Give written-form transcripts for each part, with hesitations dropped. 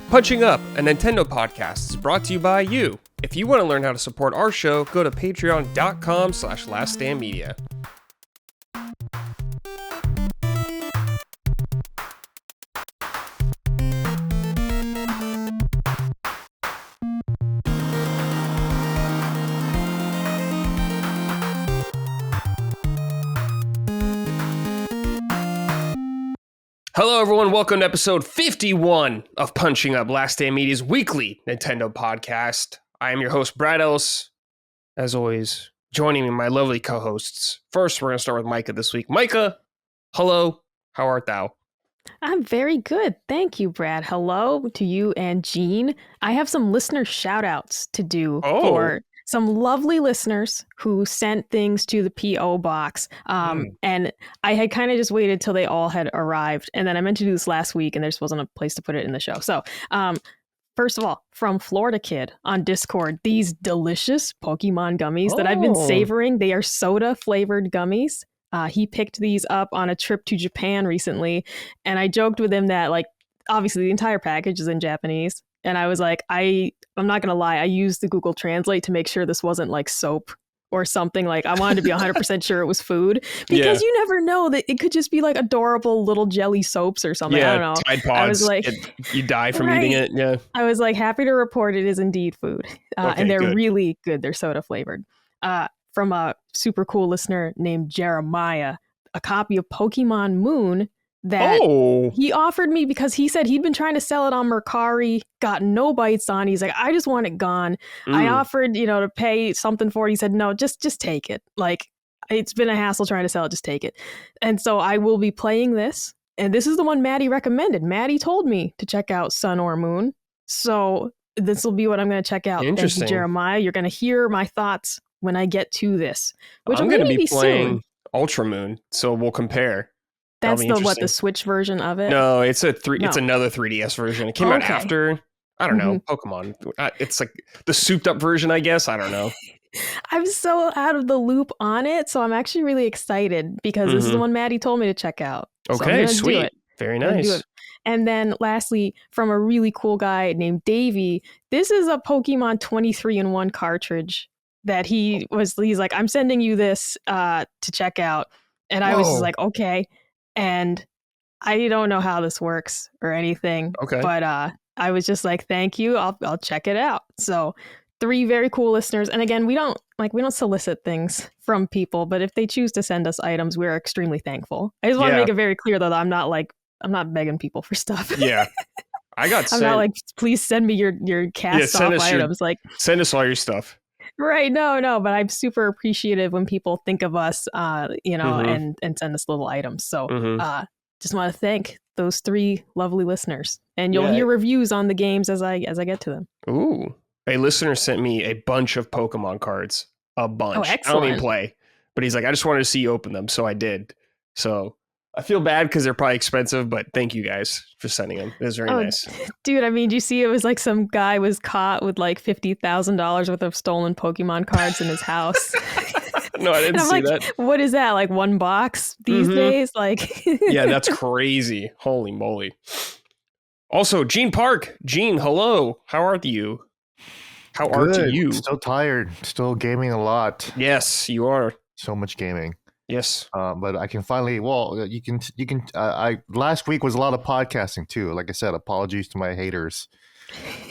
Punching Up, a Nintendo podcast, is brought to you by you. If you want to learn how to support our show, go to patreon.com/laststandmedia. Hello everyone, welcome to episode 51 of Punching Up, Last Stand Media's weekly Nintendo podcast. I am your host, Brad Ellis. As always, joining me, my lovely co-hosts. First, we're going to start with Micah this week. Micah, hello, how art thou? I'm very good. Thank you, Brad. Hello to you and Jean. I have some listener shout-outs to do for some lovely listeners who sent things to the P.O. box. And I had kind of just waited till they all had arrived. And then I meant to do this last week and there just wasn't a place to put it in the show. So first of all, from Florida Kid on Discord, these delicious Pokemon gummies that I've been savoring. They are soda flavored gummies. He picked these up on a trip to Japan recently. And I joked with him that, like, obviously the entire package is in Japanese. And I was like, I'm not going to lie. I used the Google Translate to make sure this wasn't like soap or something. Like, I wanted to be 100% sure it was food because you never know that it could just be like adorable little jelly soaps or something. I don't know. Tide Pods. I was like, you die from eating it. Yeah. I was like, happy to report it is indeed food. And they're really good. They're soda flavored. From a super cool listener named Jeremiah, a copy of Pokemon Moon that he offered me because he said he'd been trying to sell it on Mercari, got no bites on. He's like, I just want it gone. I offered, to pay something for it. He said, no, just take it. Like, it's been a hassle trying to sell it. Just take it. And so I will be playing this. And this is the one Maddie recommended. Maddie told me to check out Sun or Moon. So this will be what I'm going to check out. Thank you, Jeremiah. You're going to hear my thoughts when I get to this, which I'm going to be playing soon. Ultra Moon, so we'll compare. That's the Switch version of it? No, it's it's another 3DS version. It came out after, I don't know, Pokemon. It's like the souped up version, I guess. I don't know. I'm so out of the loop on it, so I'm actually really excited because this is the one Maddie told me to check out. Okay, so sweet. Very nice. And then lastly, from a really cool guy named Davey, this is a Pokemon 23-in-1 cartridge that he's like, I'm sending you this to check out. And I was just like, okay. And I don't know how this works or anything. Okay. But I was just like, thank you. I'll check it out. So 3 very cool listeners. And again, we don't solicit things from people, but if they choose to send us items, we're extremely thankful. I just want to make it very clear though, that I'm not begging people for stuff. Yeah. I'm not like, please send me your cast off items. Send us all your stuff. Right. No, but I'm super appreciative when people think of us, and send us little items. So just want to thank those 3 lovely listeners. And you'll hear reviews on the games as I get to them. Ooh. A listener sent me a bunch of Pokemon cards. A bunch. Oh, excellent. I don't even play. But he's like, I just wanted to see you open them. So I did. So I feel bad because they're probably expensive, but thank you guys for sending them. It was very nice. Dude, I mean, do you see it was like some guy was caught with like $50,000 worth of stolen Pokemon cards in his house. No, I didn't see that. What is that? Like one box these days? Like, yeah, that's crazy. Holy moly. Also, Gene Park. Gene, hello. How are you? How Good. are you? Still tired. Still gaming a lot. Yes, you are. So much gaming. Yes. But I can finally, last week was a lot of podcasting too. Like I said, apologies to my haters.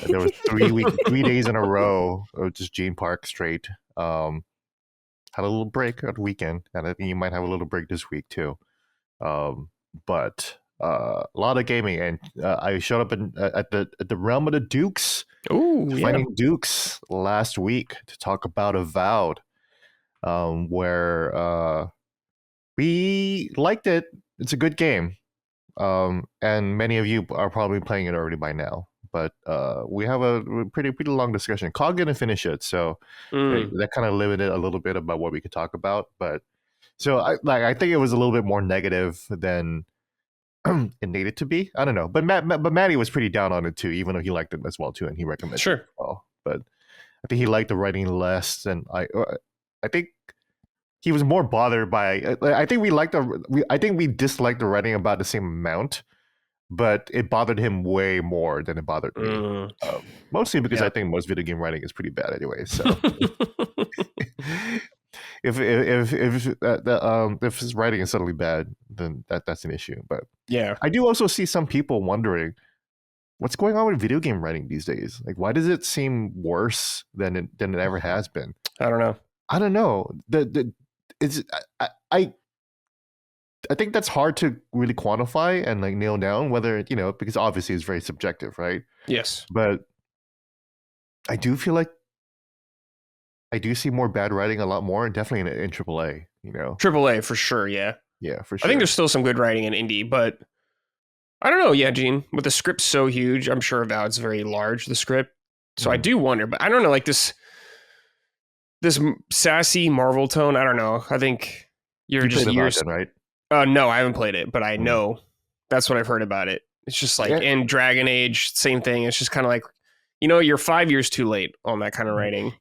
There was 3 days in a row of just Gene Park straight. Had a little break at the weekend, and I think you might have a little break this week too. But a lot of gaming, and I showed up at the Realm of the Dukes. Finding Dukes last week to talk about Avowed, where we liked it. It's a good game. And many of you are probably playing it already by now. But we have a pretty long discussion. Cog didn't finish it, so that kind of limited a little bit about what we could talk about. But so I think it was a little bit more negative than it needed to be. I don't know. But Matty was pretty down on it too, even though he liked it as well too, and he recommended it as well. But I think he liked the writing less than I think. He was more bothered by. I think we disliked the writing about the same amount. but it bothered him way more than it bothered me. Mostly because I think most video game writing is pretty bad anyway. So if his writing is suddenly bad, then that's an issue. But yeah, I do also see some people wondering what's going on with video game writing these days. Like, why does it seem worse than it ever has been? I don't know. It's I think that's hard to really quantify and like nail down whether, because obviously it's very subjective, right? Yes. But I do feel like I do see more bad writing a lot more, and definitely in AAA, AAA for sure, yeah. Yeah, for sure. I think there's still some good writing in indie, but I don't know. Yeah, Gene, with the script so huge, I'm sure Avowed's very large, the script. So I do wonder, but I don't know, like this sassy Marvel tone, I don't know. I think you're just years, right? No, I haven't played it, but I know that's what I've heard about it. It's just like in Dragon Age, same thing. It's just kind of like, you're 5 years too late on that kind of writing.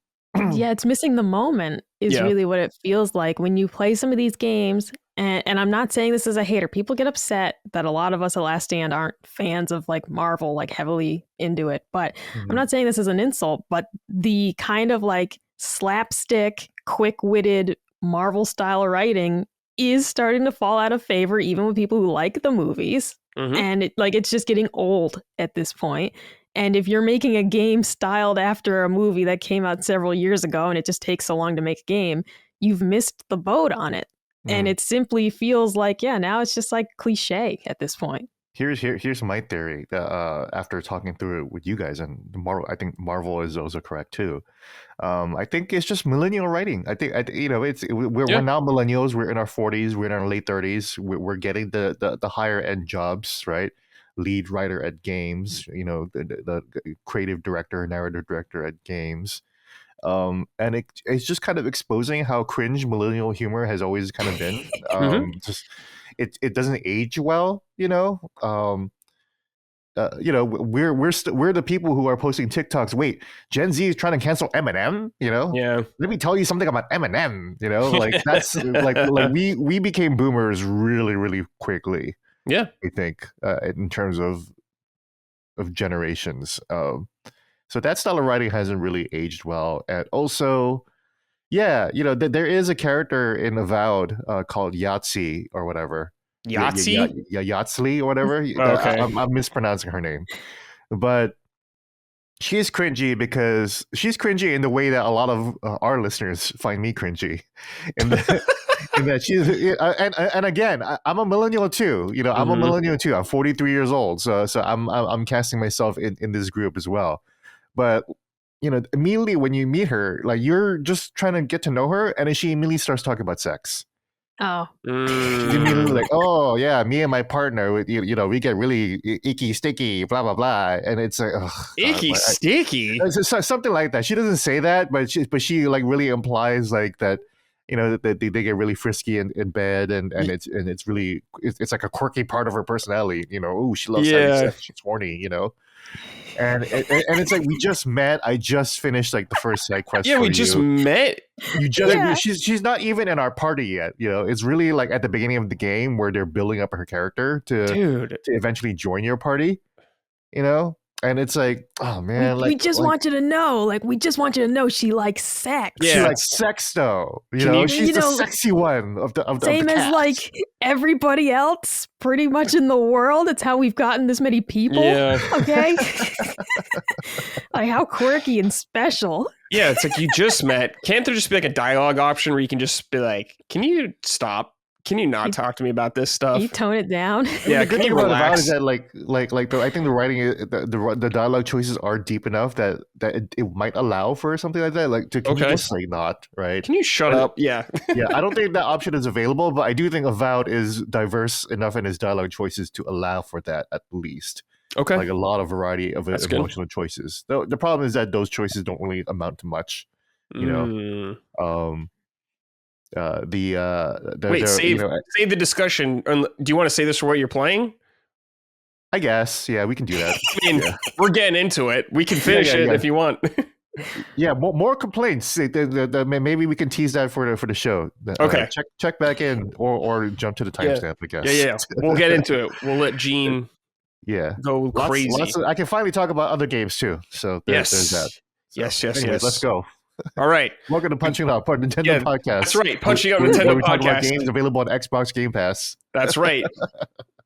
Yeah, it's missing the moment is really what it feels like when you play some of these games. And I'm not saying this as a hater. People get upset that a lot of us at Last Stand aren't fans of like Marvel, like heavily into it. But I'm not saying this as an insult, but the kind of like slapstick, quick-witted Marvel style writing is starting to fall out of favor, even with people who like the movies. And it's just getting old at this point. And if you're making a game styled after a movie that came out several years ago and it just takes so long to make a game, you've missed the boat on it. And it simply feels like, now it's just like cliche at this point. Here's my theory. After talking through it with you guys and Marvel, I think Marvel is also correct too. I think it's just millennial writing. I think we're now millennials. We're in our 40s. We're in our late 30s. We're getting the higher end jobs, right? Lead writer at games. The creative director, narrative director at games. And it's just kind of exposing how cringe millennial humor has always kind of been. Just it doesn't age well, we're the people who are posting TikToks. Wait, Gen Z is trying to cancel Eminem, Yeah. Let me tell you something about Eminem, like that's like we became boomers really, really quickly. Yeah, I think in terms of generations. So that style of writing hasn't really aged well. And also, there is a character in Avowed called Yahtzee or whatever. Yahtzee? Yahtzee or whatever. Okay. I'm mispronouncing her name. But she's cringy because she's cringy in the way that a lot of our listeners find me cringy. And that she's and again, I'm a millennial too. I'm a millennial too. I'm 43 years old. So I'm casting myself in this group as well. But immediately when you meet her, like you're just trying to get to know her, and then she immediately starts talking about sex. Oh, she's immediately like, "Oh yeah, me and my partner, we get really icky, sticky, blah blah blah," and it's like, icky, sticky, something like that. She doesn't say that, but she like really implies like that. That they get really frisky in bed, and it's really it's like a quirky part of her personality. Oh, she loves having sex. She's horny. And it's like, we just met. I just finished like the first side quest. Yeah, we just met. You just she's not even in our party yet. It's really like at the beginning of the game where they're building up her character to eventually join your party. And it's like, oh man, we just want you to know, we just want you to know she likes sex. Yeah. She likes sex though. She's the sexy one of the same of the as like everybody else pretty much in the world. It's how we've gotten this many people. Yeah. Okay. Like how quirky and special. Yeah, it's like you just met. Can't there just be like a dialogue option where you can just be like, can you stop? Can you not talk to me about this stuff? Can you tone it down? Yeah, the good can thing you about relax? Is that I think the writing, the dialogue choices are deep enough that it might allow for something like that. Like, can you just say not, right? Can you shut up? Yeah. Yeah, I don't think that option is available, but I do think Avowed is diverse enough in its dialogue choices to allow for that at least. Okay. Like a lot of variety of That's emotional choices. The problem is that those choices don't really amount to much. Save the discussion. Do you want to say this for what you're playing? I guess, yeah, we can do that. I mean, we're getting into it. We can finish it if you want. Yeah, more complaints. Maybe we can tease that for the show. Okay, check back in or jump to the timestamp. I guess. Yeah. We'll get into it. We'll let Gene go crazy. I can finally talk about other games too. So there's that. So, yes. Let's go. All right. Welcome to Punching Up, our Nintendo podcast. That's right. Punching Up Nintendo where we talk podcast. about games available on Xbox Game Pass. That's right.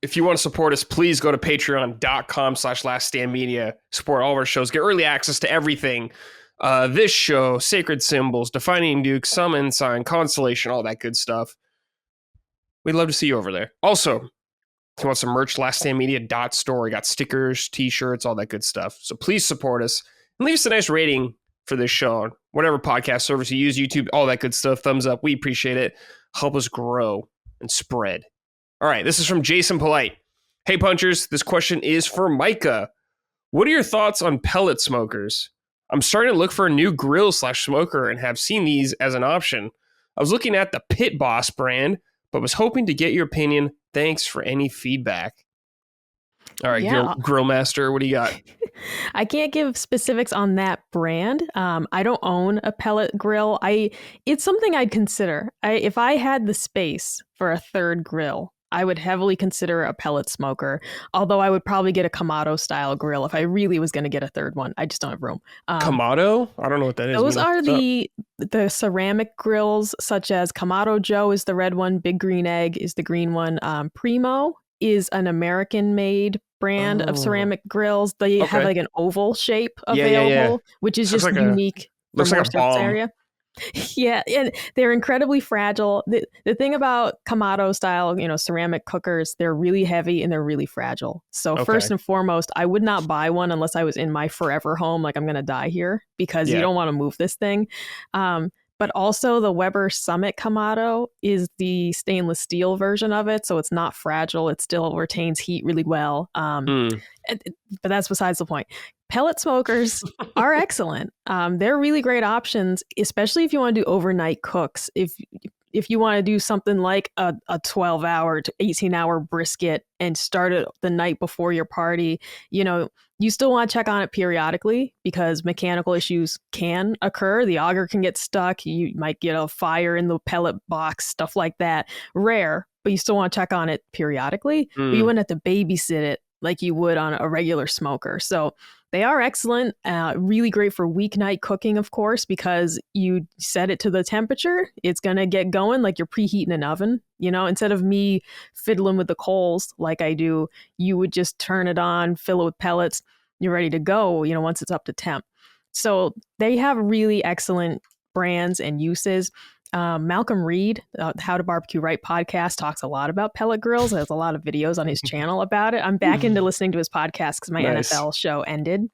If you want to support us, please go to patreon.com/laststandmedia. Support all of our shows. Get early access to everything. This show, Sacred Symbols, Defining Duke, Summon, Sign, Constellation, all that good stuff. We'd love to see you over there. Also, if you want some merch, laststandmedia.store. We got stickers, t-shirts, all that good stuff. So please support us and leave us a nice rating for this show on whatever podcast service you use, YouTube, all that good stuff. Thumbs up. We appreciate it. Help us grow and spread. All right, this is from Jason Polite. Hey, Punchers, this question is for Micah. What are your thoughts on pellet smokers? I'm starting to look for a new grill/smoker and have seen these as an option. I was looking at the Pit Boss brand, but was hoping to get your opinion. Thanks for any feedback. All right, Grill Master, what do you got? I can't give specifics on that brand. I don't own a pellet grill. It's something I'd consider. If I had the space for a third grill, I would heavily consider a pellet smoker, although I would probably get a Kamado style grill if I really was going to get a third one. I just don't have room. Kamado? I don't know what that is. Those are the ceramic grills, such as Kamado Joe is the red one, Big Green Egg is the green one. Primo is an American-made brand of ceramic grills. They have like an oval shape available, which is just unique for more surface area. Yeah, and they're incredibly fragile. The thing about Kamado style, ceramic cookers, they're really heavy and they're really fragile. So first and foremost, I would not buy one unless I was in my forever home, like I'm going to die here, because you don't want to move this thing. But also the Weber Summit Kamado is the stainless steel version of it. So it's not fragile. It still retains heat really well. But that's besides the point. Pellet smokers are excellent. They're really great options, especially if you want to do overnight cooks. If you want to do something like a 12-hour to 18-hour brisket and start it the night before your party, you still want to check on it periodically because mechanical issues can occur. The auger can get stuck. You might get a fire in the pellet box, stuff like that. Rare, but you still want to check on it periodically. But you wouldn't have to babysit it like you would on a regular smoker. So they are excellent, really great for weeknight cooking, of course, because you set it to the temperature. It's going to get going like you're preheating an oven. Instead of me fiddling with the coals like I do, you would just turn it on, fill it with pellets. You're ready to go, once it's up to temp. So they have really excellent brands and uses. Malcolm Reed, How to Barbecue Right podcast, talks a lot about pellet grills. There's a lot of videos on his channel about it. I'm back into listening to his podcast because my NFL show ended.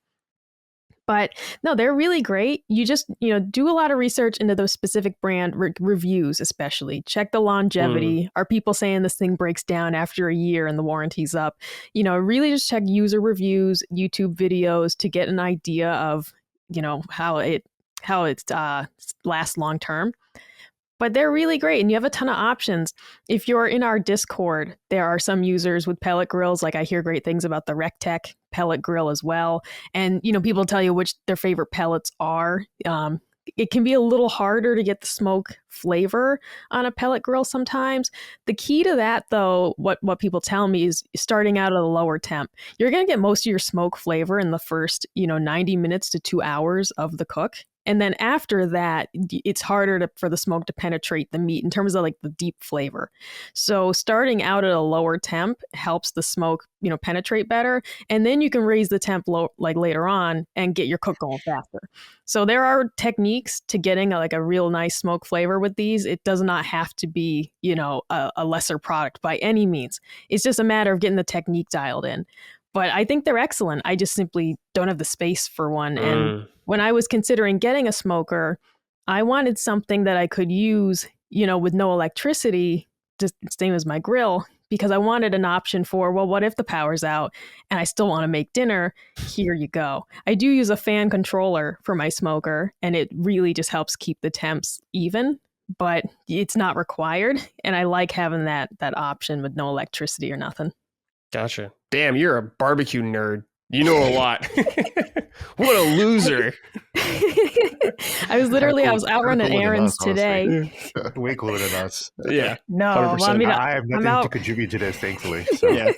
But no, they're really great. You just, do a lot of research into those specific brand reviews, especially. Check the longevity. Are people saying this thing breaks down after a year and the warranty's up? Really just check user reviews, YouTube videos to get an idea of, how it lasts long term. But they're really great, and you have a ton of options. If you're in our Discord, there are some users with pellet grills. Like I hear great things about the Rectech pellet grill as well. And, people tell you which their favorite pellets are. It can be a little harder to get the smoke flavor on a pellet grill sometimes. The key to that, though, what people tell me is starting out at a lower temp. You're going to get most of your smoke flavor in the first, 90 minutes to 2 hours of the cook. And then after that, it's harder for the smoke to penetrate the meat in terms of like the deep flavor. So starting out at a lower temp helps the smoke, penetrate better. And then you can raise the temp later on and get your cook going faster. So there are techniques to getting a real nice smoke flavor with these. It does not have to be, a lesser product by any means. It's just a matter of getting the technique dialed in. But I think they're excellent. I just simply don't have the space for one. And when I was considering getting a smoker, I wanted something that I could use, with no electricity, just same as my grill, because I wanted an option for, well, what if the power's out and I still want to make dinner? Here you go. I do use a fan controller for my smoker, and it really just helps keep the temps even, but it's not required. And I like having that option with no electricity or nothing. Gotcha. Damn, you're a barbecue nerd. You know a lot. What a loser. I was out running errands today. Way cooler than us. Yeah. No, I have nothing to contribute to this, thankfully. So. Yeah.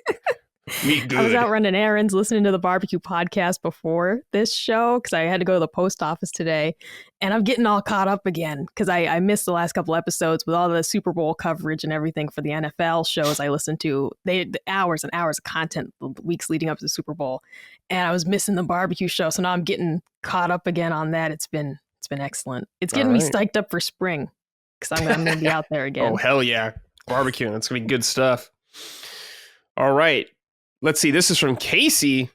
Me good. I was out running errands, listening to the barbecue podcast before this show because I had to go to the post office today. And I'm getting all caught up again because I missed the last couple episodes with all the Super Bowl coverage and everything for the NFL shows I listened to. They had hours and hours of content the weeks leading up to the Super Bowl. And I was missing the barbecue show. So now I'm getting caught up again on that. It's been excellent. It's getting me psyched up for spring because I'm going to be out there again. Oh, hell yeah. Barbecue. That's going to be good stuff. All right. Let's see. This is from Casey.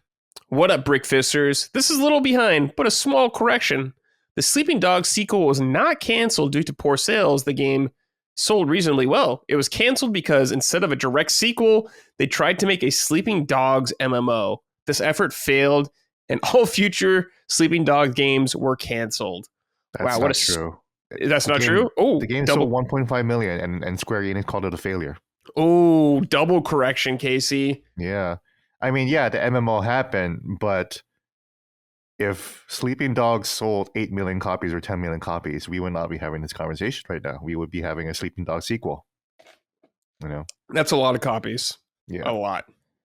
What up, Brickfisters? This is a little behind, but a small correction. The Sleeping Dogs sequel was not canceled due to poor sales. The game sold reasonably well. It was canceled because instead of a direct sequel, they tried to make a Sleeping Dogs MMO. This effort failed, and all future Sleeping Dog games were canceled. That's not true. That's not true? Oh, the game sold 1.5 million, and Square Enix called it a failure. Oh, double correction, Casey. Yeah. I mean, yeah, the MMO happened, but if Sleeping Dogs sold 8 million copies or 10 million copies, we would not be having this conversation right now. We would be having a Sleeping Dogs sequel. You know? That's a lot of copies. Yeah. A lot.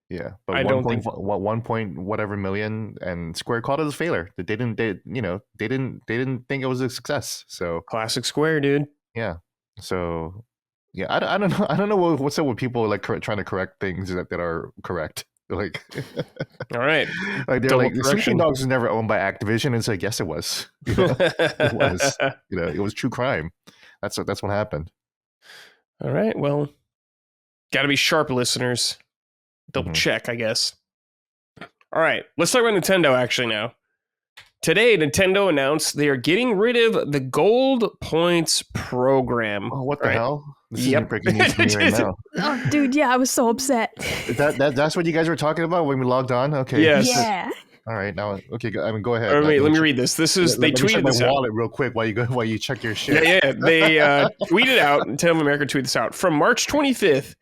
Yeah. But 1 point whatever million, and Square called it a failure. They didn't think it was a success. So classic Square, dude. Yeah. So yeah, I don't know. I don't know what's up with people like trying to correct things that are correct. Like, all right, like they're like, Sleeping Dogs was never owned by Activision. It's like, yes, it was. You know? It was. You know, it was true crime. That's what happened. All right. Well, got to be sharp, listeners. Double check, I guess. All right, let's talk about Nintendo actually now. Today, Nintendo announced they are getting rid of the Gold Points program. Oh, what the hell? This is breaking news for me right now. Oh, dude, yeah, I was so upset. That's what you guys were talking about when we logged on? Okay. Yes. Yeah. All right, now, okay, I mean, go ahead. All right, let me read this. This is, they tweeted this out. My wallet real quick while you check your shit. Yeah. They tweeted out, Nintendo of America tweeted this out. From March 25th,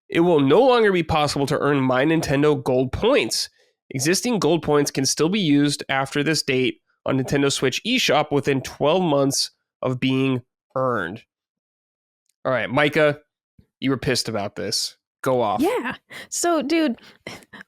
it will no longer be possible to earn My Nintendo Gold Points. Existing Gold Points can still be used after this date on Nintendo Switch eShop within 12 months of being earned. All right, Micah, you were pissed about this. Go off. Yeah. So, dude,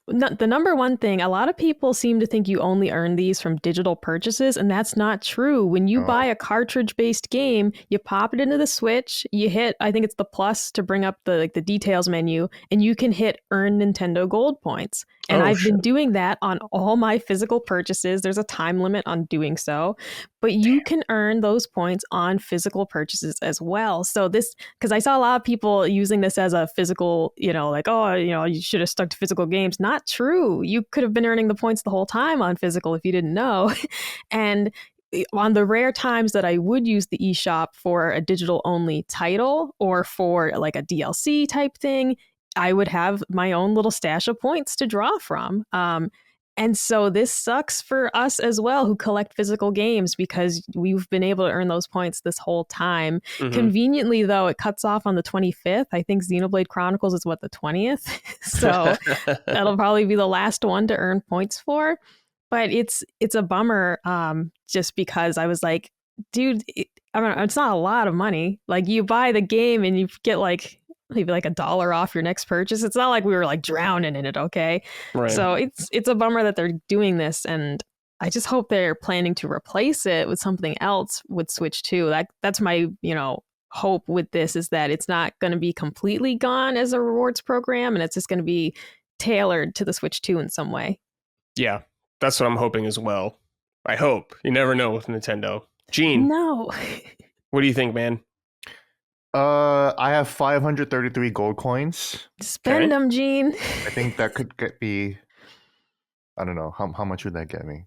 the number one thing, a lot of people seem to think you only earn these from digital purchases, and that's not true. When you buy a cartridge-based game, you pop it into the Switch, you hit, I think it's the plus to bring up the details menu, and you can hit Earn Nintendo Gold Points. And I've been doing that on all my physical purchases. There's a time limit on doing so, but you can earn those points on physical purchases as well. So this, because I saw a lot of people using this as a physical, like, oh, you should have stuck to physical games. Not true. You could have been earning the points the whole time on physical if you didn't know. And on the rare times that I would use the eShop for a digital only title or for like a DLC type thing, I would have my own little stash of points to draw from. And so this sucks for us as well who collect physical games because we've been able to earn those points this whole time. Mm-hmm. Conveniently, though, it cuts off on the 25th. I think Xenoblade Chronicles is the 20th. So that'll probably be the last one to earn points for. But it's a bummer just because I was like, dude, it's not a lot of money. Like you buy the game and you get maybe like $1 off your next purchase. It's not like we were like drowning in it, okay? Right. So it's a bummer that they're doing this, and I just hope they're planning to replace it with something else with Switch 2. That's my, hope with this is that it's not going to be completely gone as a rewards program, and it's just going to be tailored to the Switch 2 in some way. Yeah, that's what I'm hoping as well. I hope. You never know with Nintendo. Gene. No. What do you think, man? I have 533 gold coins. Spend them, Gene. I think that could get me. I don't know how much would that get me.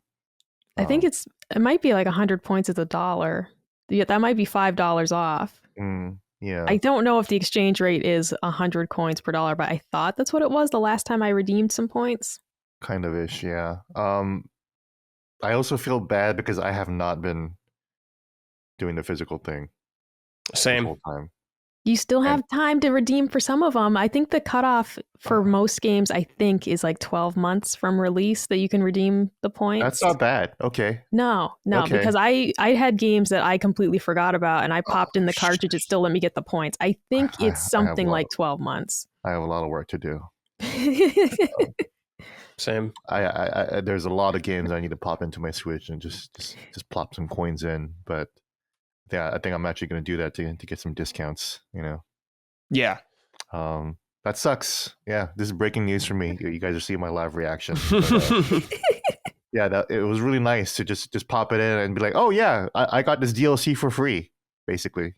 I think it might be like 100 points is $1. Yeah, that might be $5 off. Yeah. I don't know if the exchange rate is 100 coins per dollar, but I thought that's what it was the last time I redeemed some points. Kind of ish, yeah. I also feel bad because I have not been doing the physical thing. Same. The whole time. You still have time to redeem for some of them. I think the cutoff for most games, is like 12 months from release that you can redeem the points. That's not bad. Okay. No, okay. Because I had games that I completely forgot about and I popped in the cartridge. It still let me get the points. I think it's something like 12 months. I have a lot of work to do. Same. I there's a lot of games I need to pop into my Switch and just plop some coins in. But yeah, I think I'm actually going to do that to get some discounts. Yeah. That sucks. Yeah, this is breaking news for me. You guys are seeing my live reaction. But, yeah, it was really nice to just pop it in and be like, oh yeah, I got this DLC for free, basically.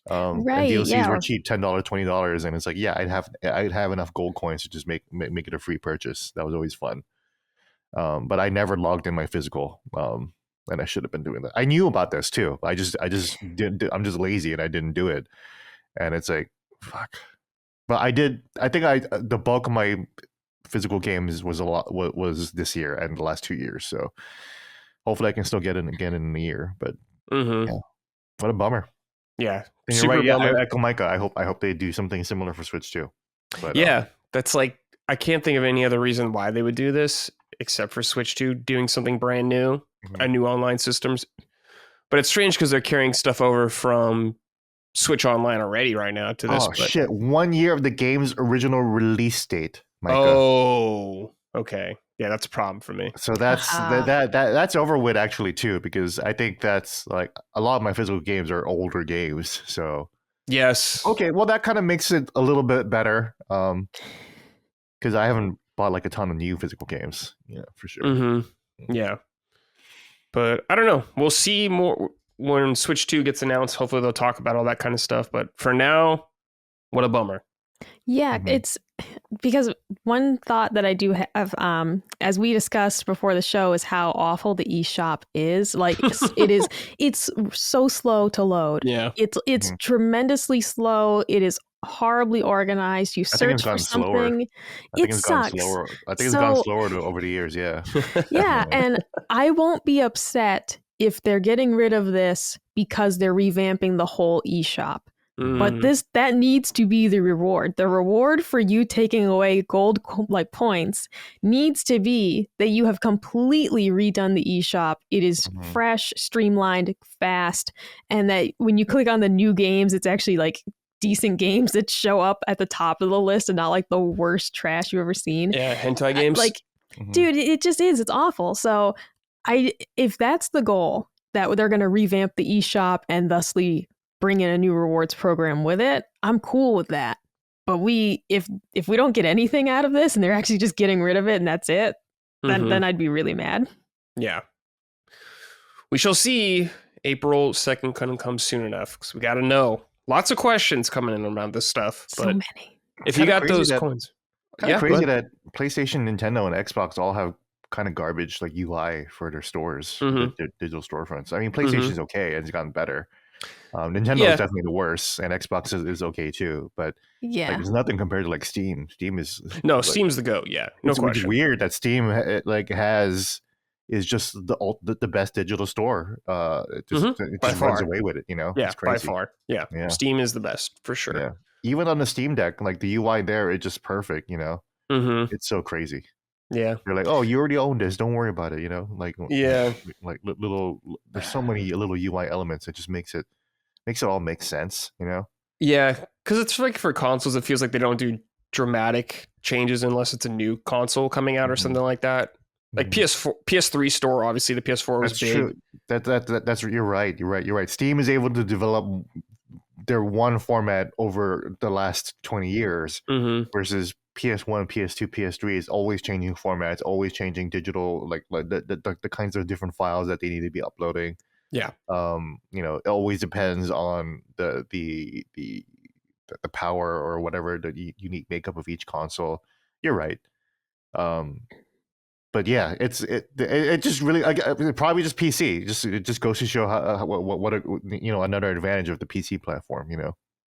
And DLCs were cheap, $10, $20, and it's like, yeah, I'd have enough gold coins to just make it a free purchase. That was always fun. But I never logged in my physical, and I should have been doing that. I knew about this too. I just didn't. I'm just lazy and I didn't do it. And it's like, fuck. But I did. I think the bulk of my physical games was this year and the last 2 years. So hopefully I can still get it again in a year. But yeah, what a bummer. Yeah, and you're right. Yeah, I echo Micah. I hope they do something similar for Switch too. But, yeah, that's like, I can't think of any other reason why they would do this except for Switch 2 doing something brand new, a new online systems. But it's strange because they're carrying stuff over from Switch Online already right now to this. Oh shit! 1 year of the game's original release date, Micah. Oh, okay. Yeah, that's a problem for me. So that's over with actually too, because I think that's like a lot of my physical games are older games. So yes, okay, well that kind of makes it a little bit better, because I haven't bought like a ton of new physical games, for sure. Yeah, but I don't know. We'll see more when Switch 2 gets announced. Hopefully they'll talk about all that kind of stuff. But for now, what a bummer. Yeah, it's because one thought that I do have, as we discussed before the show, is how awful the eShop is. Like it's so slow to load. Yeah, it's tremendously slow. It is horribly organized. You search for something, it sucks. I think it's gone slower over the years. Yeah, yeah, and I won't be upset if they're getting rid of this because they're revamping the whole eShop. But that needs to be the reward. The reward for you taking away gold like points needs to be that you have completely redone the eShop. It is fresh, streamlined, fast, and that when you click on the new games, it's actually like decent games that show up at the top of the list and not like the worst trash you've ever seen. Yeah, hentai games. Dude, it just is. It's awful. So if that's the goal, that they're going to revamp the eShop and thusly bring in a new rewards program with it, I'm cool with that. But if we don't get anything out of this and they're actually just getting rid of it and that's it, then I'd be really mad. Yeah. We shall see. April 2nd couldn't come soon enough because we got to know. Lots of questions coming in around this stuff. So many. If you got those coins. Kind of crazy that PlayStation, Nintendo, and Xbox all have kind of garbage like UI for their stores, their digital storefronts. I mean, PlayStation's okay and it's gotten better. Nintendo is definitely the worst, and Xbox is okay too. But there's nothing compared to like Steam. Steam is Steam's the go. Yeah, no question. It's weird that Steam is just the best digital store. It just runs away with it. Yeah, it's crazy. By far. Yeah, Steam is the best for sure. Yeah, even on the Steam Deck, like the UI there, it's just perfect. It's so crazy. Yeah, you're like, oh, you already own this. Don't worry about it. Like little. There's so many little UI elements. It just makes it all make sense. Yeah, because it's like for consoles, it feels like they don't do dramatic changes unless it's a new console coming out or something like that. Like PS3 store, obviously the PS4 was big. True. That's you're right. Steam is able to develop their one format over the last 20 years versus PS1, PS2, PS3 is always changing formats, always changing digital, like the kinds of different files that they need to be uploading. Yeah. It always depends on the power or whatever the unique makeup of each console. You're right. But yeah, it just really probably just PC. It just goes to show how what another advantage of the PC platform.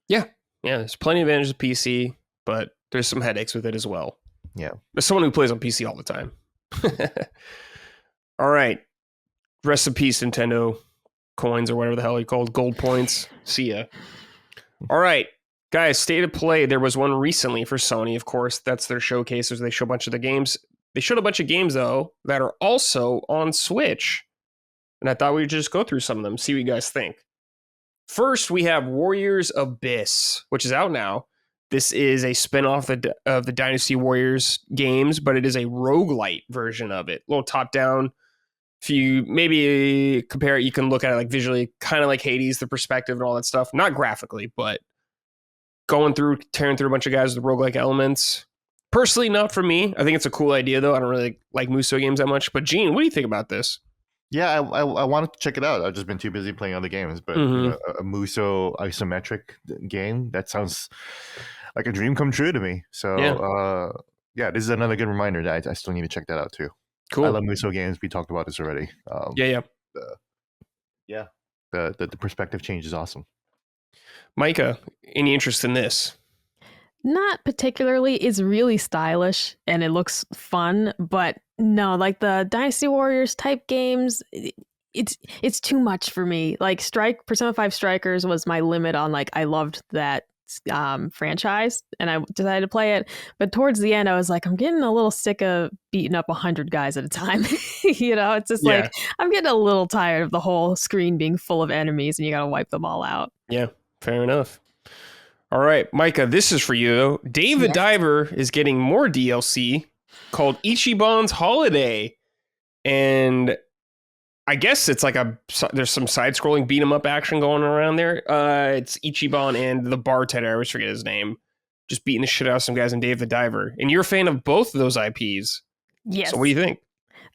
Yeah. There's plenty of advantages of PC, but there's some headaches with it as well. Yeah. There's someone who plays on PC all the time. All right. Rest in peace, Nintendo coins or whatever the hell you called, gold points. See ya. All right. Guys, State of Play. There was one recently for Sony, of course. That's their showcases. They show a bunch of the games. They showed a bunch of games, though, that are also on Switch. And I thought we'd just go through some of them, see what you guys think. First, we have Warriors Abyss, which is out now. This is a spin-off of the Dynasty Warriors games, but it is a roguelite version of it. A little top-down. If you maybe compare it, you can look at it like visually, kind of like Hades, the perspective and all that stuff. Not graphically, but tearing through a bunch of guys with roguelike elements. Personally, not for me. I think it's a cool idea, though. I don't really like Muso games that much. But Gene, what do you think about this? Yeah, I wanted to check it out. I've just been too busy playing other games. But a Muso isometric game, that sounds like a dream come true to me. So yeah, this is another good reminder that I still need to check that out too. Cool. I love Muso games. We talked about this already. The perspective change is awesome. Micah, any interest in this? Not particularly. It's really stylish and it looks fun, but no, like the Dynasty Warriors type games, it's too much for me. Like Persona 5 Strikers was my limit on, like, I loved that franchise and I decided to play it, but towards the end I was like, I'm getting a little sick of beating up 100 guys at a time. It's just like I'm getting a little tired of the whole screen being full of enemies and you gotta wipe them all out. Yeah, fair enough. All right, Micah, this is for you. Dave the Diver is getting more DLC called Ichiban's Holiday, and I guess it's like there's some side-scrolling beat-em-up action going around there. It's Ichiban and the bartender, I always forget his name, just beating the shit out of some guys in Dave the Diver. And you're a fan of both of those IPs. Yes. So what do you think?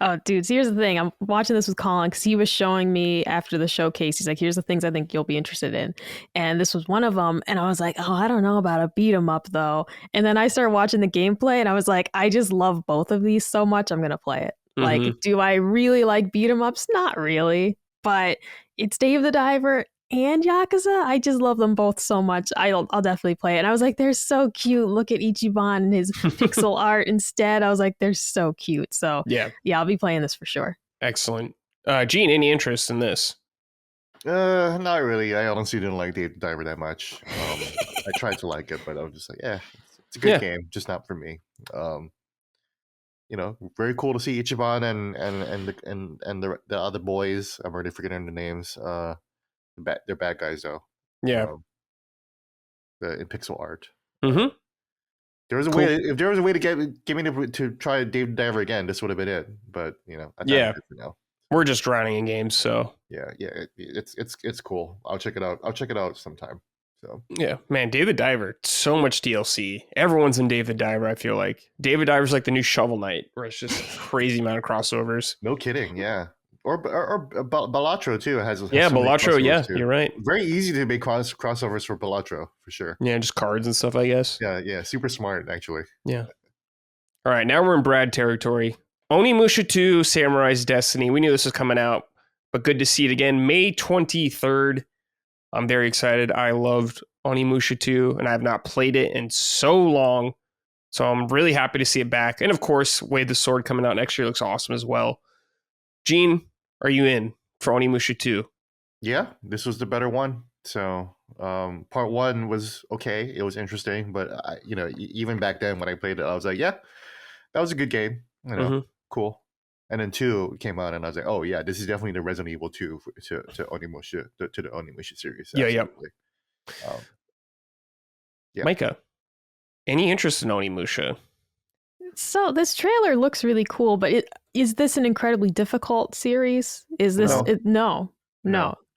Oh, dude, so here's the thing. I'm watching this with Colin because he was showing me after the showcase. He's like, here's the things I think you'll be interested in. And this was one of them. And I was like, oh, I don't know about a beat 'em up, though. And then I started watching the gameplay and I was like, I just love both of these so much. I'm going to play it. Mm-hmm. Like, do I really like beat 'em ups? Not really. But it's Dave the Diver and Yakuza. I just love them both so much. I'll definitely play it. And I was like, they're so cute. Look at Ichiban and his pixel art instead. I was like, they're so cute. So yeah, I'll be playing this for sure. Excellent. Gene, any interest in this? Not really. I honestly didn't like Dave the Diver that much. I tried to like it, but I was just like, it's a good game, just not for me. Very cool to see Ichiban and the other boys. I'm already forgetting the names. They're bad guys though. Yeah. In pixel art. Mm-hmm. There was a way. If there was a way to get me to try Dave the Diver again, this would have been it. But we're just drowning in games, so it's cool. I'll check it out. I'll check it out sometime. So yeah, man, Dave the Diver, so much DLC. Everyone's in Dave the Diver. I feel like Dave the Diver's like the new Shovel Knight, where it's just a crazy amount of crossovers. No kidding. Yeah. Or Balatro too has Balatro. Yeah, too. You're right. Very easy to make crossovers for Balatro for sure. Yeah, just cards and stuff, I guess. Yeah, super smart actually. Yeah. All right, now we're in Brad territory. Onimusha 2: Samurai's Destiny. We knew this was coming out, but good to see it again. May 23rd. I'm very excited. I loved Onimusha 2, and I have not played it in so long, so I'm really happy to see it back. And of course, Wade the Sword coming out next year looks awesome as well. Gene, are you in for Onimusha 2? Yeah, this was the better one. So part 1 was okay. It was interesting, but even back then when I played it, I was like, yeah, that was a good game. Cool. And then 2 came out, and I was like, oh yeah, this is definitely the Resident Evil 2 to Onimusha to the Onimusha series. Absolutely. Micah, any interest in Onimusha? So this trailer looks really cool, but is this an incredibly difficult series? Is this no?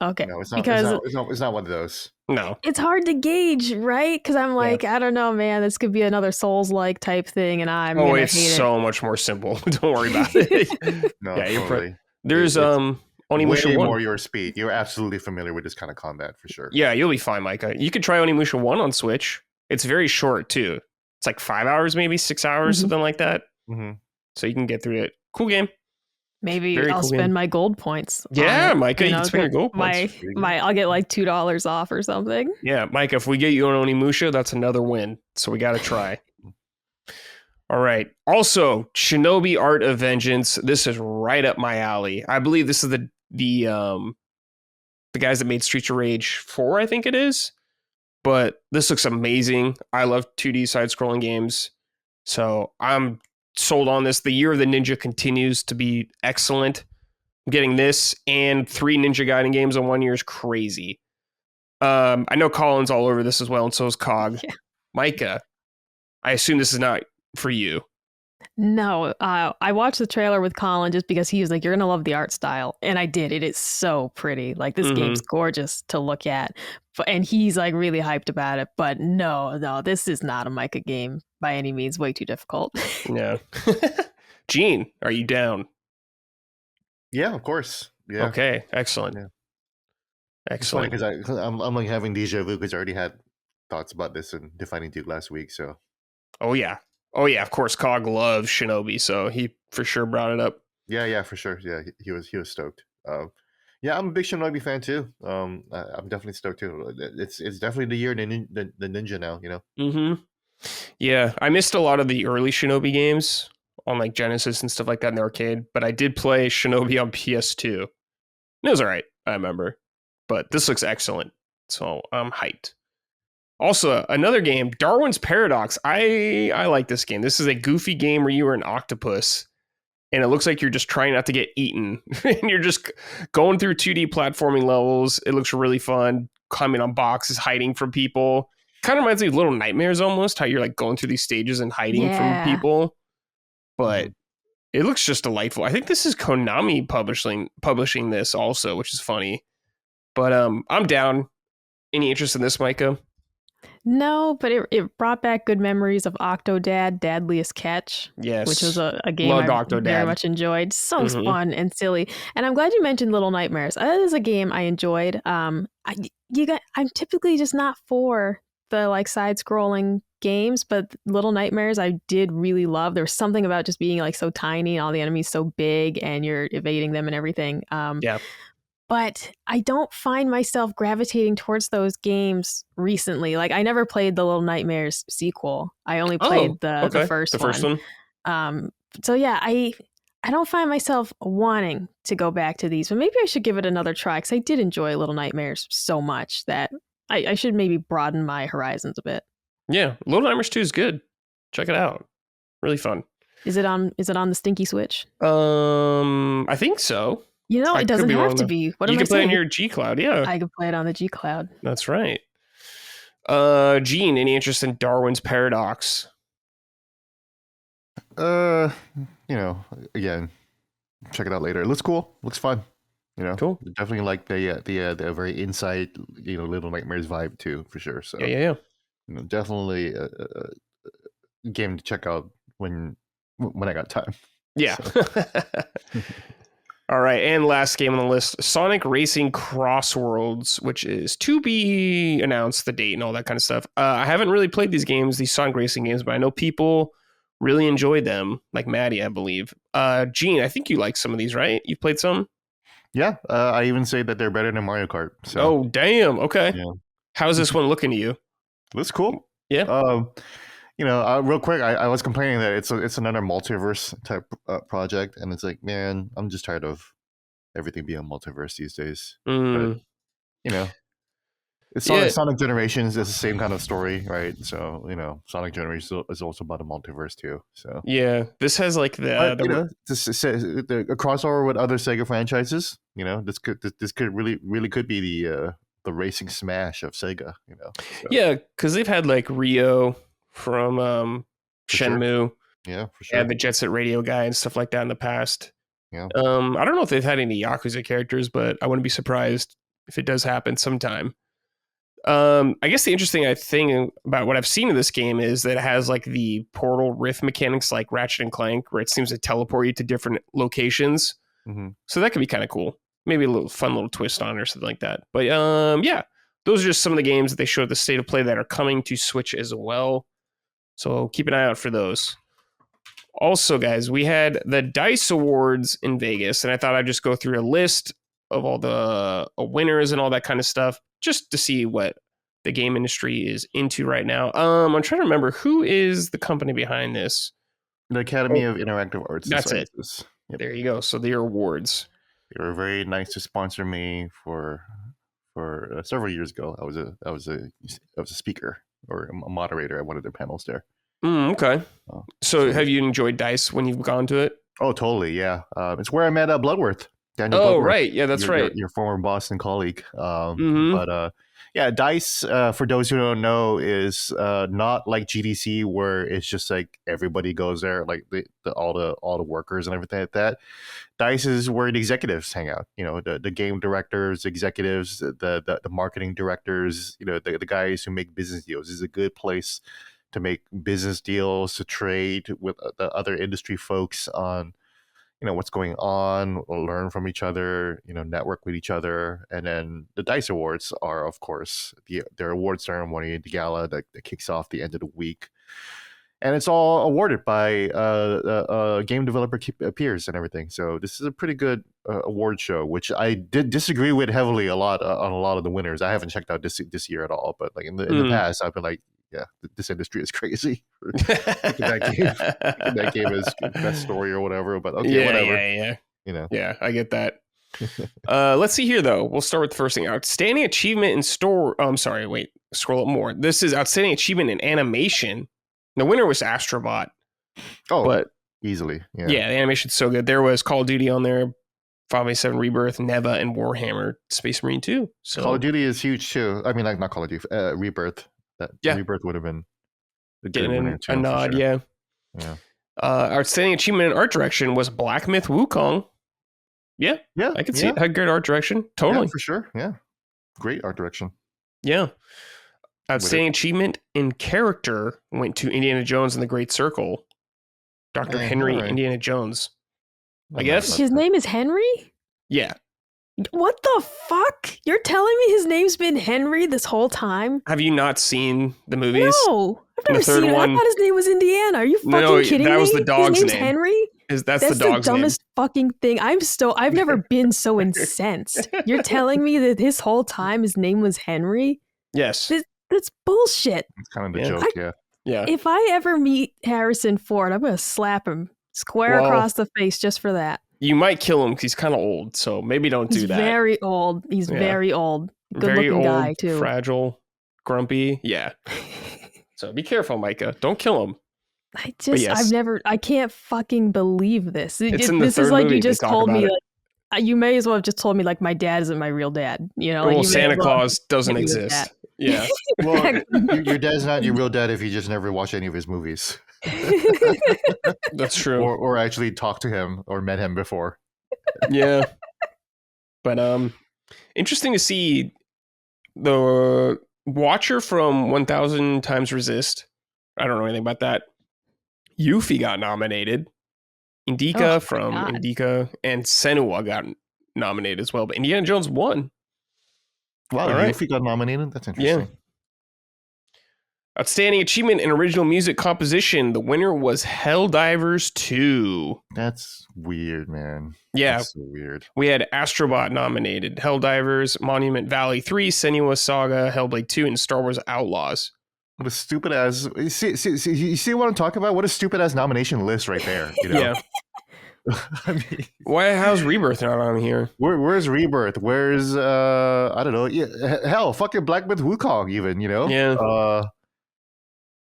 Okay, no, it's not. It's not one of those. No, it's hard to gauge, right? Because I'm like, I don't know, man. This could be another Souls-like type thing, and I'm gonna hate it. So much more simple. Don't worry about it. No, yeah, totally. There's Onimusha way 1. more your speed. You're absolutely familiar with this kind of combat for sure. Yeah, you'll be fine, Micah. You could try Onimusha 1 on Switch. It's very short too. It's like 5 hours, maybe 6 hours, something like that. Mm-hmm. So you can get through it. Cool game. Maybe I'll spend my gold points. Yeah, Micah, you can spend your gold points. I'll get like $2 off or something. Yeah, Micah, if we get you on Onimusha, that's another win. So we got to try. All right. Also, Shinobi Art of Vengeance. This is right up my alley. I believe this is the guys that made Streets of Rage 4, I think it is. But this looks amazing. I love 2D side-scrolling games. So I'm sold on this. The Year of the Ninja continues to be excellent. Getting this and 3 Ninja Gaiden games in 1 year is crazy. I know Colin's all over this as well, and so is Cog. Yeah. Micah, I assume this is not for you. No, I watched the trailer with Colin just because he was like, "You're gonna love the art style," and I did. It is so pretty. Like this game's gorgeous to look at, and he's like really hyped about it. But no, this is not a Micah game by any means. Way too difficult. Yeah. Gene, are you down? Yeah, of course. Yeah. Okay, excellent. Yeah. Excellent. Because I'm like having deja vu because I already had thoughts about this in Defining Duke last week. So. Oh yeah. Of course, Cog loves Shinobi, so he for sure brought it up. Yeah, for sure. Yeah, he was stoked. Yeah, I'm a big Shinobi fan too. I'm definitely stoked too. It's definitely the year of the ninja now. You know. Mm-hmm. Yeah, I missed a lot of the early Shinobi games on like Genesis and stuff like that in the arcade, but I did play Shinobi on PS2. It was all right, I remember. But this looks excellent, so I'm hyped. Also, another game, Darwin's Paradox. I like this game. This is a goofy game where you are an octopus, and it looks like you're just trying not to get eaten. And you're just going through 2D platforming levels. It looks really fun, climbing on boxes, hiding from people. Kind of reminds me of Little Nightmares almost, how you're like going through these stages and hiding from people. But it looks just delightful. I think this is Konami publishing this also, which is funny. But I'm down. Any interest in this, Micah? No, but it brought back good memories of Octodad, Dadliest Catch. Yes. Which was a game Loved I Octodad. very much enjoyed. So fun and silly. And I'm glad you mentioned Little Nightmares. That is a game I enjoyed. I'm typically just not for the like side-scrolling games, but Little Nightmares I did really love. There was something about just being like so tiny and all the enemies so big and you're evading them and everything. Yeah. But I don't find myself gravitating towards those games recently. Like I never played the Little Nightmares sequel. I only played the first one. So yeah, I don't find myself wanting to go back to these, but maybe I should give it another try because I did enjoy Little Nightmares so much that I should maybe broaden my horizons a bit. Yeah, Little Nightmares 2 is good. Check it out. Really fun. Is it on the Stinky Switch? I think so. You know, it doesn't have to be. What you am I saying? can play it on your G Cloud, yeah. I could play it on the G Cloud. That's right. Gene, any interest in Darwin's Paradox? You know, again, check it out later. It looks cool. Looks fun. You know, cool. Definitely like the very inside, Little Nightmares vibe too, for sure. So yeah. Definitely a game to check out when I got time. Yeah. So. All right, and last game on the list, Sonic Racing Crossworlds, which is to be announced, the date and all that kind of stuff. I haven't really played these Sonic Racing games, but I know people really enjoyed them, like Maddie, I believe. Gene, I think you like some of these, right? You've played some? Yeah, I even say that they're better than Mario Kart. So. Oh, damn. Okay. Yeah. How's this one looking to you? Looks cool. Yeah. Real quick, I was complaining that it's another multiverse type project, and it's like, man, I'm just tired of everything being a multiverse these days. But, it's Sonic Generations is the same kind of story, right? So Sonic Generations is also about a multiverse too. So yeah, this has like the crossover with other Sega franchises. This could really could be the racing smash of Sega. So. Yeah, because they've had like Rio from Shenmue. Sure. Yeah, for sure. And the Jet Set Radio guy and stuff like that in the past. Yeah. I don't know if they've had any Yakuza characters, but I wouldn't be surprised if it does happen sometime. I guess the interesting thing about what I've seen in this game is that it has like the portal rift mechanics like Ratchet and Clank, where it seems to teleport you to different locations. Mm-hmm. So that could be kind of cool. Maybe a little fun little twist on it or something like that. But yeah, those are just some of the games that they showed the state of play that are coming to Switch as well. So keep an eye out for those. Also, guys, we had the DICE Awards in Vegas, and I thought I'd just go through a list of all the winners and all that kind of stuff, just to see what the game industry is into right now. I'm trying to remember, who is the company behind this? The Academy of Interactive Arts. That's it. Yep. There you go. So their awards. They were very nice to sponsor me for several years ago. I was a speaker or a moderator at one of their panels there. Okay. So have you enjoyed DICE when you've gone to it? Oh, totally. Yeah. It's where I met Bloodworth. Daniel Oh, Bloodworth, right. Yeah, that's right. your former boss and colleague. Mhm. But yeah, DICE, for those who don't know, is not like GDC where it's just like everybody goes there, like all the workers and everything like that. DICE is where the executives hang out. You know, the game directors, executives, the marketing directors. You know, the guys who make business deals. This is a good place to make business deals, to trade with the other industry folks on, you know, what's going on, or learn from each other, you know, network with each other. And then the DICE Awards are, of course, their award ceremony, the gala that kicks off the end of the week. And it's all awarded by game developer peers and everything. So this is a pretty good award show, which I did disagree with heavily a lot on a lot of the winners. I haven't checked out this year at all, but like in the past, I've been like, yeah, this industry is crazy. That game is best story or whatever. But okay, whatever. Yeah. You know. Yeah, I get that. Let's see here, though. We'll start with the first thing. Outstanding achievement in store. Oh, I'm sorry. Wait, scroll up more. This is outstanding achievement in animation. The winner was Astrobot. Oh, but easily. Yeah, the animation's so good. There was Call of Duty on there, 5v7 Rebirth, Neva, and Warhammer Space Marine 2. So Call of Duty is huge too. I mean, like not Call of Duty, Rebirth. Rebirth would have been getting a nod. Sure. Yeah. Outstanding achievement in art direction was Black Myth Wukong. Yeah, I could see it. Had great art direction. Totally, for sure. Yeah, great art direction. Yeah. Outstanding achievement in character went to Indiana Jones and the Great Circle. Dr. Henry Indiana Jones. I guess. His name is Henry? Yeah. What the fuck? You're telling me his name's been Henry this whole time? Have you not seen the movies? No. I've never seen it. I thought his name was Indiana. Are you fucking kidding me? That was the dog's his name's name. Henry? That's the dog's name. Dumbest fucking thing. I've never been so incensed. You're telling me that this whole time his name was Henry? Yes. That's bullshit. It's kind of the joke, yeah. If I ever meet Harrison Ford, I'm going to slap him square across the face just for that. You might kill him because he's kind of old, so maybe don't do that. He's very old. He's very old. Good-looking guy, too. Fragile, grumpy. Yeah. So be careful, Micah. Don't kill him. I can't fucking believe this. It's in the this third is like movie you just told me, like, you may as well have just told me like my dad isn't my real dad. You know, well, Santa Claus doesn't exist. Yeah. Well, your dad's not your real dad if you just never watched any of his movies. That's true. Or actually talked to him or met him before. Yeah. But interesting to see the Watcher from 1000 Times Resist. I don't know anything about that. Yuffie got nominated. Indika from Indika and Senua got nominated as well, but Indiana Jones won. Wow, Yuffie got nominated? That's interesting. Yeah. Outstanding achievement in original music composition. The winner was Helldivers 2. That's weird, man. Yeah. That's so weird. We had Astrobot nominated, Helldivers, Monument Valley 3, Senua Saga, Hellblade 2, and Star Wars Outlaws. What a stupid ass. You see what I'm talking about? What a stupid ass nomination list right there. You know? Yeah. I mean, how's Rebirth not on here? Where's Rebirth? Where's I don't know. Yeah, hell, fucking Black Myth Wukong even, you know? Yeah.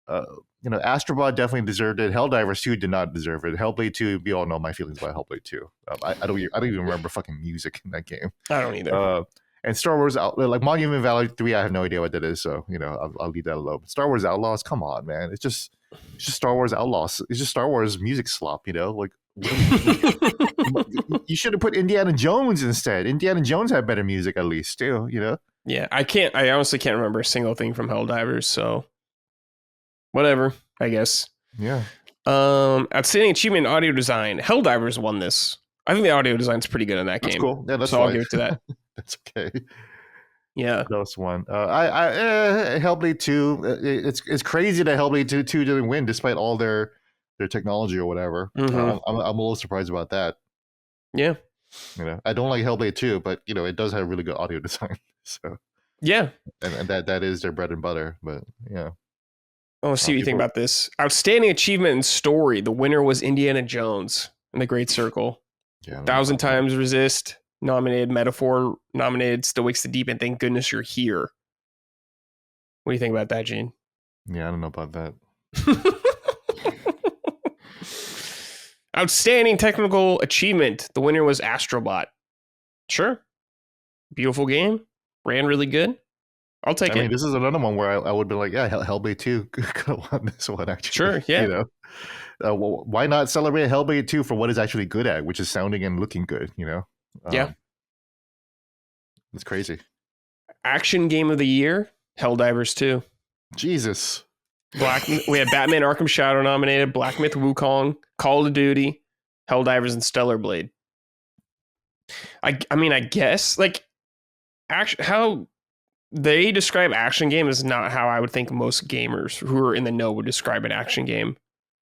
You know, Astrobot definitely deserved it. Helldivers 2 did not deserve it. Hellblade 2, we all know my feelings about Hellblade 2. I don't even remember fucking music in that game. I don't either. And Star Wars like Monument Valley 3, I have no idea what that is, so you know, I'll leave that alone. Star Wars Outlaws, come on, man. It's just Star Wars Outlaws. It's just Star Wars music slop, you know? Like you should have put Indiana Jones instead. Indiana Jones had better music at least, too, you know? Yeah, I honestly can't remember a single thing from Helldivers, so whatever, I guess. Yeah. Outstanding achievement in audio design. Helldivers won this. I think the audio design's pretty good in that game. That's cool. Yeah, that's so fine. I'll give it to that. That's okay. Yeah. That's one. Hellblade 2. It's crazy that Hellblade 2 didn't win despite all their technology or whatever. Mm-hmm. I'm a little surprised about that. Yeah. You know, I don't like Hellblade 2, but you know, it does have really good audio design. So yeah, and that is their bread and butter. But yeah. I want to see what you think about this. Outstanding achievement in story. The winner was Indiana Jones and the Great Circle. Yeah. 1000 Times Resist nominated. Metaphor nominated. Still Wakes the Deep. And thank goodness you're here. What do you think about that, Gene? Yeah, I don't know about that. Outstanding technical achievement. The winner was Astrobot. Sure. Beautiful game. Ran really good. I'll take it. I mean, this is another one where I would be like, yeah, Hellblade 2 could have won this one, actually. Sure, yeah. You know? Well, why not celebrate Hellblade 2 for what it's actually good at, which is sounding and looking good, you know? Yeah. It's crazy. Action game of the year, Helldivers 2. Jesus. We had Batman Arkham Shadow nominated, Black Myth Wukong, Call of Duty, Helldivers, and Stellar Blade. I mean, I guess, like, how they describe action game is not how I would think most gamers who are in the know would describe an action game.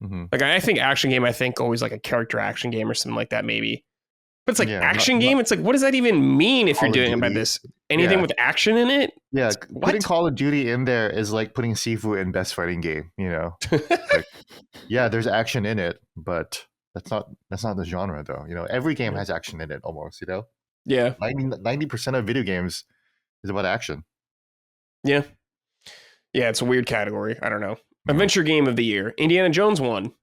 Mm-hmm. Like, I think action game, I think always like a character action game or something like that, maybe. But it's like action game. It's like, what does that even mean if you're doing it by this? Anything with action in it? Yeah, putting Call of Duty in there is like putting Sifu in best fighting game. You know, like, yeah, there's action in it, but that's not the genre though. You know, every game has action in it almost. You know, yeah, 90% of video games is about action. Yeah, it's a weird category. I don't know. Adventure game of the year, Indiana Jones won.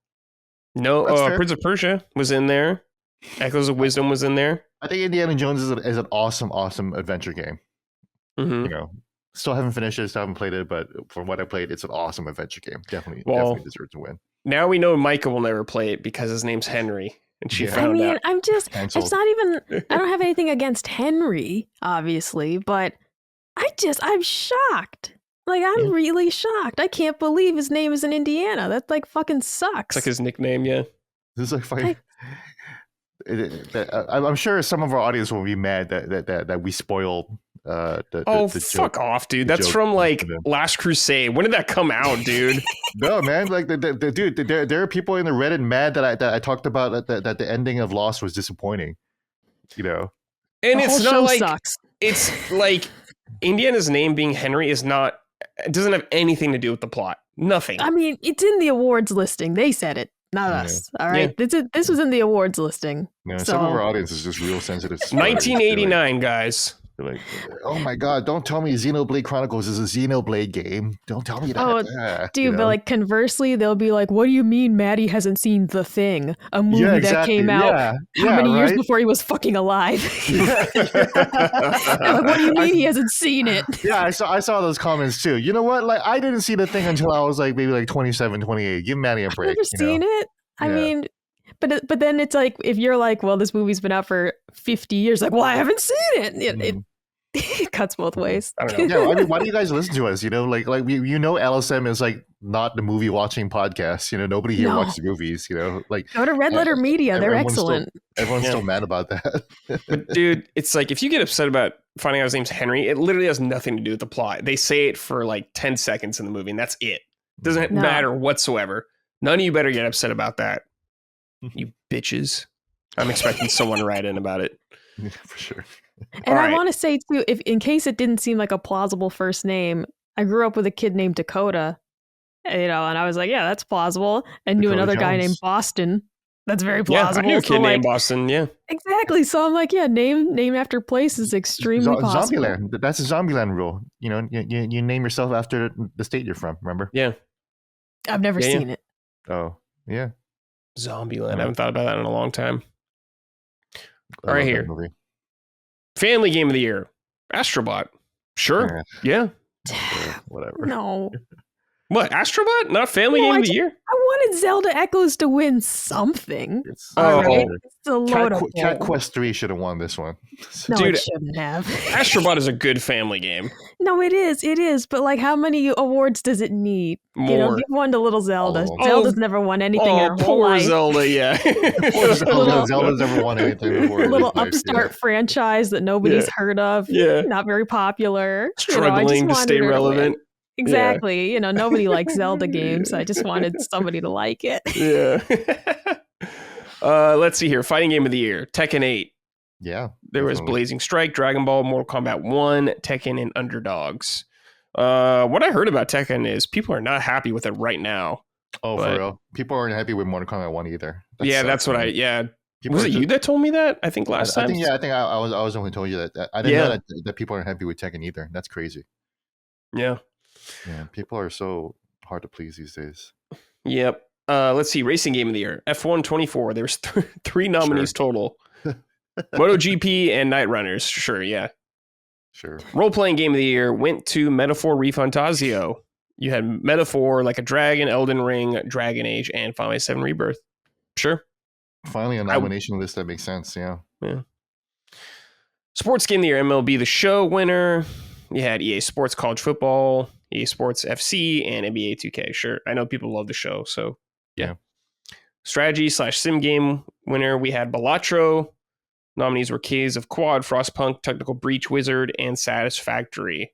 No, Prince of Persia was in there. Echoes of Wisdom was in there. I think Indiana Jones is an awesome adventure game. Mm-hmm. You know, still haven't finished it, still haven't played it, but from what I played, it's an awesome adventure game. Definitely deserves to win. Now we know Micah will never play it because his name's Henry, and she found out. I'm just, Canceled. it's not even, I don't have anything against Henry, obviously, but I'm shocked. Like, I'm really shocked. I can't believe his name is in Indiana. That, like, fucking sucks. It's like his nickname, yeah. This is like fucking... I'm sure some of our audience will be mad that we spoiled the fuck off, dude. That's from like Last Crusade. When did that come out, dude? No, man. Like dude, there are people in the Reddit mad that I talked about that the ending of Lost was disappointing. You know, and the it's whole not show like sucks. It's like Indiana's name being Henry is not. It doesn't have anything to do with the plot. Nothing. I mean, it's in the awards listing. They said it. Not us. All right. Yeah. This was in the awards listing. Yeah, so. Some of our audience is just real sensitive. 1989, guys. They're like, oh my God, don't tell me Xenoblade Chronicles is a Xenoblade game. Don't tell me that. Oh, dude, but like conversely, they'll be like, what do you mean Maddie hasn't seen The Thing? A movie that came out how many years before he was fucking alive? Like, what do you mean he hasn't seen it? Yeah, I saw those comments too. You know what? Like, I didn't see The Thing until I was like maybe like 27, 28. Give Maddie a break. I've never seen it. I mean... But then it's like, if you're like, well, this movie's been out for 50 years, like, well, I haven't seen it. It cuts both ways. I don't know. Yeah, I mean, why do you guys listen to us? You know, like LSM is like not the movie watching podcast. You know, nobody here watches movies. You know, like go to Red Letter Media. They're excellent. Everyone's still mad about that. But dude, it's like if you get upset about finding out his name's Henry, it literally has nothing to do with the plot. They say it for like 10 seconds in the movie, and that's it. Doesn't matter whatsoever. None of you better get upset about that. You bitches. I'm expecting someone to write in about it. Yeah, for sure. And I want to say too, if in case it didn't seem like a plausible first name, I grew up with a kid named Dakota, and I was like, yeah, that's plausible. And knew another guy named Boston. That's very plausible. Yeah, I knew a kid named Boston. Yeah, exactly. So I'm like, yeah, name after place is extremely possible. Zombieland. That's a Zombieland rule. You know, you name yourself after the state you're from. Remember? Yeah. I've never seen it. Oh, yeah. Zombieland. I haven't thought about that in a long time. All right, here. Family game of the year. Astrobot. Sure. Yeah. Whatever. No. What? Astrobot? Not family game of the year? I wanted Zelda Echoes to win something. It's a load of Cat Quest 3 should have won this one. No, dude, it shouldn't have. Astrobot is a good family game. No, it is. But like, how many awards does it need? More. You know, give one to little Zelda. Zelda's never won anything in her whole life. Zelda, yeah. Zelda's never won anything before. A little upstart franchise that nobody's heard of. Yeah. Not very popular. Struggling to stay relevant. Exactly. Yeah. Nobody likes Zelda games. I just wanted somebody to like it. Yeah. Let's see here. Fighting game of the year. Tekken 8. Yeah. There was Blazing Strike, Dragon Ball, Mortal Kombat 1, Tekken, and Underdogs. What I heard about Tekken is people are not happy with it right now. Oh, for real? People aren't happy with Mortal Kombat 1 either. That's what was it you that told me that? I think last time? I think I was only told you that. I didn't know that people aren't happy with Tekken either. That's crazy. Yeah. Yeah, people are so hard to please these days. Yep. Let's see. Racing game of the year. F1 24. There's 3 nominees total. MotoGP and Night Runners. Sure, yeah. Sure. Role-playing game of the year went to Metaphor Refantazio. You had Metaphor, Like a Dragon, Elden Ring, Dragon Age, and Final Fantasy VII Rebirth. Sure. Finally, a nomination list that makes sense. Yeah. Sports game of the year, MLB The Show winner. You had EA Sports College Football, EA Sports FC, and NBA 2K. Sure. I know people love the show, so yeah. Strategy/sim game winner, we had Balatro. Nominees were Caves of Quad, Frostpunk, Technical Breach, Wizard, and Satisfactory.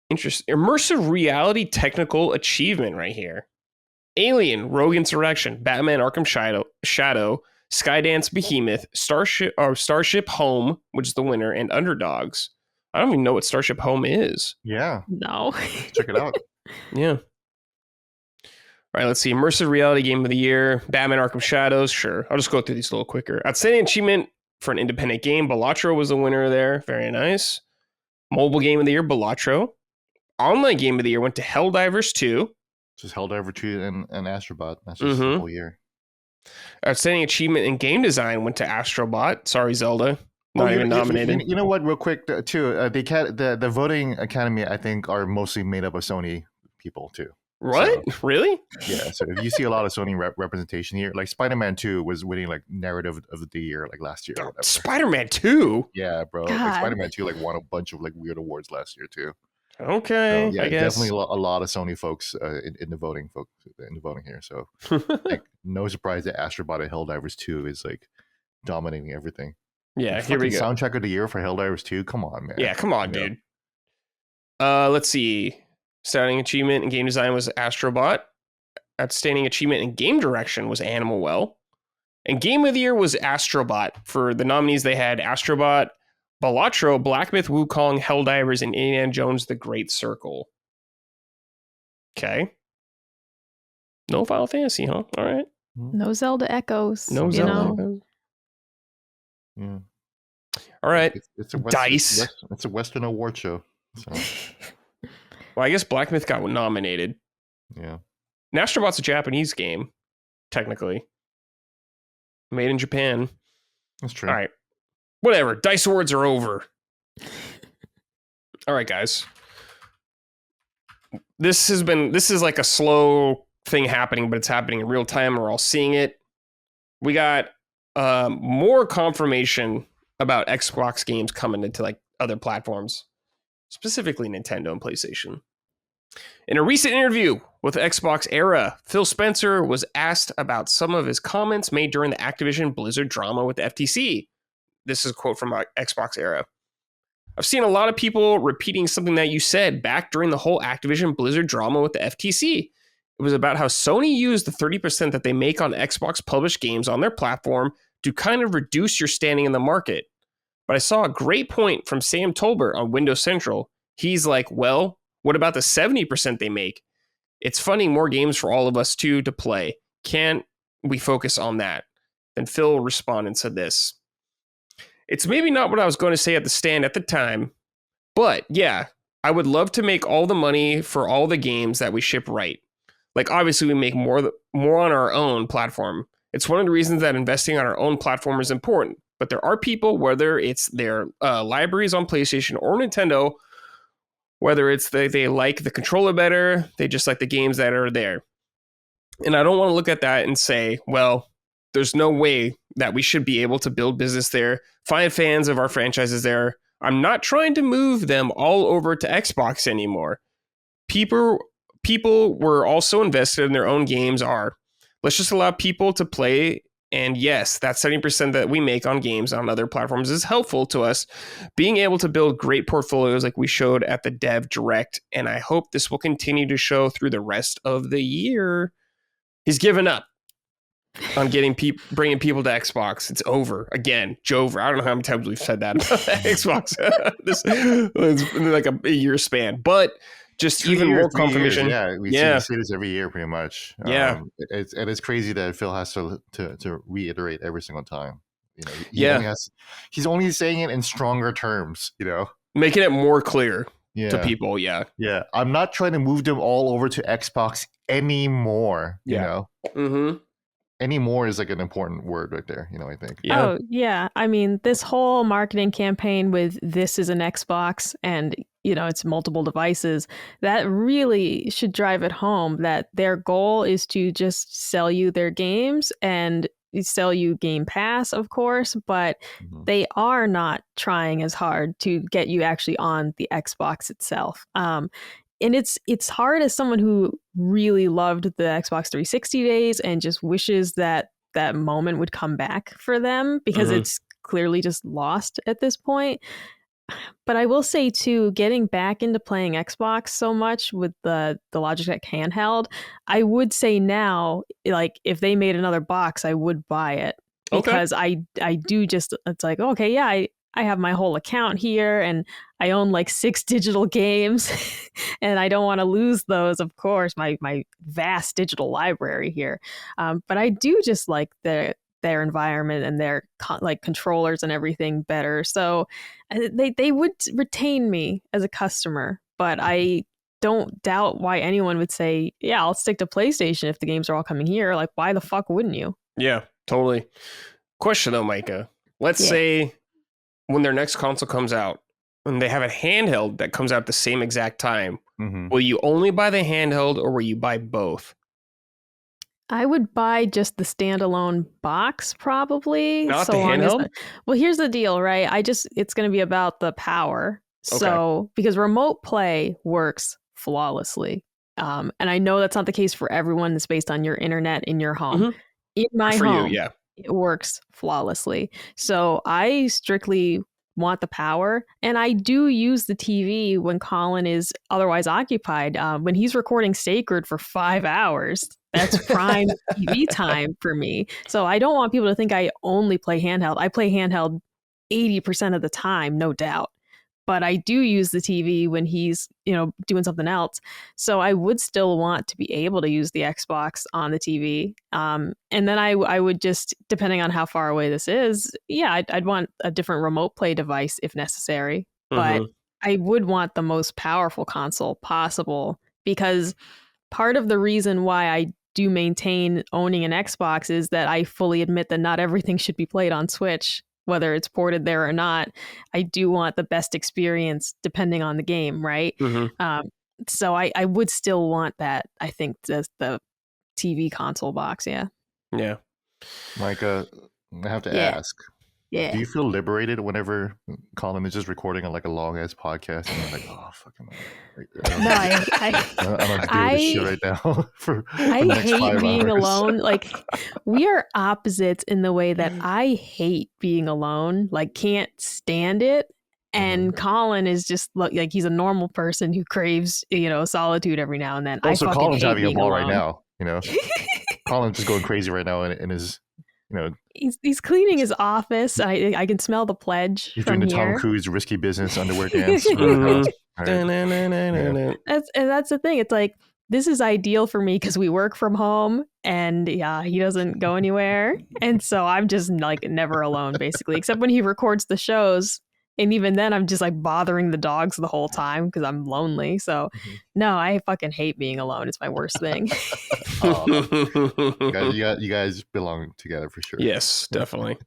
Interesting. Immersive reality technical achievement right here. Alien, Rogue Insurrection, Batman Arkham Shadow, Skydance Behemoth, Starship Home, which is the winner, and Underdogs. I don't even know what Starship Home is. Yeah. No. Check it out. Yeah. All right, let's see. Immersive reality game of the year. Batman Arkham Shadows. Sure. I'll just go through these a little quicker. Outstanding achievement for an independent game. Balatro was the winner there. Very nice. Mobile game of the year. Balatro. Online game of the year went to Helldivers 2. Just Helldiver 2 and Astrobot. That's just the whole year. Outstanding achievement in game design went to Astrobot. Sorry, Zelda. Not even nominated. You know what? Real quick, too. The voting academy, I think, are mostly made up of Sony people, too. What? So, really? Yeah. So if you see a lot of Sony representation here, like Spider-Man 2 was winning like narrative of the year like last year. Spider-Man 2? Yeah, bro. Like, Spider-Man 2 like won a bunch of like weird awards last year too. Okay. So, yeah, I guess definitely a lot of Sony folks in the voting here. So like, no surprise that Astrobot and Helldivers 2 is like dominating everything. Yeah, here we go. Soundtrack of the year for Helldivers 2. Come on, man. Yeah, come on, dude. Let's see. Outstanding achievement in game design was Astrobot. Outstanding achievement in game direction was Animal Well. And game of the year was Astrobot. For the nominees, they had Astrobot, Balatro, Black Myth Wukong, Helldivers, and Indiana Jones The Great Circle. Okay. No Final Fantasy, huh? All right. No Zelda Echoes. No Zelda Echoes. Yeah. All right. It's a Dice. It's a Western award show. So. Well, I guess Black Myth got nominated. Yeah. And Astrobot's a Japanese game, technically. Made in Japan. That's true. All right. Whatever. Dice awards are over. All right, guys. This is like a slow thing happening, but it's happening in real time. We're all seeing it. We got more confirmation about Xbox games coming into like other platforms, specifically Nintendo and PlayStation. In a recent interview with Xbox Era, Phil Spencer was asked about some of his comments made during the Activision Blizzard drama with the FTC. This is a quote from Xbox Era. I've seen a lot of people repeating something that you said back during the whole Activision Blizzard drama with the FTC. It was about how Sony used the 30% that they make on Xbox published games on their platform to kind of reduce your standing in the market. But I saw a great point from Sam Tolbert on Windows Central. He's like, well, what about the 70% they make? It's funding more games for all of us to play. Can't we focus on that? Then Phil responded and said this. It's maybe not what I was going to say at the stand at the time, but yeah, I would love to make all the money for all the games that we ship right. Like, obviously, we make more on our own platform. It's one of the reasons that investing on our own platform is important. But there are people, whether it's their libraries on PlayStation or Nintendo, whether it's they like the controller better, they just like the games that are there. And I don't want to look at that and say, well, there's no way that we should be able to build business there, find fans of our franchises there. I'm not trying to move them all over to Xbox anymore. People were also invested in their own games are. Let's just allow people to play. And yes, that 70% that we make on games on other platforms is helpful to us being able to build great portfolios like we showed at the Dev Direct. And I hope this will continue to show through the rest of the year. He's given up on bringing people to Xbox. It's over again. Jover. I don't know how many times we've said that about Xbox. This is like a year span, but just even more confirmation. Yeah, we see this every year, pretty much. Yeah, it's crazy that Phil has to reiterate every single time. You know, he's only saying it in stronger terms. You know, making it more clear to people. Yeah. I'm not trying to move them all over to Xbox anymore. You know. Mm-hmm. anymore is like an important word right there. I think. Yeah. Oh, yeah. I mean, this whole marketing campaign with this is an Xbox and, it's multiple devices, that really should drive it home that their goal is to just sell you their games and sell you Game Pass, of course, but they are not trying as hard to get you actually on the Xbox itself. And it's hard as someone who really loved the Xbox 360 days and just wishes that that moment would come back for them because it's clearly just lost at this point. But I will say too, getting back into playing Xbox so much with the Logitech handheld, I would say now, like if they made another box, I would buy it because I do just, it's like, okay, yeah, I have my whole account here and I own like 6 digital games and I don't want to lose those, of course, my vast digital library here. But I do just like their environment and their like controllers and everything better. So they would retain me as a customer, but I don't doubt why anyone would say, yeah, I'll stick to PlayStation if the games are all coming here. Like, why the fuck wouldn't you? Yeah, totally. Question though, Micah. Let's say when their next console comes out and they have a handheld that comes out at the same exact time, will you only buy the handheld or will you buy both? I would buy just the standalone box, probably. Not the handheld? Well, here's the deal, right? It's going to be about the power. So, because remote play works flawlessly. And I know that's not the case for everyone. It's based on your internet in your home. In my home, it works flawlessly. So I strictly want the power. And I do use the TV when Colin is otherwise occupied. When he's recording Sacred for 5 hours, that's prime TV time for me. So I don't want people to think I only play handheld. I play handheld 80% of the time, no doubt. But I do use the TV when he's, doing something else. So I would still want to be able to use the Xbox on the TV. And then I would just, depending on how far away this is, I'd want a different remote play device if necessary. But I would want the most powerful console possible because part of the reason why I do maintain owning an Xbox is that I fully admit that not everything should be played on Switch, whether it's ported there or not. I do want the best experience depending on the game, right? So I would still want that, I think, the TV console box, yeah. Micah, I have to ask. Yeah. Do you feel liberated whenever Colin is just recording like a long ass podcast and you're like, oh fucking no, I don't do this shit right now for I the next hate 5 being hours. alone. Like we are opposites in the way that I hate being alone, like can't stand it. And Colin is just like he's a normal person who craves, solitude every now and then. Also, I Colin's hate having a ball alone. right now, Colin's just going crazy right now in his he's cleaning his office. I can smell the pledge. He's from doing the here. Tom Cruise risky business underwear dance. That's the thing. It's like this is ideal for me because we work from home and he doesn't go anywhere, and so I'm just like never alone basically, except when he records the shows. And even then, I'm just like bothering the dogs the whole time because I'm lonely. So, no, I fucking hate being alone. It's my worst thing. You guys belong together for sure. Yes, definitely.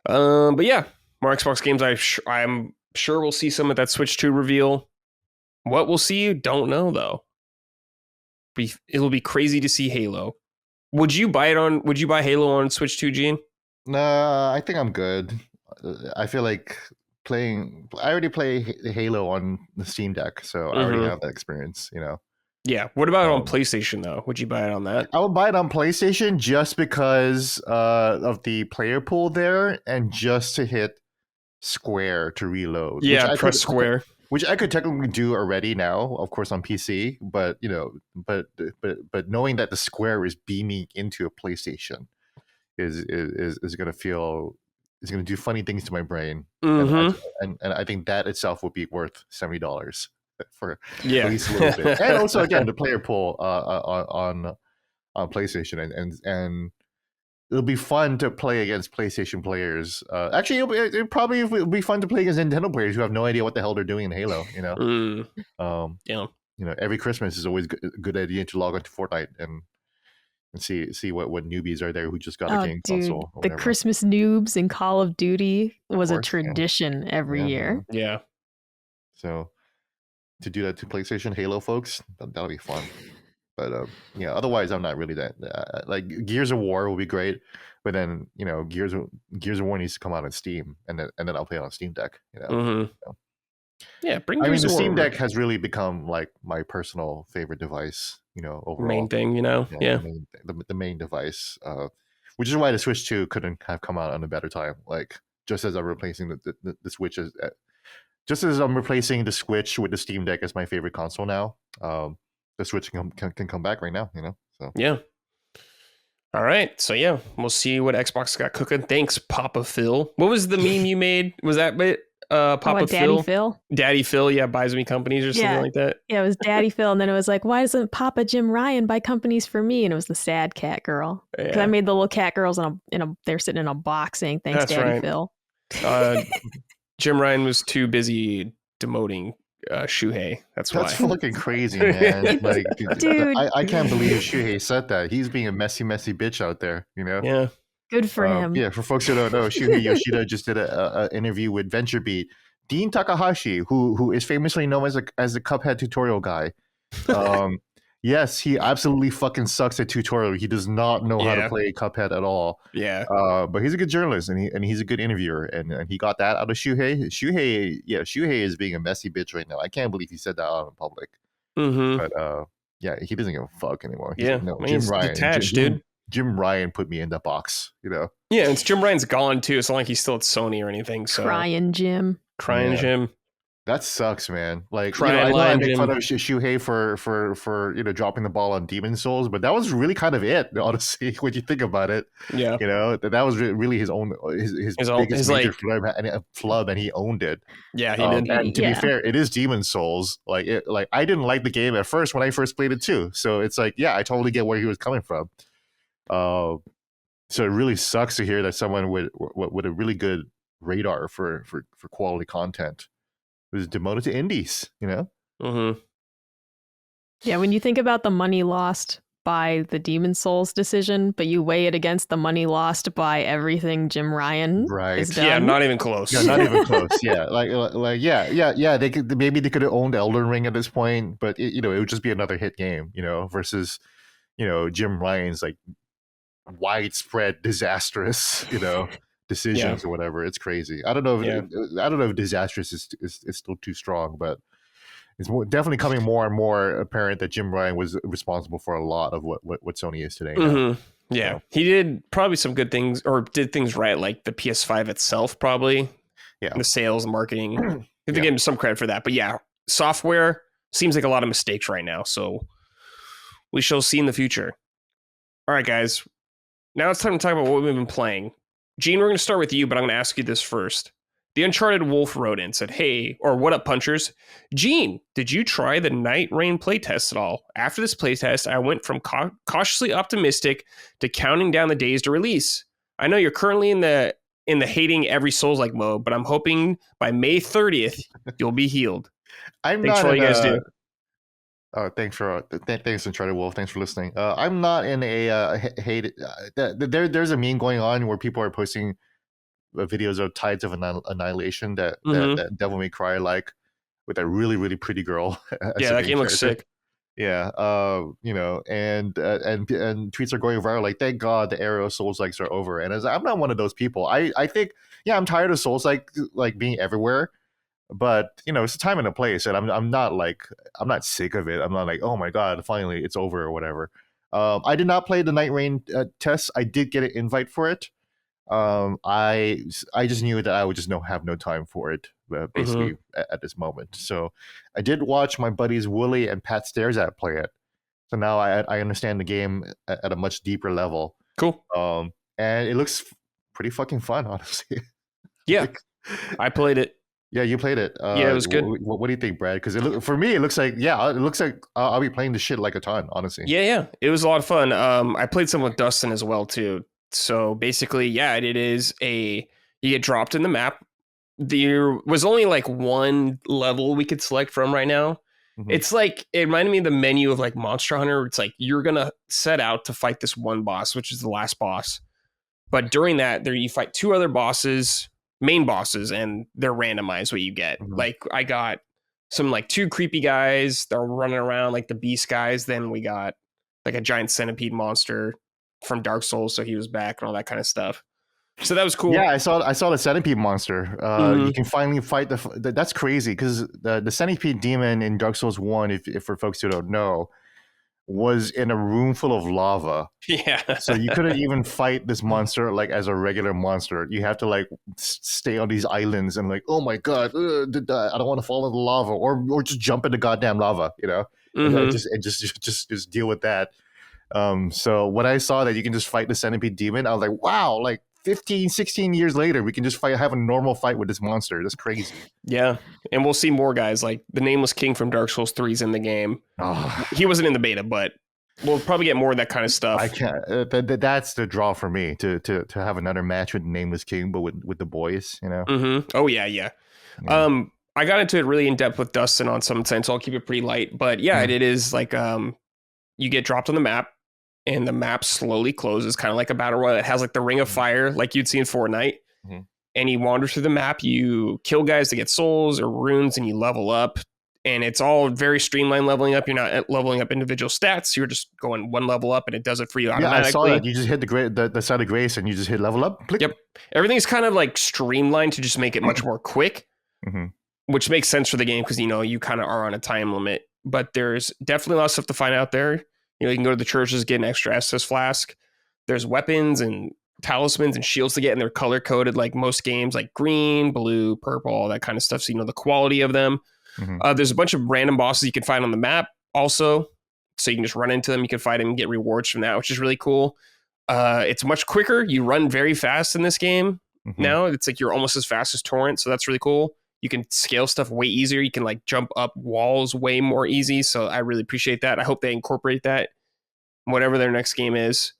But yeah, more Xbox games. I'm sure we'll see some at that Switch 2 reveal. What we'll see, don't know though. It'll be crazy to see Halo. Would you buy Halo on Switch 2, Gene? Nah, I think I'm good. I feel like I already play Halo on the Steam Deck, so I already have that experience, Yeah. What about on PlayStation though? Would you buy it on that? I would buy it on PlayStation just because of the player pool there, and just to hit square to reload. Yeah, press square. Which I could technically do already now, of course, on PC. But but knowing that the square is beaming into a PlayStation is going to feel. It's going to do funny things to my brain, and I think that itself would be worth $70 for at least a little bit. And also, again, the player pool on PlayStation, and it'll be fun to play against PlayStation players. Actually, it probably be fun to play against Nintendo players who have no idea what the hell they're doing in Halo. Every Christmas is always a good idea to log onto Fortnite and and see what newbies are there who just got a Oh, game dude, console or the whatever. Christmas noobs in Call of Duty was a Of course, yeah. tradition every Yeah, year. Yeah. So to do that to PlayStation Halo folks, that'll be fun. But yeah, otherwise I'm not really that like Gears of War will be great, but then Gears of War needs to come out on Steam, and then I'll play it on Steam Deck. Mm-hmm. So, Yeah, bring I mean, Gears the of War Steam over. Deck has really become like my personal favorite device. Overall, Main thing, yeah. the main device. Which is why the Switch 2 couldn't have come out on a better time. Like just as I'm replacing the Switch just as I'm replacing the Switch with the Steam Deck as my favorite console now. The Switch can come back right now. So yeah. All right, so yeah, we'll see what Xbox got cooking. Thanks, Papa Phil. What was the meme you made? Was that bit Papa Daddy Phil? Daddy Phil, yeah, buys me companies or something like that. Yeah, it was Daddy Phil, and then it was like, why doesn't Papa Jim Ryan buy companies for me? And it was the sad cat girl, because I made the little cat girls they're sitting in a box saying thanks, That's Daddy right. Phil. Jim Ryan was too busy demoting Shuhei. That's why. That's fucking crazy, man. Like, dude, I can't believe Shuhei said that. He's being a messy bitch out there. Yeah. Good for him. Yeah, for folks who don't know, Shuhei Yoshida just did a interview with VentureBeat. Dean Takahashi, who is famously known as the Cuphead tutorial guy. Yes, he absolutely fucking sucks at tutorial. He does not know how to play Cuphead at all. Yeah. But he's a good journalist and he's a good interviewer, and he got that out of Shuhei. Shuhei is being a messy bitch right now. I can't believe he said that out in public. Mm-hmm. But yeah, he doesn't give a fuck anymore. He's Jim Ryan, detached, dude. Jim Ryan put me in the box. Yeah, it's Jim Ryan's gone too. It's not like he's still at Sony or anything. So Crying Jim. Jim. That sucks, man. Like, I know I make fun of Shuhei for dropping the ball on Demon Souls, but that was really kind of it, honestly, when you think about it. Yeah. That was really his own his biggest major flub, and he owned it. Yeah, he did. And to be fair, it is Demon Souls. Like I didn't like the game at first when I first played it too. So it's like, yeah, I totally get where he was coming from. So it really sucks to hear that someone with a really good radar for quality content was demoted to indies, Mm-hmm. Yeah, when you think about the money lost by the Demon Souls decision, but you weigh it against the money lost by everything Jim Ryan has done. Yeah, not even close. Yeah, not even close. Yeah, yeah. They could have owned Elden Ring at this point, but it would just be another hit game, versus Jim Ryan's like widespread disastrous, decisions or whatever. It's crazy. I don't know if disastrous is still too strong, but it's definitely coming more and more apparent that Jim Ryan was responsible for a lot of what Sony is today. Mm-hmm. Yeah, so he did probably some good things, or did things right, like the PS5 itself, probably. Yeah, the sales and marketing. I think they gave him some credit for that. But yeah, software seems like a lot of mistakes right now. So we shall see in the future. All right, guys. Now it's time to talk about what we've been playing. Gene, we're going to start with you, but I'm going to ask you this first. The Uncharted Wolf wrote in and said, hey, or what up, punchers? Gene, did you try the Night Rain playtest at all? After this playtest, I went from cautiously optimistic to counting down the days to release. I know you're currently in the hating every Souls-like mode, but I'm hoping by May 30th, you'll be healed. Thanks for all you guys do. Thanks, Uncharted Wolf. Thanks for listening. I'm not in a hate. There's a meme going on where people are posting videos of Tides of Annihilation that Devil May Cry like with a really, really pretty girl. Yeah, that game looks sick. Yeah, and tweets are going viral like, thank God the era of Souls likes are over. And I'm not one of those people. I think I'm tired of Souls like being everywhere. But it's a time and a place, and I'm not sick of it. I'm not like, oh my God, finally it's over or whatever. I did not play the Night Rain test. I did get an invite for it. I just knew that I would just have no time for it, basically at this moment. So I did watch my buddies Wooly and Pat Stares play it. So now I understand the game at a much deeper level. Cool. And it looks pretty fucking fun, honestly. Yeah, I played it. Yeah, you played it. Yeah, it was good. What do you think, Brad? Because for me, it looks like I'll be playing this shit like a ton, honestly. Yeah, it was a lot of fun. I played some with Dustin as well too. So basically, yeah, it is you get dropped in the map. There was only like one level we could select from right now, It's like, it reminded me of the menu of like Monster Hunter. It's like you're going to set out to fight this one boss, which is the last boss. But during that, there you fight two other bosses, main bosses, and they're randomized what you get. Like I got some like two creepy guys that are running around like the beast guys. Then we got like a giant centipede monster from Dark Souls, so he was back and all that kind of stuff. So that was cool. Yeah, I saw the centipede monster. You can finally fight that's crazy because the centipede demon in Dark Souls 1, if for folks who don't know, was in a room full of lava. Yeah. So you couldn't even fight this monster like as a regular monster. You have to like stay on these islands and like, oh my god, I don't want to fall in the lava, or just jump in the goddamn lava, and just deal with that. So when I saw that you can just fight the centipede demon, I was like, wow, like 15, 16 years later, we can just have a normal fight with this monster. That's crazy. Yeah. And we'll see more guys. Like the Nameless King from Dark Souls 3 is in the game. Oh. He wasn't in the beta, but we'll probably get more of that kind of stuff. I can't. That's the draw for me to have another match with Nameless King, but with the boys, Oh, yeah. I got into it really in depth with Dustin on some sense, so I'll keep it pretty light. But yeah, it is like you get dropped on the map. And the map slowly closes, kind of like a battle royale. It has like the ring of fire, like you'd see in Fortnite. And you wander through the map, you kill guys to get souls or runes, and you level up. And it's all very streamlined leveling up. You're not leveling up individual stats. You're just going one level up, and it does it for you automatically. Yeah, I saw that. You just hit the side of grace, and you just hit level up. Click. Yep. Everything's kind of like streamlined to just make it much more quick, which makes sense for the game because, you kind of are on a time limit. But there's definitely a lot of stuff to find out there. You can go to the churches, get an extra Estus flask. There's weapons and talismans and shields to get, and they're color coded like most games, like green, blue, purple, all that kind of stuff. So the quality of them. There's a bunch of random bosses you can find on the map also. So you can just run into them. You can fight them and get rewards from that, which is really cool. It's much quicker. You run very fast in this game. Now it's like you're almost as fast as Torrent. So that's really cool. You can scale stuff way easier. You can like jump up walls way more easy. So I really appreciate that. I hope they incorporate that, whatever their next game is.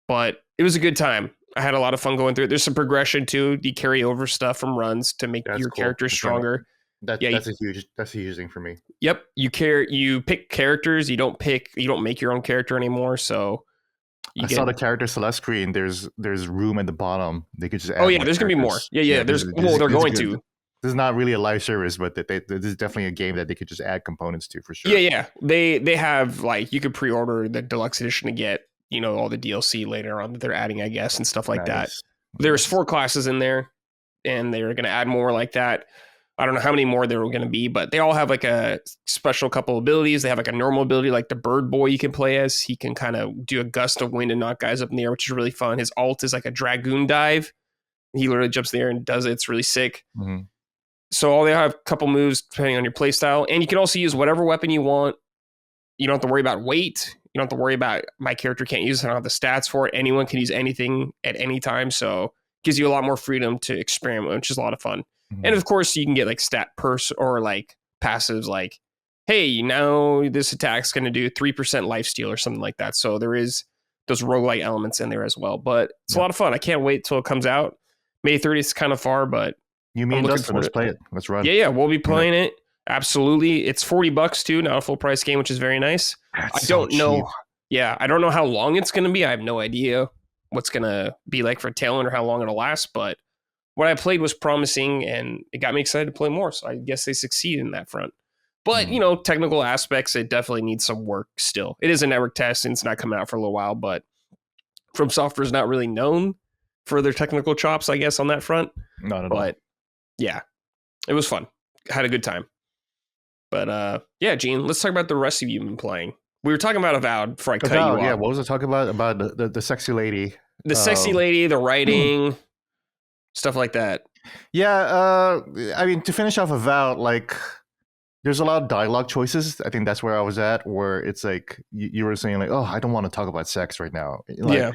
But it was a good time. I had a lot of fun going through it. There's some progression too. You carry over stuff from runs to make your character stronger. That's a huge thing for me. Yep. You pick characters. You don't make your own character anymore. So I saw the character select screen. There's room at the bottom. They could just add there's gonna be more. Yeah. They're going to. This is not really a live service, but this is definitely a game that they could just add components to for sure. Yeah. They have like you could pre-order the deluxe edition to get all the DLC later on that they're adding, I guess, and stuff like that. There's 4 classes in there, and they're going to add more like that. I don't know how many more there are going to be, but they all have like a special couple abilities. They have like a normal ability, like the bird boy you can play as. He can kind of do a gust of wind and knock guys up in the air, which is really fun. His ult is like a dragoon dive. He literally jumps in the air and does it. It's really sick. So all they have a couple moves depending on your playstyle. And you can also use whatever weapon you want. You don't have to worry about weight. You don't have to worry about my character can't use it. I don't have the stats for it. Anyone can use anything at any time. So it gives you a lot more freedom to experiment, which is a lot of fun. And of course, you can get like stat purse or like passives like, hey, now this attack's going to do 3% lifesteal or something like that. So there is those roguelike elements in there as well. But it's a lot of fun. I can't wait till it comes out. May 30th is kind of far, but you mean Dustin, let's play it. Let's run. Yeah, we'll be playing it. Absolutely. It's $40 too, not a full price game, which is very nice. That's I don't know. Cheap. Yeah, I don't know how long it's going to be. I have no idea what's going to be like for tail end or how long it'll last, but what I played was promising and it got me excited to play more. So I guess they succeed in that front. But, technical aspects, it definitely needs some work still. It is a network test and it's not coming out for a little while, but From Software is not really known for their technical chops, I guess, on that front. Not at all. But yeah, it was fun. Had a good time. But yeah, Gene, let's talk about the rest of you been playing. We were talking about Avowed before I cut you off. Yeah, what was I talking about? About the sexy lady. The sexy lady, the writing, stuff like that. Yeah, I mean, to finish off Avowed, like, there's a lot of dialogue choices. I think that's where I was at, where it's like, you were saying, like, oh, I don't want to talk about sex right now. Like, yeah.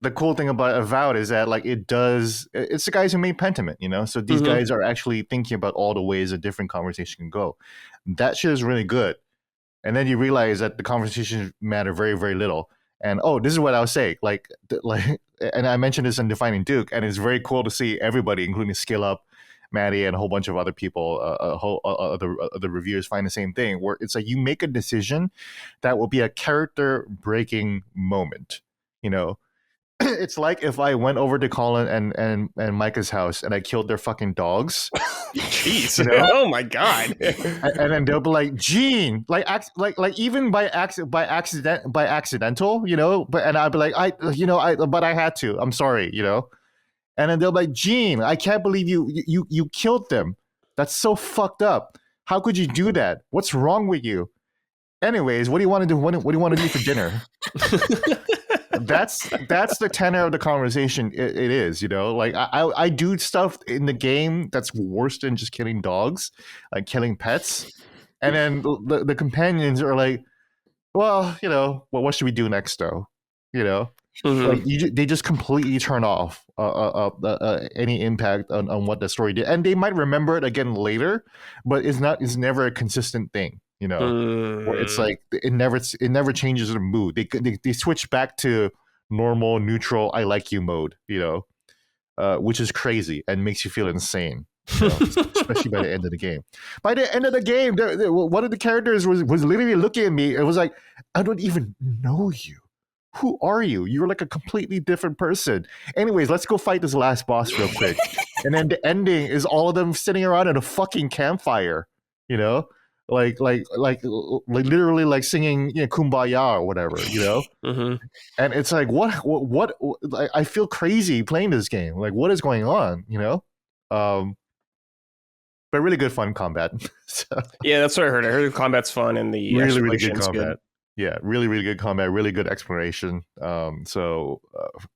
The cool thing about Avowed is that, like, it's the guys who made Pentiment, So these guys are actually thinking about all the ways a different conversation can go. That shit is really good. And then you realize that the conversations matter very, very little. And, this is what I was saying. And I mentioned this in Defining Duke, and it's very cool to see everybody, including Skill Up, Maddie and a whole bunch of other people, other reviewers find the same thing, where it's like you make a decision that will be a character breaking moment. It's like if I went over to Colin and Micah's house and I killed their fucking dogs. Jeez. Oh my god. And then they'll be like, Gene, like even by accidental, and I'd be like, but I had to. I'm sorry, And then they'll be like, Gene, I can't believe you killed them. That's so fucked up. How could you do that? What's wrong with you? Anyways, what do you want to do? What do you want to do for dinner? That's the tenor of the conversation. It is, like I do stuff in the game that's worse than just killing dogs, like killing pets, and then the companions are like, well, what should we do next though? Like they just completely turn off any impact on what the story did, and they might remember it again later, but it's never a consistent thing. Where it's like it never changes their mood. They switch back to normal, neutral, I like you mode, which is crazy and makes you feel insane, especially by the end of the game. By the end of the game, one of the characters was literally looking at me. It was like, I don't even know you. Who are you? You're like a completely different person. Anyways, let's go fight this last boss real quick. And then the ending is all of them sitting around at a fucking campfire, like literally like singing Kumbaya or whatever, And it's like what I feel crazy playing this game. Like, what is going on, but really good fun combat. So, yeah, that's what I heard. I heard the combat's fun and the really good combat. good. Yeah, really good combat, really good exploration. So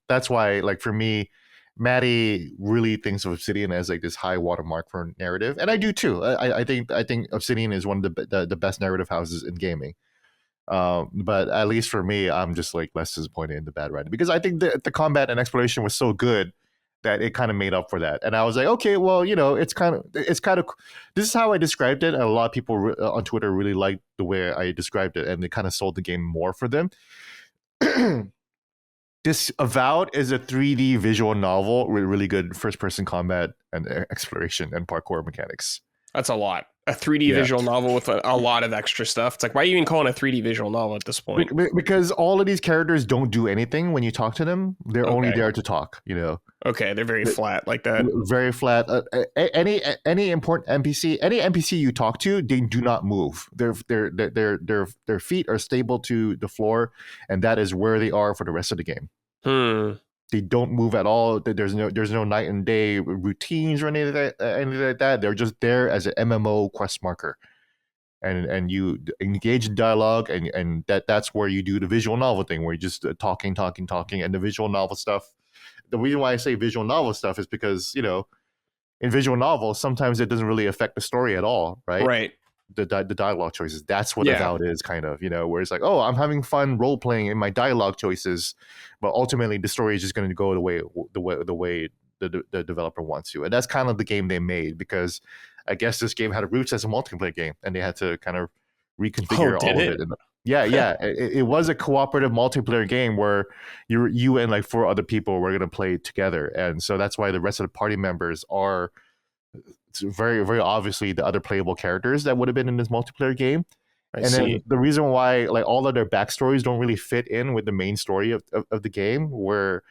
that's why, like, for me, Maddie really thinks of Obsidian as like this high watermark for narrative, and I do too. I think Obsidian is one of the best narrative houses in gaming. But at least for me, I'm just like less disappointed in the bad writing, because I think the combat and exploration was so good that it kind of made up for that. And I was like, okay, well, it's kind of this is how I described it, and a lot of people on Twitter really liked the way I described it, and it kind of sold the game more for them. This Avowed is a 3D visual novel with really good first-person combat and exploration and parkour mechanics. That's a lot. A 3D visual novel with a lot of extra stuff. It's like, why are you even calling it a 3D visual novel at this point? Because all of these characters don't do anything when you talk to them. They're only there to talk, Okay, they're very flat like that. Very flat. Any important NPC, any NPC you talk to, they do not move. Their feet are stable to the floor, and that is where they are for the rest of the game. They don't move at all. There's no night and day routines or anything like that. They're just there as an MMO quest marker, and you engage in dialogue, and that's where you do the visual novel thing, where you just talking, and the visual novel stuff. The reason why I say visual novel stuff is because in visual novels sometimes it doesn't really affect the story at all, right? Right. The dialogue choices. That's what Avowed is, kind of, where it's like, oh, I'm having fun role playing in my dialogue choices, but ultimately the story is just going to go the way the developer wants to, and that's kind of the game they made, because I guess this game had roots as a multiplayer game, and they had to kind of reconfigure all of it. Yeah, it was a cooperative multiplayer game where you and like 4 other people were going to play together, and so that's why the rest of the party members are very, very obviously the other playable characters that would have been in this multiplayer game. Then the reason why like all of their backstories don't really fit in with the main story of the game, where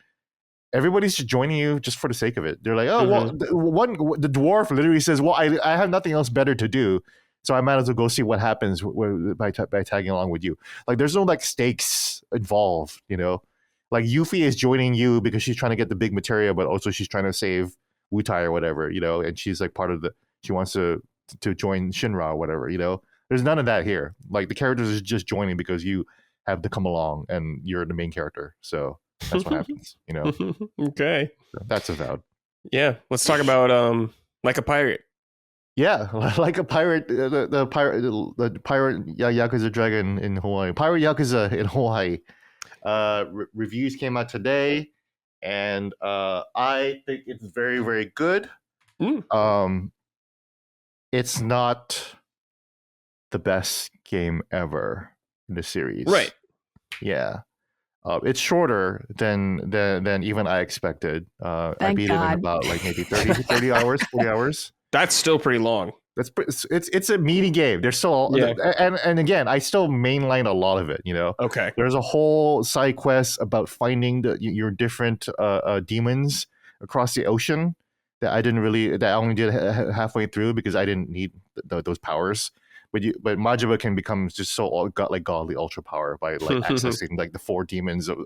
everybody's just joining you just for the sake of it. They're like, oh, well, the dwarf literally says, well, I have nothing else better to do, so I might as well go see what happens by tagging along with you. Like, there's no like stakes involved, Like, Yuffie is joining you because she's trying to get the big materia, but also she's trying to save Wutai or whatever, and she's like part of she wants to join Shinra or whatever, There's none of that here. Like, the characters are just joining because you have to come along and you're the main character. So that's what happens, Okay. So that's Avowed. Yeah. Let's talk about Like a Pirate. Yeah, Like a Pirate, the pirate Yakuza Dragon in Hawaii. Pirate Yakuza in Hawaii. Reviews came out today, and I think it's very, very good. It's not the best game ever in the series. Right. Yeah. It's shorter than even I expected. I Thank beat it in God. about like maybe 30 hours, 40 hours. That's still pretty long. It's a meaty game. There's still Yeah. and again, I still mainline a lot of it. Okay. There's a whole side quest about finding your different demons across the ocean that I only did halfway through because I didn't need those powers. But Majima can become just so godly ultra power by like accessing like the 4 demons of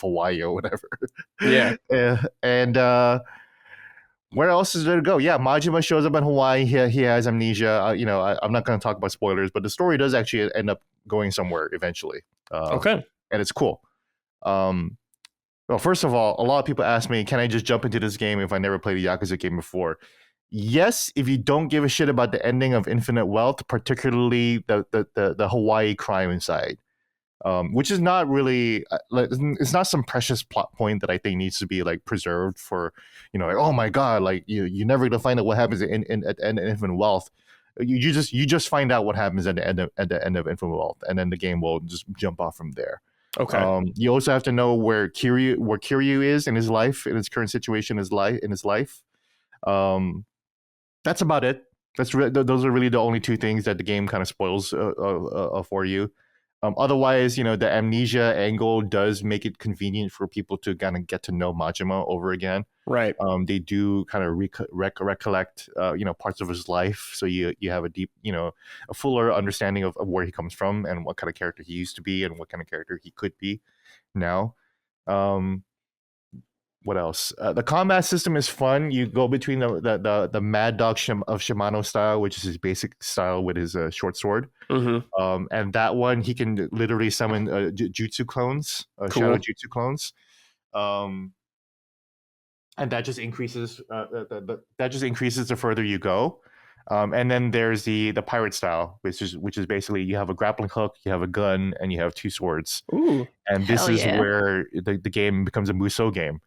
Hawaii or whatever. Yeah. And where else is there to go? Yeah, Majima shows up in Hawaii. He has amnesia. I'm not going to talk about spoilers, but the story does actually end up going somewhere eventually. Okay. And it's cool. Well, first of all, a lot of people ask me, can I just jump into this game if I never played a Yakuza game before? Yes, if you don't give a shit about the ending of Infinite Wealth, particularly the Hawaii crime inside. Which is not really it's not some precious plot point that I think needs to be like preserved for like, oh my god, like you're never gonna find out what happens at the end of Infinite Wealth. You just find out what happens at the end of Infinite Wealth, and then the game will just jump off from there. Okay. You also have to know where Kiryu is in his life, in his current situation, in his life. That's about it. Those are really the only 2 things that the game kind of spoils for you. Otherwise, the amnesia angle does make it convenient for people to kind of get to know Majima over again. Right. They do kind of recollect, parts of his life, so you have a deep, a fuller understanding of where he comes from and what kind of character he used to be and what kind of character he could be now. What else? The combat system is fun. You go between the Mad Dog of Shimano style, which is his basic style with his short sword. Mm-hmm. And that one, he can literally summon jutsu clones, Cool. shadow jutsu clones. And that just increases. That just increases the further you go. And then there's the pirate style, which is basically you have a grappling hook, you have a gun, and you have 2 swords. Ooh. And this Hell is yeah. where the game becomes a Musou game,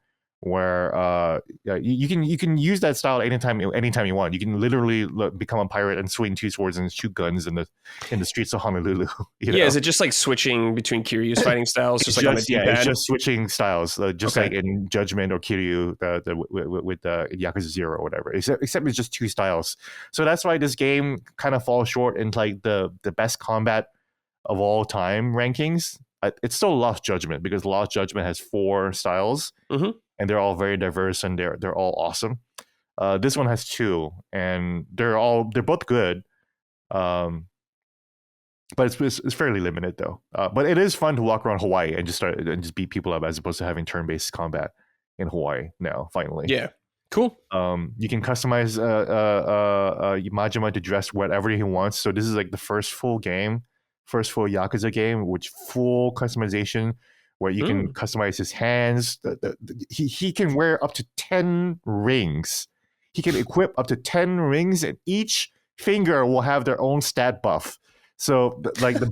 where you can use that style anytime you want. You can literally become a pirate and swing 2 swords and shoot guns in the streets of Honolulu. Is it just like switching between Kiryu's fighting styles, just like on the D-pad? It's just switching styles, just Okay. like in Judgment or Kiryu with Yakuza 0 or whatever. Except it's just 2 styles. So that's why this game kind of falls short in like the best combat of all time rankings. It's still Lost Judgment because Lost Judgment has 4 styles, Mm-hmm. and they're all very diverse and they're all awesome. This one has 2, and they're both good. But it's fairly limited though. But it is fun to walk around Hawaii and just beat people up as opposed to having turn-based combat in Hawaii now. Finally, Yeah. Cool. you can customize Majima to dress whatever he wants. So this is like the first full Yakuza game, which full customization where you can customize his hands. He can wear up to 10 rings. He can equip up to 10 rings, and each finger will have their own stat buff. So like the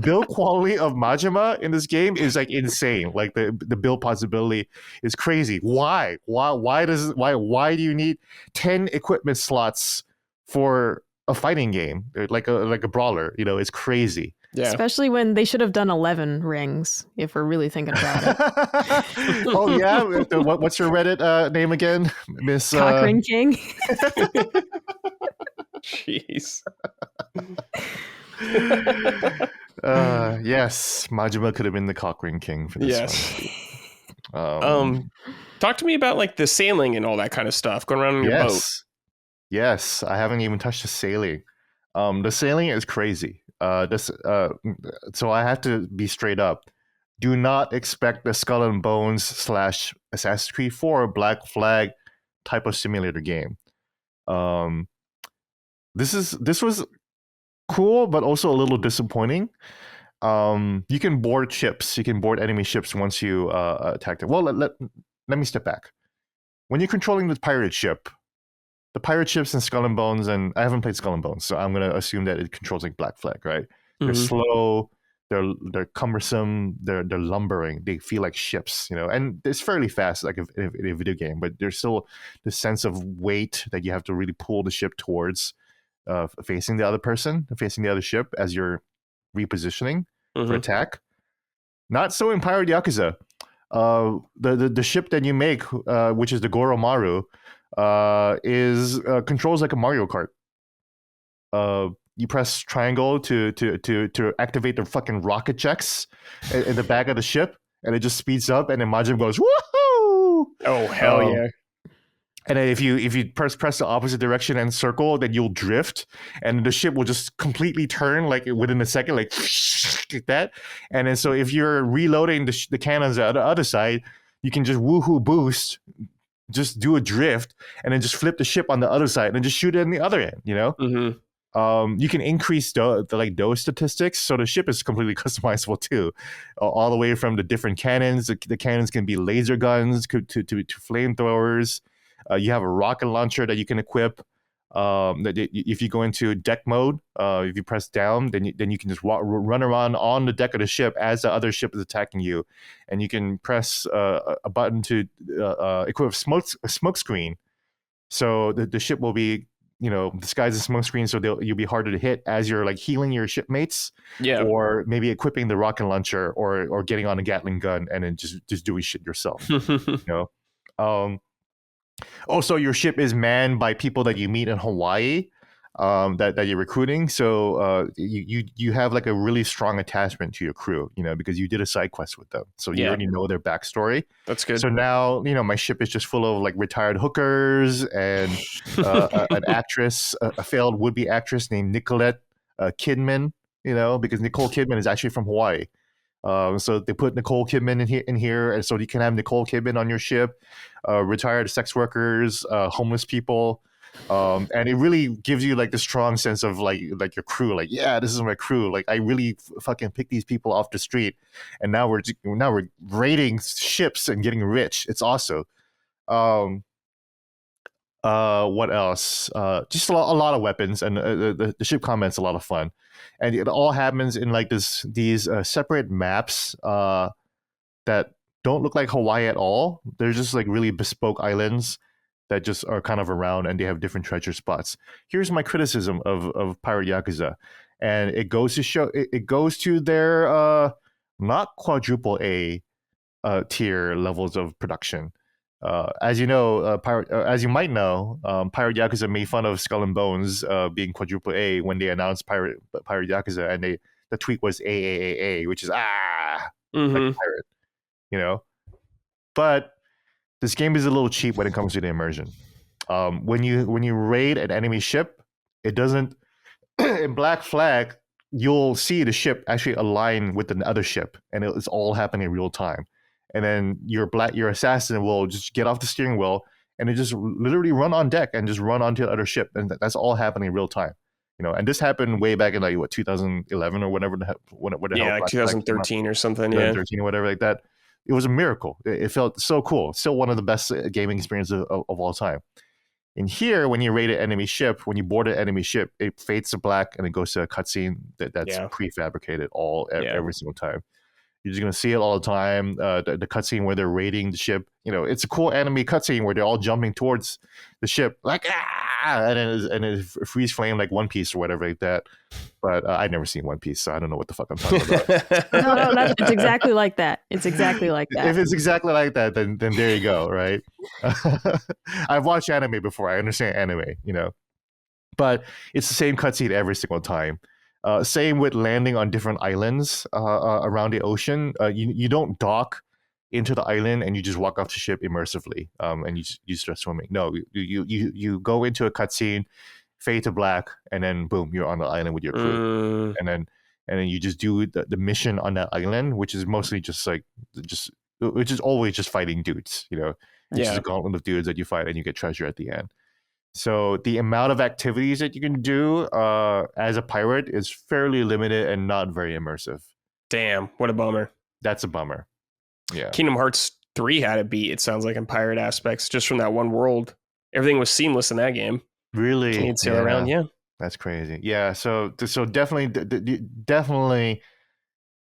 build quality of Majima in this game is like insane. Like the build possibility is crazy. Why do you need 10 equipment slots for a fighting game like a brawler? It's crazy. Yeah. Especially when they should have done 11 rings, if we're really thinking about it. Oh yeah, what's your Reddit name again, Miss Cochran King. Jeez. Yes, Majima could have been the Cochran King for this one. Talk to me about like the sailing and all that kind of stuff, going around in your boat. Yes, I haven't even touched the sailing. The sailing is crazy. So I have to be straight up. Do not expect the Skull and Bones / Assassin's Creed 4 Black Flag type of simulator game. This was cool, but also a little disappointing. You can board ships. You can board enemy ships once you attack them. Well, let me step back. When you're controlling the pirate ships in Skull and Bones, and I haven't played Skull and Bones, so I'm gonna assume that it controls like Black Flag, right? They're slow, they're cumbersome, they're lumbering. They feel like ships, and it's fairly fast, like in a video game. But there's still the sense of weight that you have to really pull the ship towards, facing the other ship as you're repositioning for attack. Not so in Pirate Yakuza. The ship that you make, which is the Goromaru, is controls like a Mario Kart. You press triangle to activate the fucking rocket checks in the back of the ship, and it just speeds up, and then Majin goes woohoo! Oh hell yeah! And then if you press the opposite direction and circle, then you'll drift, and the ship will just completely turn like within a second, like that. And then so if you're reloading the cannons on the other side, you can just woohoo boost, just do a drift, and then just flip the ship on the other side and just shoot it in the other end. You know. Mm-hmm. You can increase those statistics, so the ship is completely customizable too, all the way from the different cannons. The cannons can be laser guns to flamethrowers. You have a rocket launcher that you can equip. If you go into deck mode, if you press down, then you can just run around on the deck of the ship as the other ship is attacking you, and you can press a button to equip a smoke screen, so the ship will be disguised as smoke screen, so you'll be harder to hit as you're like healing your shipmates, or maybe equipping the rocket launcher, or getting on a Gatling gun and then just doing shit yourself. Also, your ship is manned by people that you meet in Hawaii, that you're recruiting. So you have like a really strong attachment to your crew, because you did a side quest with them. So you already know their backstory. That's good. So now, my ship is just full of like retired hookers and an actress, a failed would-be actress named Nicolette Kidman, because Nicole Kidman is actually from Hawaii. So they put Nicole Kidman in here, and so you can have Nicole Kidman on your ship, retired sex workers, homeless people, and it really gives you like the strong sense of like your crew. Like, yeah, this is my crew. Like, I really fucking picked these people off the street, and now we're raiding ships and getting rich. It's awesome. What else? Just a lot of weapons, and the ship combat's a lot of fun, and it all happens in like these separate maps that don't look like Hawaii at all. They're just like really bespoke islands that just are kind of around, and they have different treasure spots. Here's my criticism of Pirate Yakuza, and it goes to their not quadruple A tier levels of production. As you know, as you might know, Pirate Yakuza made fun of Skull and Bones being quadruple A when they announced Pirate Yakuza, and the tweet was AAAA, which is like pirate, But this game is a little cheap when it comes to the immersion. When you raid an enemy ship, it doesn't. In Black Flag, you'll see the ship actually align with another ship, and it's all happening in real time. And then your assassin will just get off the steering wheel and it just literally run on deck and just run onto the other ship, and that's all happening in real time. And this happened way back in like 2011 or whatever the hell. Like 2013 or something. 2013 or whatever like that. It was a miracle. It felt so cool. Still one of the best gaming experiences of all time. In here, when you raid an enemy ship, when you board an enemy ship, it fades to black and it goes to a cutscene that's prefabricated every single time. You're just gonna see it all the time. The cutscene where they're raiding the ship, it's a cool anime cutscene where they're all jumping towards the ship, like and it freeze flame like One Piece or whatever like that. But I've never seen One Piece, so I don't know what the fuck I'm talking about. No, it's exactly like that. It's exactly like that. If it's exactly like that, then there you go, right? I've watched anime before. I understand anime, but it's the same cutscene every single time. Same with landing on different islands around the ocean. You don't dock into the island and you just walk off the ship immersively, and you start swimming. No, you go into a cutscene, fade to black, and then boom, you're on the island with your crew, and then you just do the mission on that island, which is mostly which is always just fighting dudes. It's just a gauntlet of dudes that you fight, and you get treasure at the end. So the amount of activities that you can do as a pirate is fairly limited and not very immersive. Damn, what a bummer. That's a bummer. Yeah. Kingdom Hearts 3 had a beat, it sounds like, in pirate aspects, just from that one world. Everything was seamless in that game. Really? Can't sail around, That's crazy. Yeah, so definitely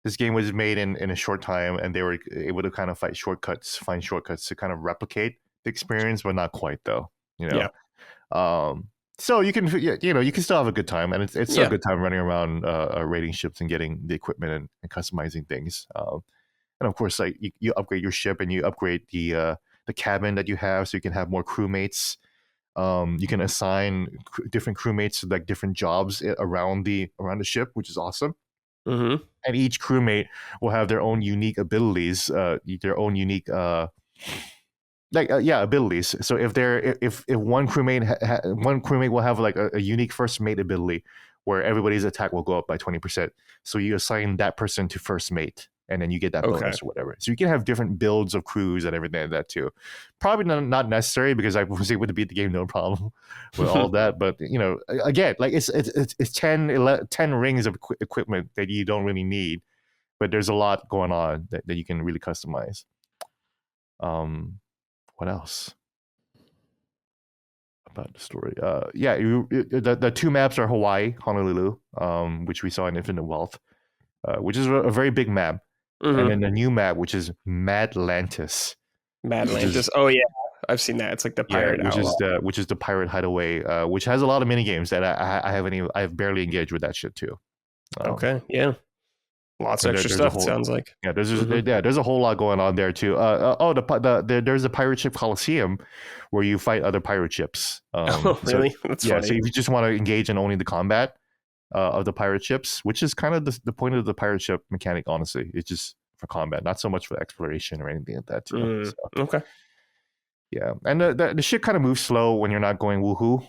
this game was made in a short time, and they were able to kind of find shortcuts to kind of replicate the experience, but not quite though. Yeah. So you can still have a good time, and it's still a good time running around raiding ships and getting the equipment and customizing things. and of course, like you upgrade your ship and you upgrade the cabin that you have, so you can have more crewmates. You can assign different crewmates to like different jobs around the ship, which is awesome. Mm-hmm. And each crewmate will have their own unique abilities, their own unique abilities. So if one crewmate will have like a unique first mate ability where everybody's attack will go up by 20%. So you assign that person to first mate, and then you get that bonus or whatever. So you can have different builds of crews and everything like that too. Probably not necessary, because I was able to beat the game no problem with all that. But again, like it's 10 rings of equipment that you don't really need, but there's a lot going on that you can really customize. What else about the story? The two maps are Hawaii, Honolulu, which we saw in Infinite Wealth, which is a very big map. Mm-hmm. And then the new map, which is Madlantis. Oh yeah, I've seen that. It's like the pirate which is the pirate hideaway, which has a lot of mini games that I've barely engaged with that shit too. Okay, yeah. Lots of extra stuff, it sounds like. Yeah, there's a whole lot going on there too. There's a pirate ship Coliseum where you fight other pirate ships. Really? So, that's funny. So if you just want to engage in only the combat of the pirate ships, which is kind of the point of the pirate ship mechanic, honestly. It's just for combat, not so much for exploration or anything like that too. So, okay. Yeah, and the shit kind of moves slow when you're not going woohoo,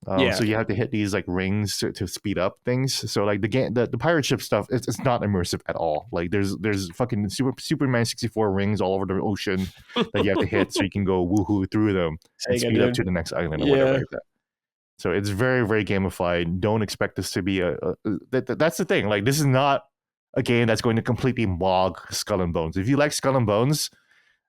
So you have to hit these like rings to speed up things. So like the pirate ship stuff, it's not immersive at all. Like there's fucking Superman 64 rings all over the ocean that you have to hit so you can go woohoo through them and speed up to the next island or whatever like that. So it's very, very gamified. Don't expect this to be that's the thing. Like, this is not a game that's going to completely mog Skull and Bones. If you like Skull and Bones,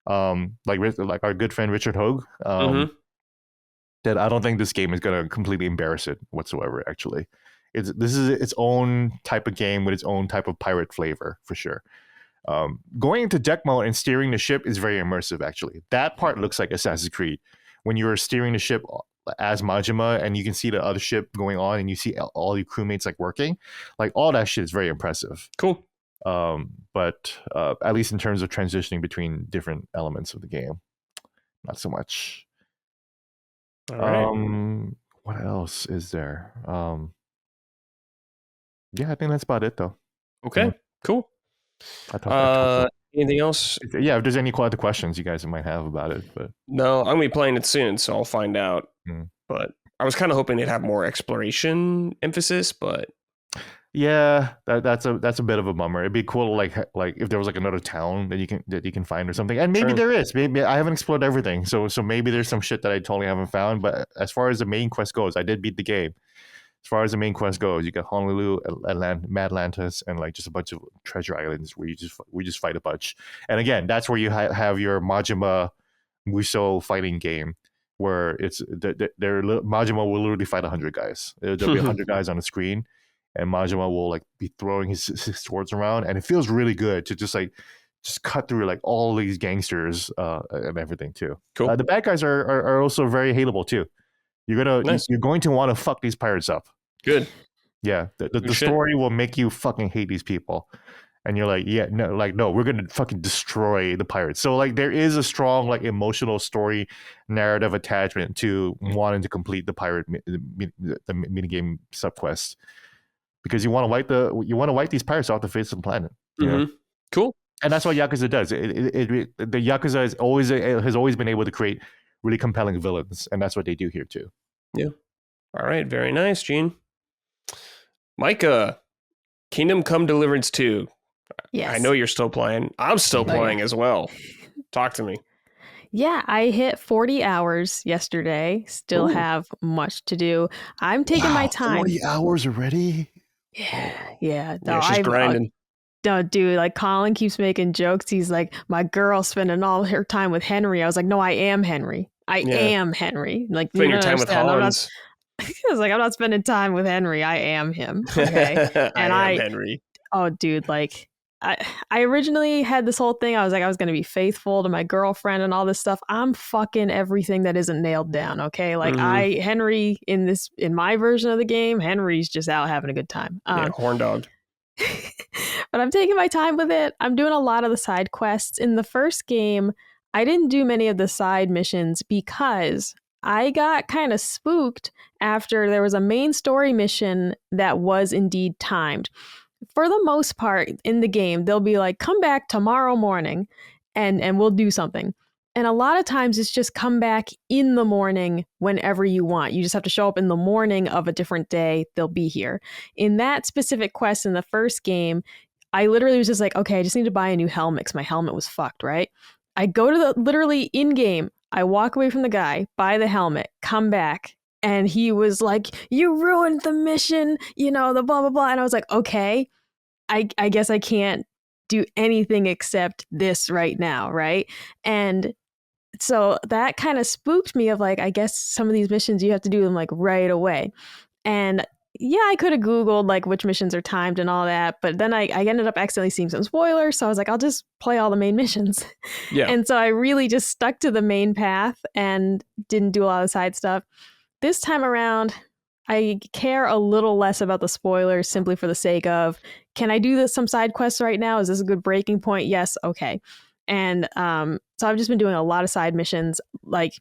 like our good friend Richard Hogue, that I don't think this game is going to completely embarrass it whatsoever. Actually, this is its own type of game with its own type of pirate flavor for sure. Going into deck mode and steering the ship is very immersive. Actually, that part looks like Assassin's Creed when you are steering the ship as Majima and you can see the other ship going on and you see all your crewmates like working, like all that shit is very impressive. Cool. But at least in terms of transitioning between different elements of the game, not so much. All right. What else is there? Yeah, I think that's about it though. Okay, cool. Anything else? Yeah, if there's any other questions you guys might have about it, but no, I'm gonna be playing it soon, so I'll find out. But I was kind of hoping it'd have more exploration emphasis, but yeah, that's a bit of a bummer. It'd be cool, like if there was like another town that you can find or something, and maybe there is. Maybe I haven't explored everything, so maybe there's some shit that I totally haven't found. But as far as the main quest goes, I did beat the game. As far as the main quest goes, you got Honolulu, Madlantis, and like just a bunch of treasure islands where we just fight a bunch. And again, that's where you have your Majima Musou fighting game, where it's Majima will literally fight 100 guys. There'll be 100 guys on the screen, and Majima will like be throwing his swords around, and it feels really good to just cut through like all these gangsters and everything too. Cool. The bad guys are also very hateable too. You're going to want to fuck these pirates up. Good. Yeah, the story will make you fucking hate these people, and you're like, no, we're gonna fucking destroy the pirates. So like, there is a strong like emotional story narrative attachment to wanting to complete the pirate the minigame subquest, because you want to wipe these pirates off the face of the planet. Cool. And that's what Yakuza does. The Yakuza has always been able to create really compelling villains, and that's what they do here too. Yeah. All right. Very nice, Gene. Micah, Kingdom Come Deliverance 2. Yes. I know you're still playing. I'm still playing as well. Talk to me. Yeah, I hit 40 hours yesterday. Still have much to do. I'm taking my time. 40 hours already? Yeah. No, she's grinding. Dude, like Colin keeps making jokes. He's like, my girl spending all her time with Henry. I was like, no, I am Henry. I am Henry. Like, spend your time with Hans. I was like, I'm not spending time with Henry. I am him. Okay. And I am Henry. Oh, dude, like I originally had this whole thing. I was like, I was going to be faithful to my girlfriend and all this stuff. I'm fucking everything that isn't nailed down. Okay. Like Henry in my version of the game, Henry's just out having a good time. Horn dog. But I'm taking my time with it. I'm doing a lot of the side quests. In the first game, I didn't do many of the side missions because I got kind of spooked after there was a main story mission that was indeed timed. For the most part in the game, they'll be like, come back tomorrow morning and we'll do something. And a lot of times it's just come back in the morning whenever you want. You just have to show up in the morning of a different day. They'll be here. In that specific quest in the first game, I literally was just like, okay, I just need to buy a new helmet because my helmet was fucked, right? I go to the literally in game, I walk away from the guy, buy the helmet, come back. And he was like, you ruined the mission, the blah, blah, blah. And I was like, okay, I guess I can't do anything except this right now, right? And so that kind of spooked me of like, I guess some of these missions you have to do them like right away. And yeah, I could have Googled like which missions are timed and all that, but then I ended up accidentally seeing some spoilers. So I was like, I'll just play all the main missions. Yeah. And so I really just stuck to the main path and didn't do a lot of side stuff. This time around, I care a little less about the spoilers simply for the sake of, can I do some side quests right now? Is this a good breaking point? Yes. Okay. And so I've just been doing a lot of side missions. Like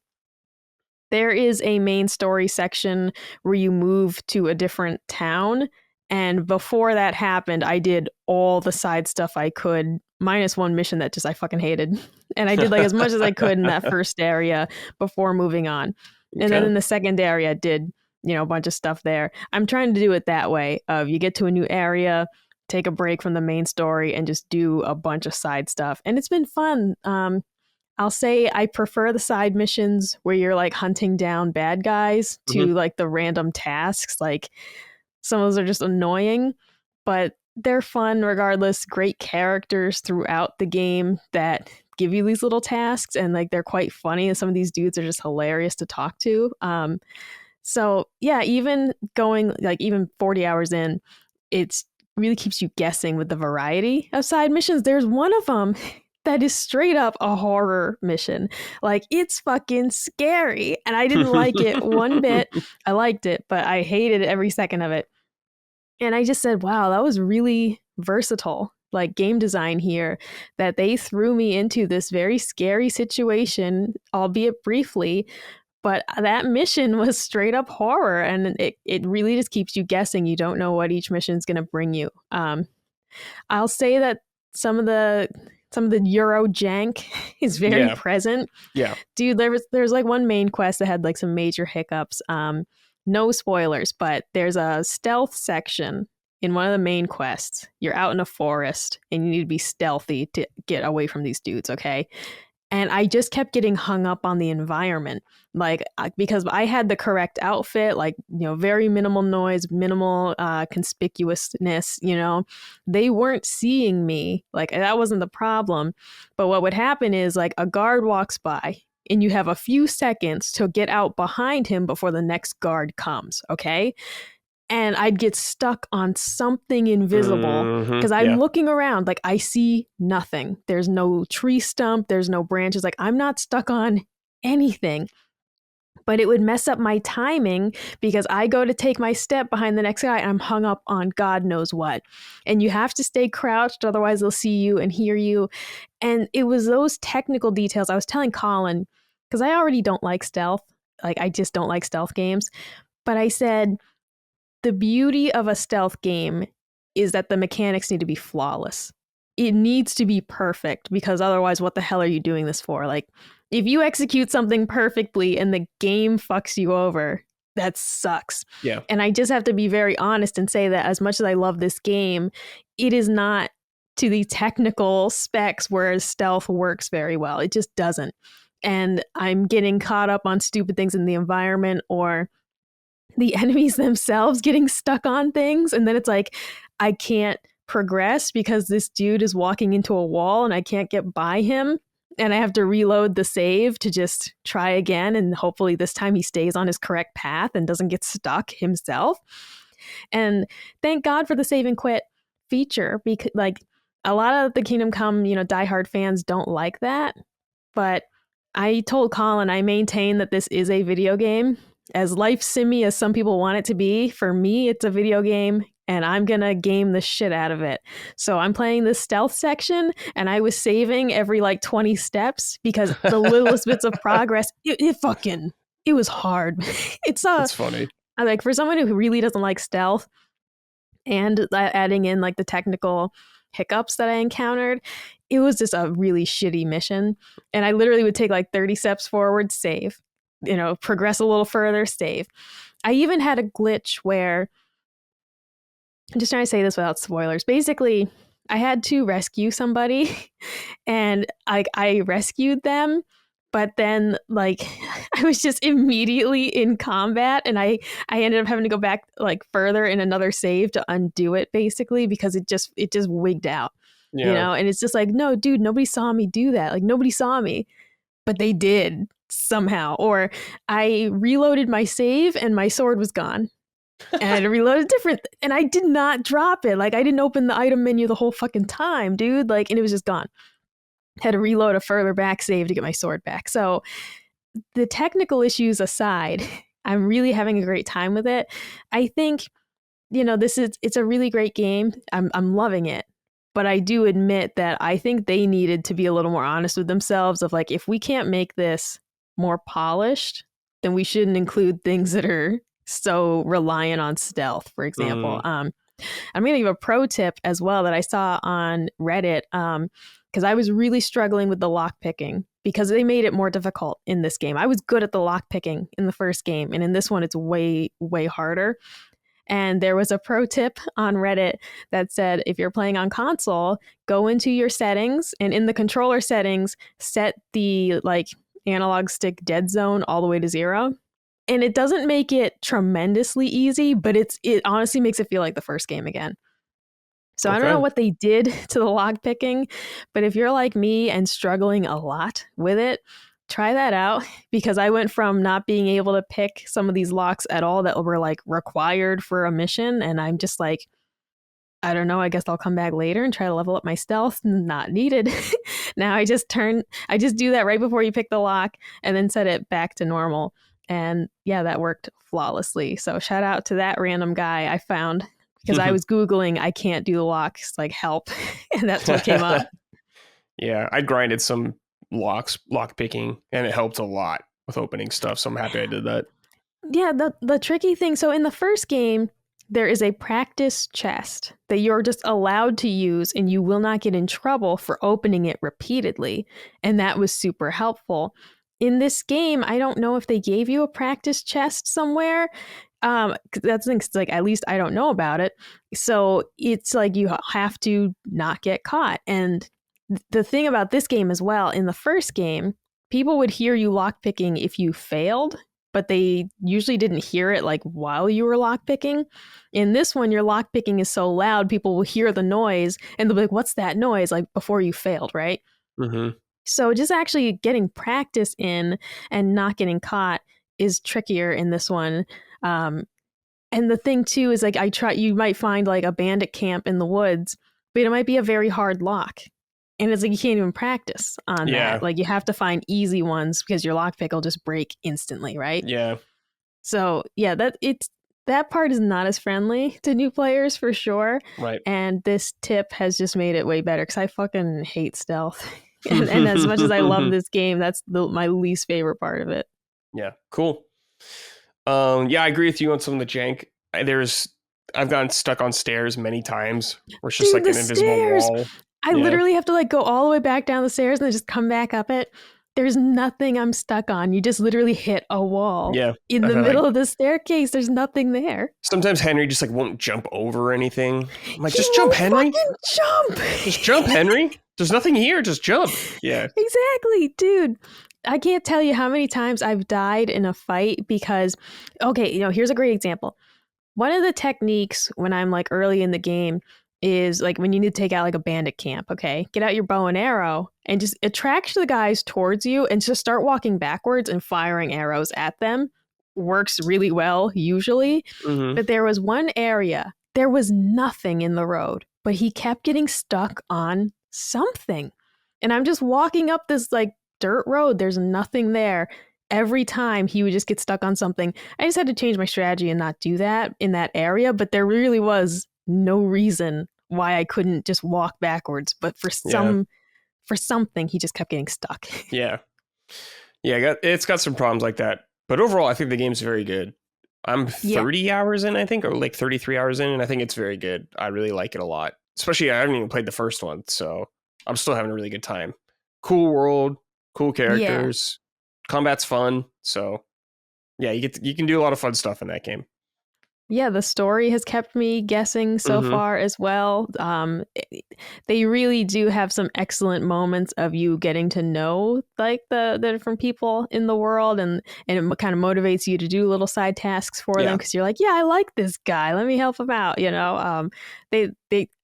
there is a main story section where you move to a different town. And before that happened, I did all the side stuff I could, minus one mission that just I fucking hated. And I did like as much as I could in that first area before moving on. And then in the second area, I did, a bunch of stuff there. I'm trying to do it that way of you get to a new area, take a break from the main story and just do a bunch of side stuff. And it's been fun. I'll say I prefer the side missions where you're like hunting down bad guys to like the random tasks. Like some of those are just annoying, but they're fun regardless. Great characters throughout the game that give you these little tasks and like they're quite funny. And some of these dudes are just hilarious to talk to. So yeah, even going like even 40 hours in, it's really keeps you guessing with the variety of side missions. There's one of them that is straight up a horror mission. Like it's fucking scary. And I didn't like it one bit. I liked it, but I hated every second of it. And I just said, wow, that was really versatile, like game design here, that they threw me into this very scary situation, albeit briefly. But that mission was straight up horror, and it really just keeps you guessing. You don't know what each mission is going to bring you. I'll say that some of the Euro jank is very present. Yeah, dude, there's like one main quest that had like some major hiccups. No spoilers, but there's a stealth section in one of the main quests. You're out in a forest and you need to be stealthy to get away from these dudes. Okay. And I just kept getting hung up on the environment, like because I had the correct outfit, like, very minimal noise, minimal conspicuousness, they weren't seeing me. Like that wasn't the problem. But what would happen is like a guard walks by and you have a few seconds to get out behind him before the next guard comes. Okay. And I'd get stuck on something invisible because I'm looking around like I see nothing. There's no tree stump. There's no branches. Like I'm not stuck on anything. But it would mess up my timing because I go to take my step behind the next guy and I'm hung up on God knows what. And you have to stay crouched. Otherwise they'll see you and hear you. And it was those technical details. I was telling Colin, because I already don't like stealth. Like I just don't like stealth games. But I said, the beauty of a stealth game is that the mechanics need to be flawless. It needs to be perfect because otherwise, what the hell are you doing this for? Like, if you execute something perfectly and the game fucks you over, that sucks. Yeah. And I just have to be very honest and say that as much as I love this game, it is not to the technical specs where stealth works very well. It just doesn't. And I'm getting caught up on stupid things in the environment or the enemies themselves getting stuck on things. And then it's like, I can't progress because this dude is walking into a wall and I can't get by him. And I have to reload the save to just try again. And hopefully this time he stays on his correct path and doesn't get stuck himself. And thank God for the save and quit feature, because like a lot of the Kingdom Come, diehard fans don't like that. But I told Colin, I maintain that this is a video game. As life simmy as some people want it to be, for me, it's a video game. and I'm going to game the shit out of it. So I'm playing the stealth section, and I was saving every like 20 steps because the littlest bits of progress, it was hard. That's funny. Like for someone who really doesn't like stealth and adding in like the technical hiccups that I encountered, it was just a really shitty mission. And I literally would take like 30 steps forward, save, progress a little further, save. I even had a glitch where, I'm just trying to say this without spoilers. Basically, I had to rescue somebody and I rescued them, but then like I was just immediately in combat, and I ended up having to go back like further in another save to undo it, basically, because it just wigged out. And it's just like, no, dude, nobody saw me do that. Like nobody saw me, but they did somehow. Or I reloaded my save and my sword was gone. And I had to reload a different, and I did not drop it. Like I didn't open the item menu the whole fucking time, dude. Like, and it was just gone. Had to reload a further back save to get my sword back. So the technical issues aside, I'm really having a great time with it. I think, it's a really great game. I'm loving it. But I do admit that I think they needed to be a little more honest with themselves of like, if we can't make this more polished, then we shouldn't include things that are so reliant on stealth, for example. I'm going to give a pro tip as well that I saw on Reddit, because I was really struggling with the lock picking because they made it more difficult in this game. I was good at the lock picking in the first game, and in this one, it's way, way harder. And there was a pro tip on Reddit that said, if you're playing on console, go into your settings, and in the controller settings, set the like analog stick dead zone all the way to 0. And it doesn't make it tremendously easy, but it honestly makes it feel like the first game again. So okay. I don't know what they did to the lock picking, but if you're like me and struggling a lot with it, try that out, because I went from not being able to pick some of these locks at all that were like required for a mission, and I'm just like, I don't know, I guess I'll come back later and try to level up my stealth. Not needed. Now I just do that right before you pick the lock and then set it back to normal. And yeah, that worked flawlessly. So shout out to that random guy I found, because I was Googling, I can't do the locks, like help. And that's what came up. Yeah, I grinded some lock picking, and it helped a lot with opening stuff. So I'm happy I did that. Yeah, the tricky thing. So in the first game, there is a practice chest that you're just allowed to use, and you will not get in trouble for opening it repeatedly. And that was super helpful. In this game, I don't know if they gave you a practice chest somewhere. That's like, at least I don't know about it. So it's like you have to not get caught. And the thing about this game as well, in the first game, people would hear you lockpicking if you failed, but they usually didn't hear it like while you were lockpicking. In this one, your lockpicking is so loud, people will hear the noise and they'll be like, what's that noise? Like before you failed, right? Mm-hmm. So just actually getting practice in and not getting caught is trickier in this one. And the thing too is like, you might find like a bandit camp in the woods, but it might be a very hard lock. And it's like, you can't even practice on that. Like you have to find easy ones because your lockpick will just break instantly, right? Yeah. So yeah, that part is not as friendly to new players for sure. Right. And this tip has just made it way better because I fucking hate stealth. and as much as I love this game, that's my least favorite part of it. Yeah, cool. Yeah, I agree with you on some of the jank. I've gotten stuck on stairs many times where it's just like an invisible wall. I literally have to like go all the way back down the stairs and then just come back up it. There's nothing I'm stuck on. You just literally hit a wall. Yeah, in the middle of the staircase. There's nothing there. Sometimes Henry just like won't jump over anything. I'm like, just jump, Henry. Jump. Just jump, Henry. There's nothing here. Just jump. Yeah. Exactly, dude. I can't tell you how many times I've died in a fight because, okay, here's a great example. One of the techniques when I'm like early in the game is like when you need to take out like a bandit camp, okay? Get out your bow and arrow and just attract the guys towards you and just start walking backwards and firing arrows at them. Works really well, usually. Mm-hmm. But there was one area, there was nothing in the road, but he kept getting stuck on something. And I'm just walking up this like dirt road. There's nothing there. Every time he would just get stuck on something. I just had to change my strategy and not do that in that area. But there really was no reason why I couldn't just walk backwards, but for something he just kept getting stuck. Yeah. It's got some problems like that, but overall I think the game's very good. I'm 30 hours in, I think, or like 33 hours in, and I think it's very good. I really like it a lot. Especially, I haven't even played the first one, so I'm still having a really good time. Cool world, cool characters, combat's fun. So, yeah, you can do a lot of fun stuff in that game. Yeah, the story has kept me guessing so far as well. They really do have some excellent moments of you getting to know like the different people in the world, and it kind of motivates you to do little side tasks for them because you're like, yeah, I like this guy. Let me help him out. You know,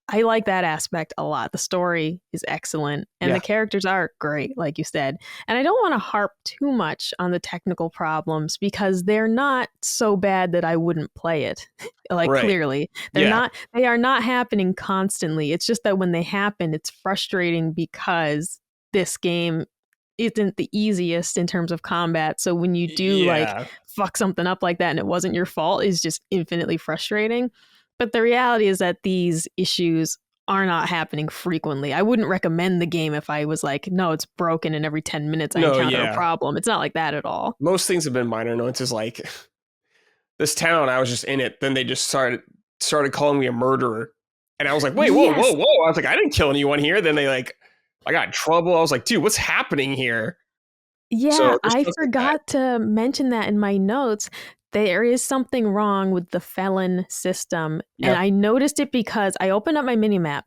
I like that aspect a lot. The story is excellent and the characters are great, like you said. And I don't want to harp too much on the technical problems because they're not so bad that I wouldn't play it. Clearly, they are not happening constantly. It's just that when they happen, it's frustrating because this game isn't the easiest in terms of combat. So when you do like fuck something up like that and it wasn't your fault, is just infinitely frustrating. But the reality is that these issues are not happening frequently. I wouldn't recommend the game if I was like, no, it's broken and every 10 minutes I encounter a problem. It's not like that at all. Most things have been minor annoyances, like this town, I was just in it. Then they just started calling me a murderer. And I was like, wait, whoa. I was like, I didn't kill anyone here. Then they I got in trouble. I was like, dude, what's happening here? Yeah, so I forgot to mention that in my notes. There is something wrong with the felon system. Yep. And I noticed it because I opened up my minimap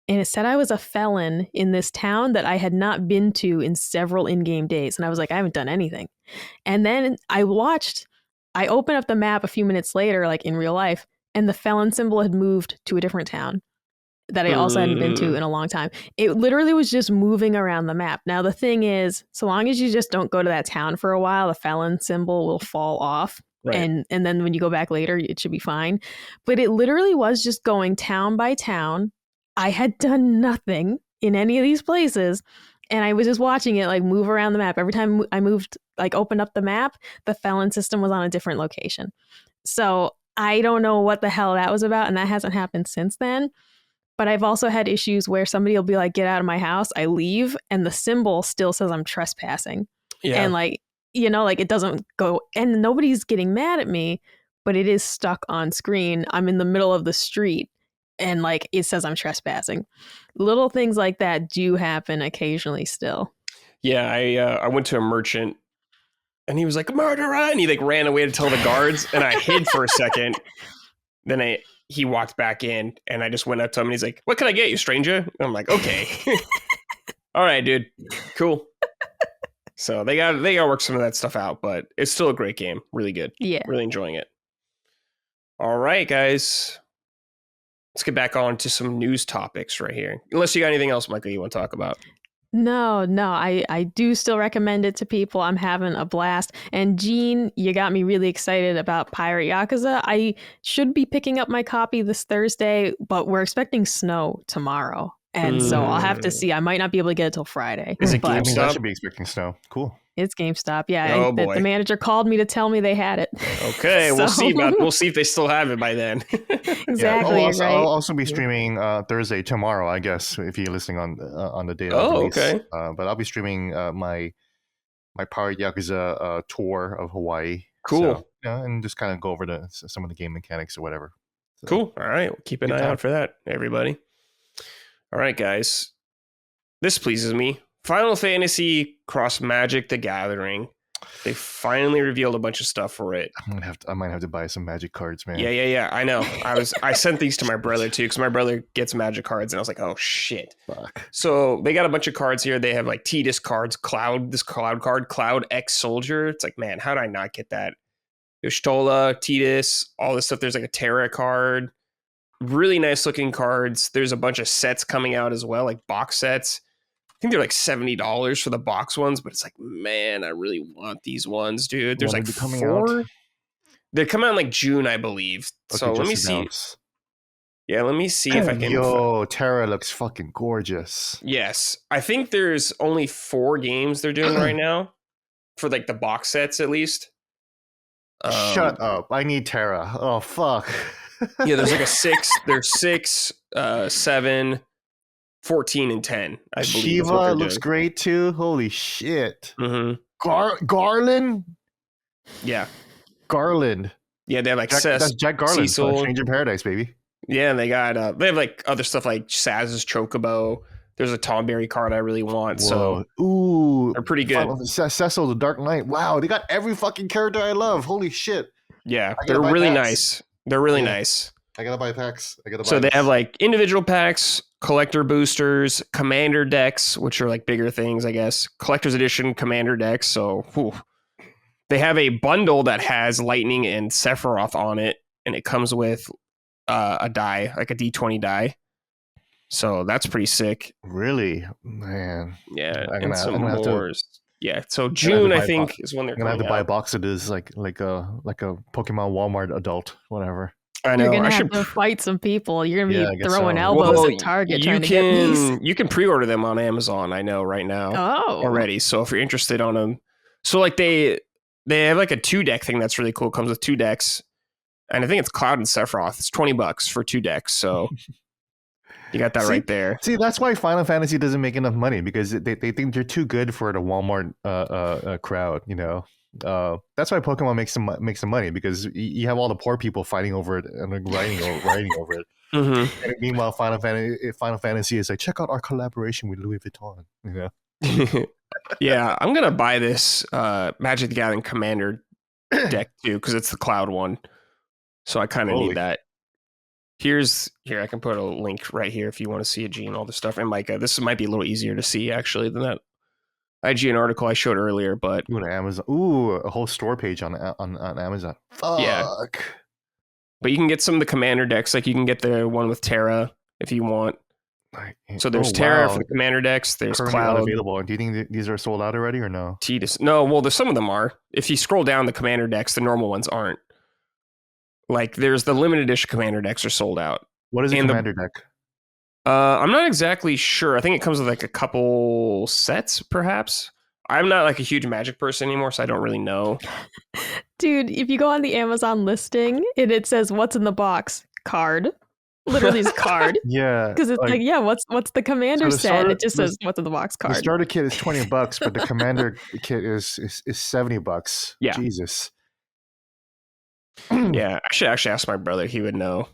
and it said I was a felon in this town that I had not been to in several in-game days. And I was like, I haven't done anything. And then I opened up the map a few minutes later, like in real life, and the felon symbol had moved to a different town that I also hadn't been to in a long time. It literally was just moving around the map. Now, the thing is, so long as you just don't go to that town for a while, the felon symbol will fall off. Right. And then when you go back later, it should be fine. But it literally was just going town by town. I had done nothing in any of these places. And I was just watching it like move around the map. Every time I moved, like opened up the map, the felon system was on a different location. So I don't know what the hell that was about. And that hasn't happened since then. But I've also had issues where somebody will be like, get out of my house. I leave and the symbol still says I'm trespassing. Yeah. And like, you know, like it doesn't go and nobody's getting mad at me, but it is stuck on screen. I'm in the middle of the street and like it says I'm trespassing. Little things like that do happen occasionally still. Yeah, I went to a merchant and he was like, murderer, and he like ran away to tell the guards and I hid for a second. Then he walked back in and I just went up to him and he's like, what can I get you, stranger? And I'm like, okay. All right, dude. Cool. So they got to work some of that stuff out, but it's still a great game. Really good. Yeah. Really enjoying it. All right, guys. Let's get back on to some news topics right here. Unless you got anything else, Michael, you want to talk about. No, I do still recommend it to people. I'm having a blast. And Gene, you got me really excited about Pirate Yakuza. I should be picking up my copy this Thursday, but we're expecting snow tomorrow. And so I'll have to see. I might not be able to get it till Friday. Is it GameStop? I should be expecting snow. Cool. It's GameStop. Yeah. The manager called me to tell me they had it. Okay. We'll see. We'll see if they still have it by then. Exactly. Yeah. I'll also be streaming Thursday, tomorrow, I guess, if you're listening on the day of the release. Okay. But I'll be streaming my Pirate Yakuza tour of Hawaii. Cool. So, and just kind of go over some of the game mechanics or whatever. So, cool. All right. We'll keep an eye out for that, everybody. All right, guys. This pleases me. Final Fantasy Cross Magic: The Gathering. They finally revealed a bunch of stuff for it. I might have to buy some Magic cards, man. Yeah. I know. I sent these to my brother too because my brother gets Magic cards, and I was like, oh shit. Fuck. So they got a bunch of cards here. They have like T-Disc cards, Cloud card, Cloud X Soldier. It's like, man, how did I not get that? Y'shtola, T-Disc, all this stuff. There's like a Terra card. Really nice looking cards. There's a bunch of sets coming out as well, like box sets. I think they're like $70 for the box ones, but it's like, man, I really want these ones, dude. There's like coming 4. Out? They come out in like June, I believe. Okay, so let me see. Yeah, let me see if I can. Yo, Terra looks fucking gorgeous. Yes, I think there's only 4 games they're doing right now for like the box sets, at least. Shut up! I need Terra. Oh fuck. Yeah, there's like a 6. There's 6, 7, 14, and 10. I believe Shiva looks great too. Holy shit. Mm-hmm. Garland. Yeah. Garland. Yeah, they have like that's Jack Garland. Cecil. Stranger in Paradise, baby. Yeah, and they got they have like other stuff like Saz's Chocobo. There's a Tom Berry card I really want. Whoa. So ooh, they're pretty good. Cecil, the Dark Knight. Wow, they got every fucking character I love. Holy shit. Yeah, they're really nice. They're really nice. I gotta buy packs. So they have like individual packs, collector boosters, commander decks, which are like bigger things, I guess. Collector's edition commander decks. So they have a bundle that has Lightning and Sephiroth on it, and it comes with a die, like a D20 die. So that's pretty sick. Really, man. Yeah, and some more. Yeah, so June I think is when they're gonna have to buy a out. box of this, like a Pokemon Walmart adult, whatever. I know. You're gonna have to fight some people. You're gonna be throwing so. elbows at Target trying to get these. You can pre-order them on Amazon. I know right now already. So if you're interested on them, so like they have like a 2-deck thing that's really cool. It comes with 2 decks, and I think it's Cloud and Sephiroth. It's $20 for 2 decks. So you got that right there. See, that's why Final Fantasy doesn't make enough money, because they think they're too good for the Walmart crowd. You know, that's why Pokemon makes some money, because you have all the poor people fighting over it and like writing over it. Mm-hmm. And meanwhile, Final Fantasy is like, check out our collaboration with Louis Vuitton. You know. Yeah, I'm gonna buy this Magic the Gathering Commander deck too, because it's the Cloud one. So I kind of need that. Here, I can put a link right here if you want to see IGN, all the stuff. And Micah, this might be a little easier to see actually than that IGN article I showed earlier. But Amazon, a whole store page on Amazon. Fuck. Yeah, but you can get some of the commander decks. Like you can get the one with Terra if you want. So there's Terra for the commander decks. There's currently Cloud available. Do you think these are sold out already or no? No, well, there's some of them are. If you scroll down the commander decks, the normal ones aren't. Like there's the limited edition commander decks are sold out. What is a commander deck? I'm not exactly sure. I think it comes with like a couple sets, perhaps. I'm not like a huge Magic person anymore, so I don't really know. Dude, if you go on the Amazon listing and it says what's in the box, card. Literally is card. Yeah. Because it's like, what's the commander set? It just says what's in the box card. The starter kit is $20, but the commander kit is $70. Yeah. Jesus. Yeah, I should actually ask my brother. He would know.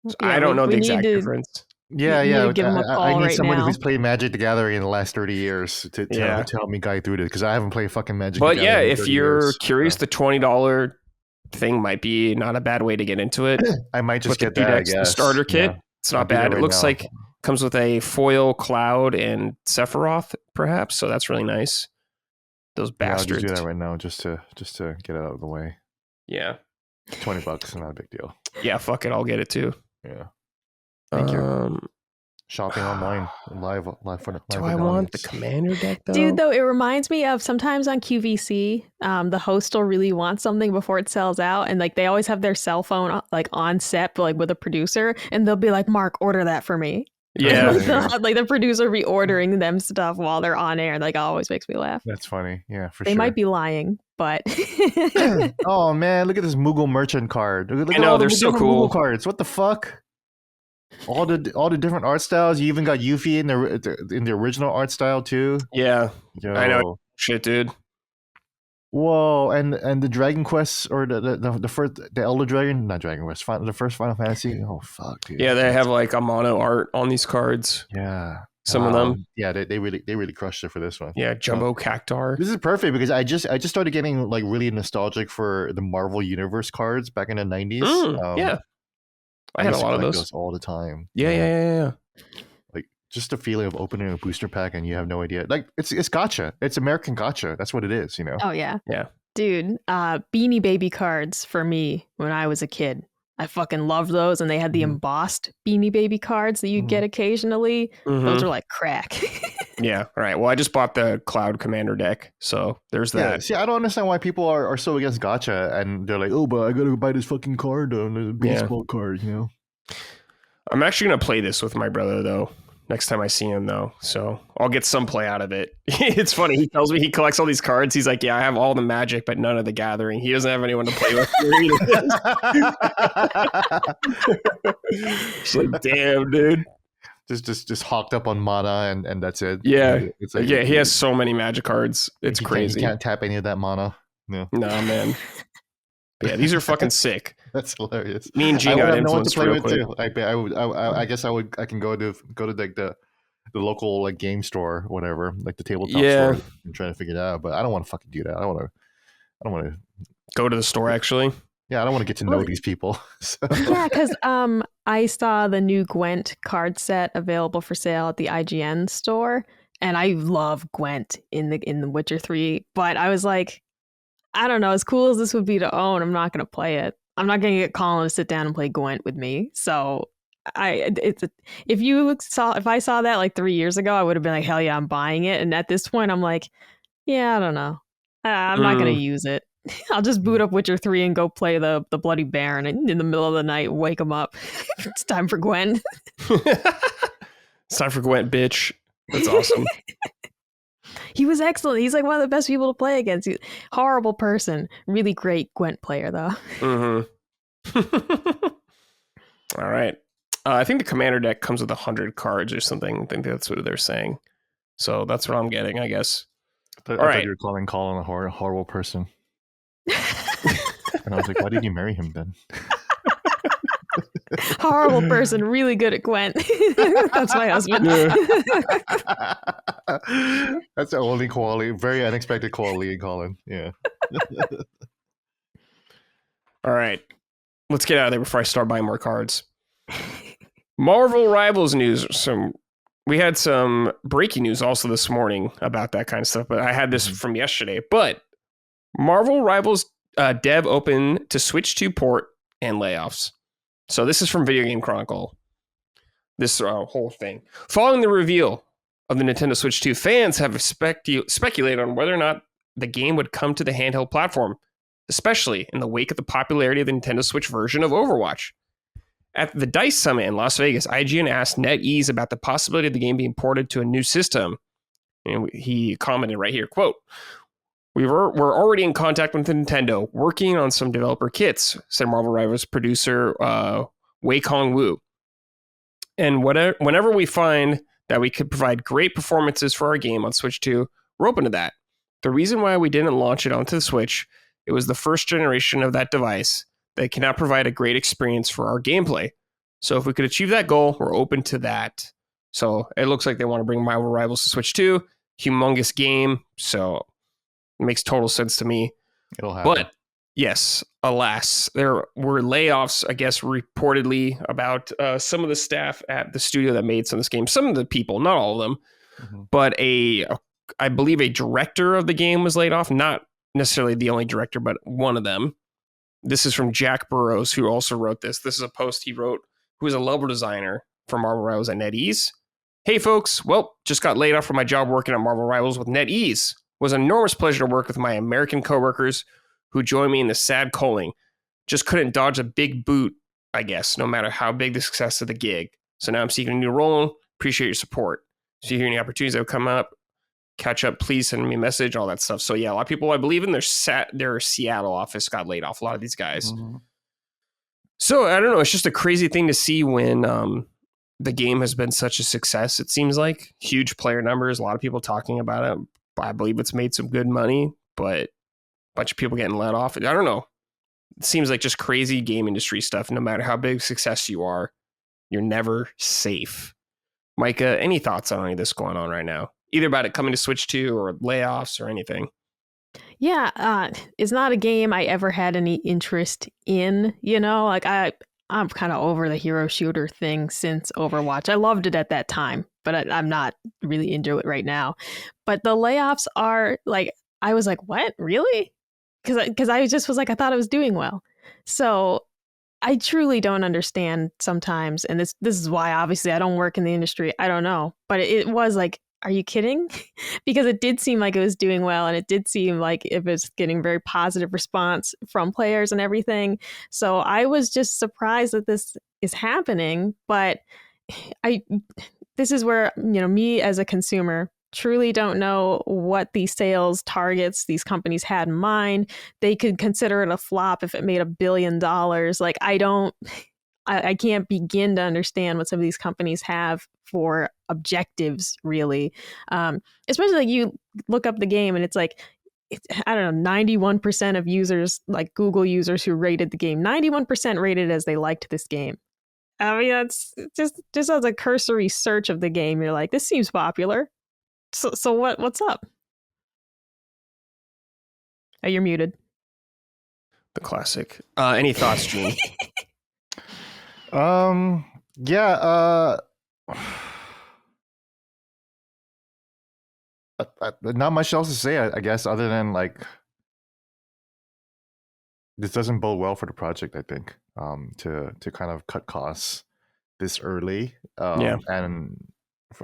Yeah, I don't know the exact difference. Yeah. Give him a call I need right someone now. who's played Magic the Gathering in the last 30 years to help me guide through this, because I haven't played fucking Magic. But yeah, if you're curious, the $20 thing might be not a bad way to get into it. I might just get that. I guess. The starter kit. Yeah. It's not bad. It looks like comes with a foil Cloud and Sephiroth, perhaps. So that's really nice. Those bastards. I'll just do that right now, just to get it out of the way. Yeah. $20, not a big deal. Yeah, fuck it, I'll get it too. Yeah. Thank you. Shopping online, live do I want the commander deck though? Dude, though, it reminds me of sometimes on QVC, the host will really want something before it sells out, and like they always have their cell phone like on set, but like with a producer, and they'll be like, "Mark, order that for me." Yeah, like the producer reordering them stuff while they're on air. Like always makes me laugh. That's funny. Yeah, for sure. They might be lying, but oh man, look at this Moogle merchant card. Look I know, they're so cool. Moogle cards. What the fuck? All the different art styles. You even got Yuffie in the original art style too. Yeah, I know. Shit, dude. Whoa, and the Dragon Quest, or the first, the Elder Dragon, not Dragon Quest, the first Final Fantasy. Oh fuck, dude. Yeah, they have like a mono art on these cards. Yeah, some of them. Yeah, they really crushed it for this one. Yeah, Jumbo Cactar. This is perfect because I just started getting like really nostalgic for the Marvel Universe cards back in the 90s. Yeah, I had a lot of those all the time. Yeah. Like just the feeling of opening a booster pack and you have no idea. Like it's gacha. It's American gacha. That's what it is, you know. Oh yeah. Yeah. Dude, Beanie Baby cards for me when I was a kid. I fucking loved those, and they had the embossed Beanie Baby cards that you get occasionally. Those are like crack. Yeah, all right. Well, I just bought the Cloud Commander deck, so there's that. Yeah, see, I don't understand why people are so against gacha, and they're like, oh, but I gotta buy this fucking card, the baseball card, you know? I'm actually gonna play this with my brother, though, next time I see him, though. So I'll get some play out of it. It's funny. He tells me he collects all these cards. He's like, yeah, I have all the Magic, but none of the Gathering. He doesn't have anyone to play with. It's like, damn, dude. Just hawked up on mana and that's it. Yeah. It's like, yeah, he has so many Magic cards. It's crazy. He can't tap any of that mana. No. Nah, man. Yeah, these are fucking sick. That's hilarious. Me and Gene got influenced real quick. I guess I can go to like the local like game store, whatever, like the tabletop Yeah. store, and try to figure it out. But I don't want to fucking do that. I don't want to Go to the store, actually. Yeah, I don't want to get to know these people. So. Yeah, because I saw the new Gwent card set available for sale at the IGN store, and I love Gwent in the Witcher 3. But I was like, I don't know, as cool as this would be to own, I'm not going to play it. I'm not going to get Colin to sit down and play Gwent with me. So if I saw that like 3 years ago, I would have been like, hell yeah, I'm buying it. And at this point, I'm like, yeah, I don't know. I'm not going to use it. I'll just boot up Witcher 3 and go play the Bloody Baron in the middle of the night, wake him up. It's time for Gwent. It's time for Gwent, bitch. That's awesome. He was excellent. He's like one of the best people to play against. Horrible person. Really great Gwent player, though. Mm-hmm. All right. I think the commander deck comes with 100 cards or something. I think that's what they're saying. So that's what I'm getting, I guess. I thought you were calling Colin a horrible person. And I was like, why did you marry him then? Horrible person, really good at Gwent. That's my husband. That's the only quality, very unexpected quality in Colin. Yeah. All right. Let's get out of there before I start buying more cards. Marvel Rivals news. We had some breaking news also this morning about that kind of stuff, but I had this from yesterday. But Marvel Rivals dev open to Switch 2 port and layoffs. So this is from Video Game Chronicle. This whole thing. Following the reveal of the Nintendo Switch 2, fans have speculated on whether or not the game would come to the handheld platform, especially in the wake of the popularity of the Nintendo Switch version of Overwatch. At the DICE Summit in Las Vegas, IGN asked NetEase about the possibility of the game being ported to a new system. And he commented right here, quote, We're already in contact with Nintendo, working on some developer kits, said Marvel Rivals producer Wei Kong Wu. And whenever we find that we could provide great performances for our game on Switch 2, we're open to that. The reason why we didn't launch it onto the Switch, it was the first generation of that device that cannot provide a great experience for our gameplay. So if we could achieve that goal, we're open to that. So it looks like they want to bring Marvel Rivals to Switch 2. Humongous game. So it makes total sense to me. It'll happen. But yes, alas, there were layoffs, I guess, reportedly about some of the staff at the studio that made some of this game. Some of the people, not all of them, but I believe a director of the game was laid off. Not necessarily the only director, but one of them. This is from Jack Burrows, who also wrote this. This is a post he wrote, who is a level designer for Marvel Rivals at NetEase. Hey, folks. Well, just got laid off from my job working on Marvel Rivals with NetEase. It was an enormous pleasure to work with my American coworkers who joined me in the sad calling. Just couldn't dodge a big boot, I guess, no matter how big the success of the gig. So now I'm seeking a new role. Appreciate your support. So if you hear any opportunities that will come up, catch up, please send me a message, all that stuff. So yeah, a lot of people, I believe in their Seattle office got laid off, a lot of these guys. So I don't know, it's just a crazy thing to see when the game has been such a success. It seems like huge player numbers, a lot of people talking about it. I believe it's made some good money, but a bunch of people getting let off. I don't know. It seems like just crazy game industry stuff. No matter how big success you are, you're never safe. Micah, any thoughts on any of this going on right now? Either about it coming to Switch 2 or layoffs or anything. Yeah, it's not a game I ever had any interest in, you know? Like I'm kind of over the hero shooter thing since Overwatch. I loved it at that time, but I'm not really into it right now. But the layoffs are like, I was like, what? Really? Because I just was like, I thought it was doing well. So I truly don't understand sometimes. And this is why, obviously, I don't work in the industry. I don't know. But it was like, are you kidding? Because it did seem like it was doing well, and it did seem like it was getting very positive response from players and everything. So I was just surprised that this is happening, but this is where, me as a consumer truly don't know what the sales targets these companies had in mind. They could consider it a flop if it made $1 billion. Like, I can't begin to understand what some of these companies have for objectives, really. Especially like you look up the game and it's like, I don't know, 91% of users, like Google users who rated the game, 91% rated as they liked this game. I mean, that's just as a cursory search of the game, you're like, this seems popular. So what's up? Oh, you're muted. The classic. Any thoughts, Gene? Yeah. Not much else to say, I guess, other than like this doesn't bode well for the project. I think to kind of cut costs this early. And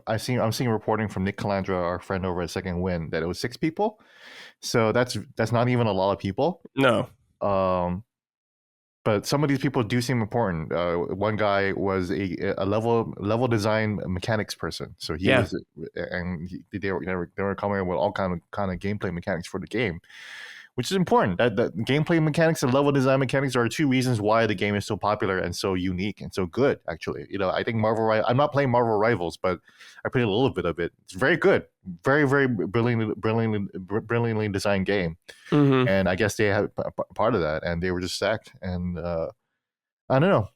I'm seeing reporting from Nick Calandra, our friend over at Second Wind, that it was 6 people. So that's not even a lot of people. No. But some of these people do seem important. One guy was a level design mechanics person, so he was, and they were coming up with all kind of gameplay mechanics for the game, which is important. That the gameplay mechanics and level design mechanics are 2 reasons why the game is so popular and so unique and so good. Actually, I think I'm not playing Marvel Rivals, but I played a little bit of it. It's very good, very very brilliantly designed game. Mm-hmm. And I guess they had part of that, and they were just sacked. And I don't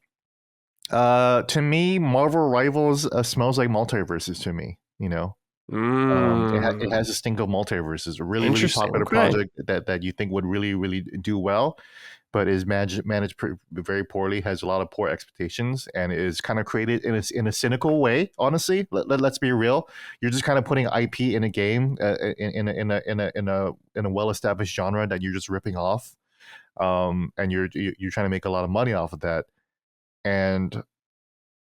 know. To me, Marvel Rivals smells like multiverses to me. It has a stink of multiverses. A really popular project that you think would really really do well, but is managed very poorly. Has a lot of poor expectations, and is kind of created in a cynical way. Honestly, let's be real. You're just kind of putting IP in a game in a well-established genre that you're just ripping off, and you're trying to make a lot of money off of that. And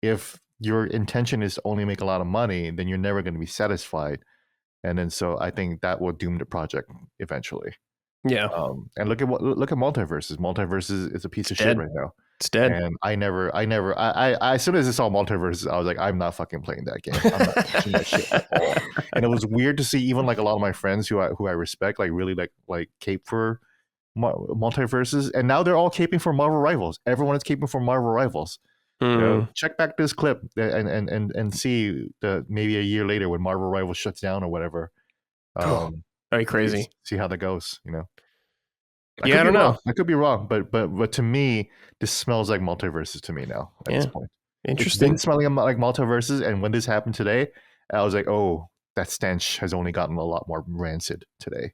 if your intention is to only make a lot of money, then you're never going to be satisfied. And then so I think that will doom the project eventually. Yeah. And look at Multiverses. Multiverses is a piece of shit right now. It's dead. And I as soon as I saw Multiverses, I was like, I'm not fucking playing that game. I'm not touching that shit at all. And it was weird to see even like a lot of my friends who I respect, like really like cape for Multiverses, and now they're all caping for Marvel Rivals. Everyone is caping for Marvel Rivals. Check back this clip and see maybe a year later when Marvel Rivals shuts down or whatever. Very crazy. See how that goes. I don't know. I could be wrong, but to me, this smells like multiverses to me now at this point. Interesting. It's been smelling like multiverses, and when this happened today, I was like, oh, that stench has only gotten a lot more rancid today.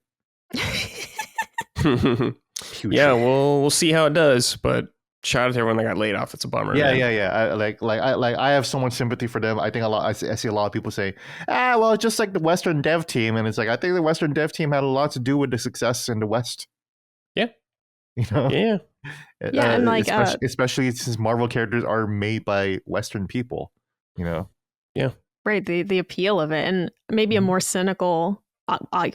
Yeah, we'll see how it does, but shout out to everyone that got laid off. It's a bummer. Yeah. I have so much sympathy for them. I think I see a lot of people say, well, it's just like the Western dev team, and it's like I think the Western dev team had a lot to do with the success in the West. Yeah. Yeah. And like especially since Marvel characters are made by Western people. Yeah. Right. The appeal of it, and maybe a more cynical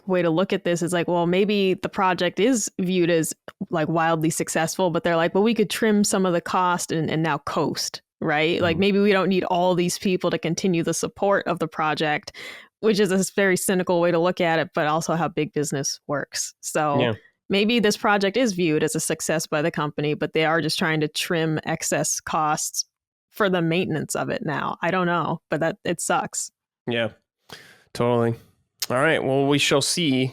way to look at this is like, well, maybe the project is viewed as like wildly successful, but they're like, well, we could trim some of the cost and now coast, right? Like maybe we don't need all these people to continue the support of the project, which is a very cynical way to look at it, but also how big business works. So maybe this project is viewed as a success by the company, but they are just trying to trim excess costs for the maintenance of it now. I don't know, but that it sucks. Yeah, totally. All right. Well, we shall see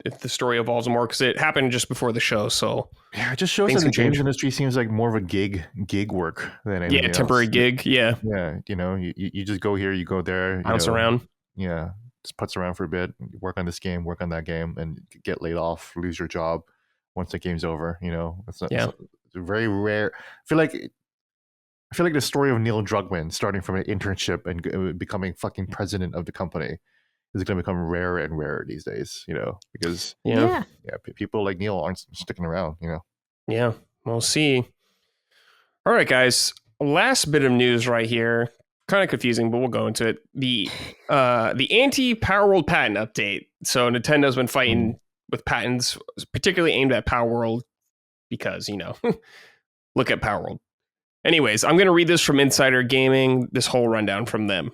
if the story evolves more, because it happened just before the show. So yeah, it just shows that the games industry seems like more of a gig work than anything else. Temporary gig. Yeah. Yeah. You just go here, you go there, bounce around. Yeah. Just putz around for a bit, work on this game, work on that game, and get laid off, lose your job once the game's over. It's very rare. I feel like the story of Neil Druckmann starting from an internship and becoming fucking president of the company is going to become rarer and rarer these days, because people like Neil aren't sticking around, Yeah, we'll see. All right, guys. Last bit of news right here. Kind of confusing, but we'll go into it. The Anti-Palworld Patent update. So Nintendo's been fighting with patents, particularly aimed at Palworld, because, look at Palworld. Anyways, I'm going to read this from Insider Gaming, this whole rundown from them.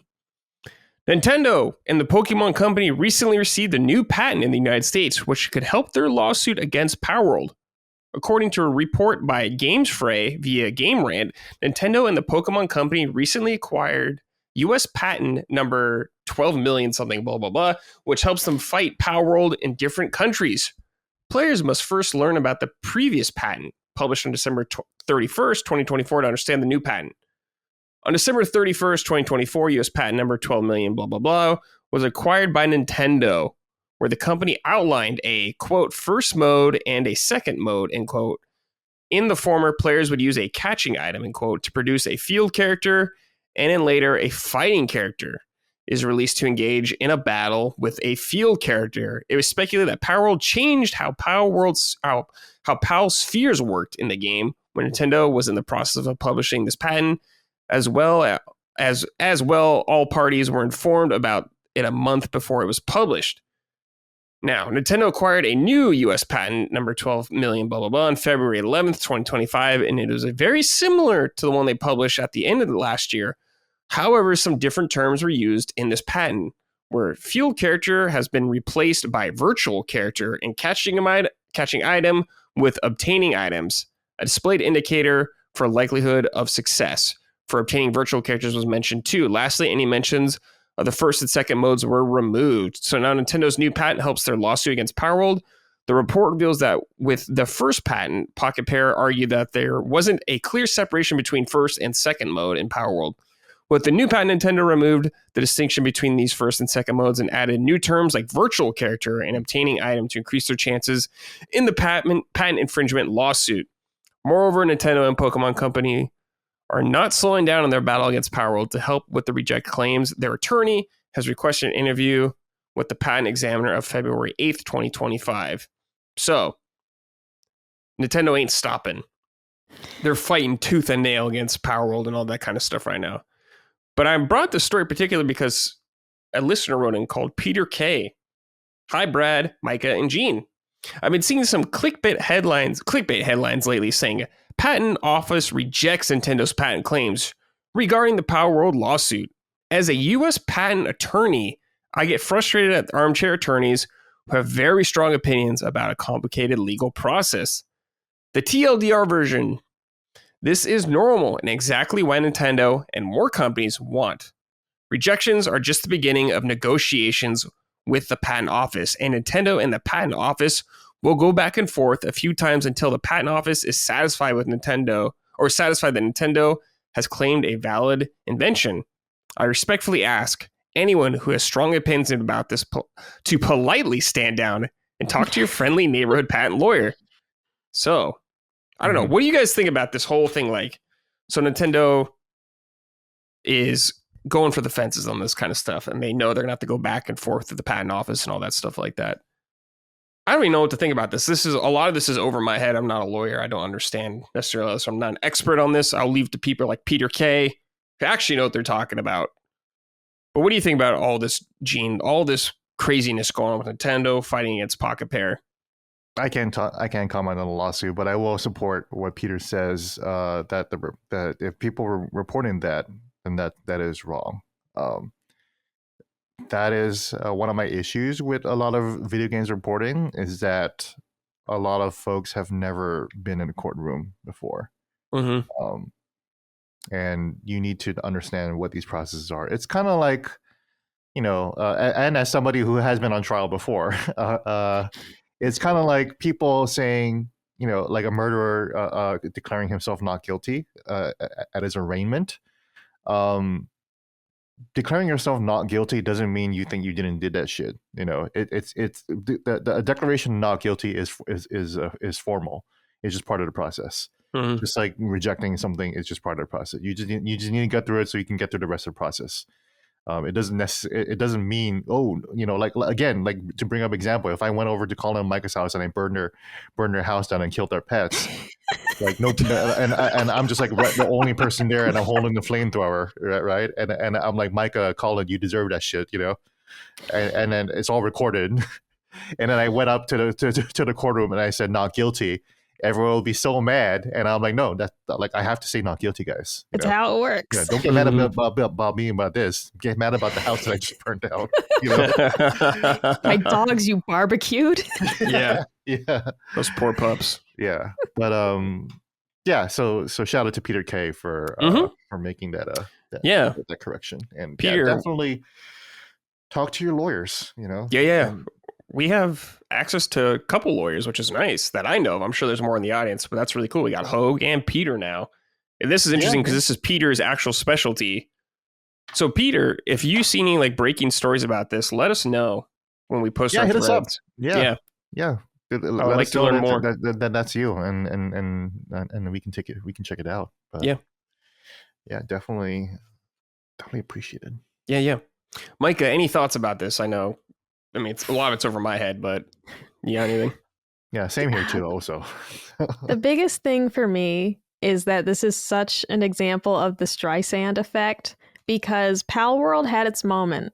Nintendo and the Pokemon Company recently received a new patent in the United States, which could help their lawsuit against Palworld. According to a report by GamesFray via Game Rant, Nintendo and the Pokemon Company recently acquired U.S. patent number 12 million something blah blah blah, which helps them fight Palworld in different countries. Players must first learn about the previous patent, published on December 31st, 2024, to understand the new patent. On December 31st, 2024, U.S. patent number 12 million blah blah blah was acquired by Nintendo, where the company outlined a, quote, first mode and a second mode, end quote. In the former, players would use a catching item, end quote, to produce a field character, and in later, a fighting character is released to engage in a battle with a field character. It was speculated that Palworld changed how Pal spheres worked in the game when Nintendo was in the process of publishing this patent. As well, all parties were informed about it a month before it was published. Now, Nintendo acquired a new U.S. patent, number 12 million, blah, blah, blah, on February 11th, 2025, and it was very similar to the one they published at the end of the last year. However, some different terms were used in this patent, where field character has been replaced by virtual character and catching item with obtaining items, a displayed indicator for likelihood of success. For obtaining virtual characters was mentioned too. Lastly, any mentions of the first and second modes were removed. So now Nintendo's new patent helps their lawsuit against Palworld. The report reveals that with the first patent, Pocket Pair argued that there wasn't a clear separation between first and second mode in Palworld. With the new patent, Nintendo removed the distinction between these first and second modes and added new terms like virtual character and obtaining item to increase their chances in the patent infringement lawsuit. Moreover, Nintendo and Pokemon Company are not slowing down in their battle against Palworld. To help with the reject claims, their attorney has requested an interview with the patent examiner of February 8th, 2025. So, Nintendo ain't stopping. They're fighting tooth and nail against Palworld and all that kind of stuff right now. But I brought this story particularly because a listener wrote in called Peter K. Hi, Brad, Micah, and Gene. I've been seeing some clickbait headlines lately saying Patent Office rejects Nintendo's patent claims regarding the Palworld lawsuit. As a U.S. patent attorney, I get frustrated at armchair attorneys who have very strong opinions about a complicated legal process. The TLDR version. This is normal and exactly what Nintendo and more companies want. Rejections are just the beginning of negotiations with the Patent Office, and Nintendo and the Patent Office will go back and forth a few times until the Patent Office is satisfied with Nintendo, or satisfied that Nintendo has claimed a valid invention. I respectfully ask anyone who has strong opinions about this to politely stand down and talk to your friendly neighborhood patent lawyer. So, I don't know. What do you guys think about this whole thing? Like, so Nintendo is going for the fences on this kind of stuff, and they know they're going to have to go back and forth to the Patent Office and all that stuff like that. I don't even know what to think about this. A lot of this is over my head. I'm not a lawyer. I don't understand necessarily. So I'm not an expert on this. I'll leave to people like Peter K. who actually know what they're talking about. But what do you think about all this, Gene? All this craziness going on with Nintendo fighting against Pocket Pair? I can't comment on the lawsuit, but I will support what Peter says. That if people were reporting that, then that is wrong. That is one of my issues with a lot of video games reporting, is that a lot of folks have never been in a courtroom before. Mm-hmm. And you need to understand what these processes are. It's kind of like, and as somebody who has been on trial before, it's kind of like people saying, like a murderer declaring himself not guilty at his arraignment. Declaring yourself not guilty doesn't mean you think you didn't did that shit. The declaration not guilty is formal. It's just part of the process. Mm-hmm. Just like rejecting something is just part of the process. You just need to get through it so you can get through the rest of the process. It doesn't mean, like to bring up example, if I went over to Colin and Micah's house and I burned their house down and killed their pets, like no, and I'm just like the only person there, and I'm holding the flamethrower, right? And I'm like, Micah, Colin, you deserve that shit, and then it's all recorded, and then I went up to the courtroom and I said not guilty, everyone will be so mad, and I'm like, no, that's like I have to say not guilty, guys. It's how it works. Yeah, don't get mad about me about this. Get mad about the house that I just burned down. My dogs you barbecued. Yeah. Yeah. Those poor pups. Yeah. But yeah, so shout out to Peter K for making that correction. And Peter, definitely talk to your lawyers, Yeah. We have access to a couple lawyers, which is nice that I know of. I'm sure there's more in the audience, but that's really cool. We got Hogue and Peter now. And this is interesting because this is Peter's actual specialty. So Peter, if you see any like breaking stories about this, let us know when we post our hit threads. us up. Yeah. I would like to learn more. That's you, and we can take it. We can check it out. But yeah, definitely appreciated. Yeah. Micah, any thoughts about this? I know. I mean, a lot of it's over my head, but anything? Yeah, same here too. Also, the biggest thing for me is that this is such an example of the Streisand effect, because Palworld had its moment.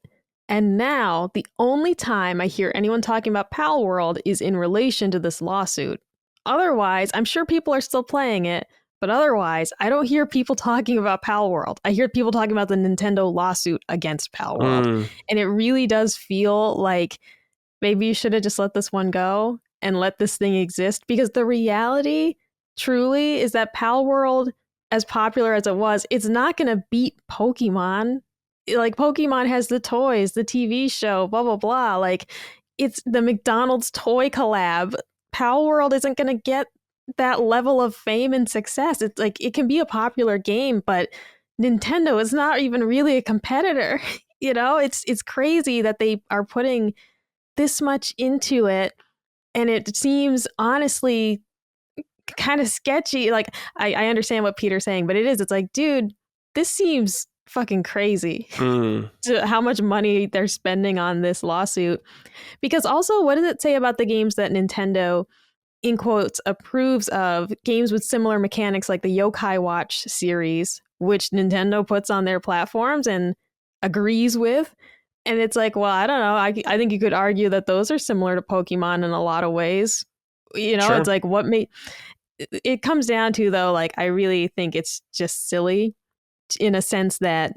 And now the only time I hear anyone talking about Palworld is in relation to this lawsuit. Otherwise, I'm sure people are still playing it, but otherwise, I don't hear people talking about Palworld. I hear people talking about the Nintendo lawsuit against Palworld. And it really does feel like maybe you should have just let this one go and let this thing exist, because the reality truly is that Palworld, as popular as it was, it's not going to beat Pokemon. Like, Pokemon has the toys, the TV show, blah, blah, blah. Like, it's the McDonald's toy collab. Palworld isn't going to get that level of fame and success. It's like, it can be a popular game, but Nintendo is not even really a competitor. It's crazy that they are putting this much into it. And it seems honestly kind of sketchy. Like, I understand what Peter's saying, but it's like, dude, this seems fucking crazy to how much money they're spending on this lawsuit. Because also, what does it say about the games that Nintendo, in quotes, approves of? Games with similar mechanics like the Yokai Watch series, which Nintendo puts on their platforms and agrees with. And it's like, well, I don't know. I think you could argue that those are similar to Pokemon in a lot of ways. Sure. It's like, what made it comes down to, though, like, I really think it's just silly in a sense that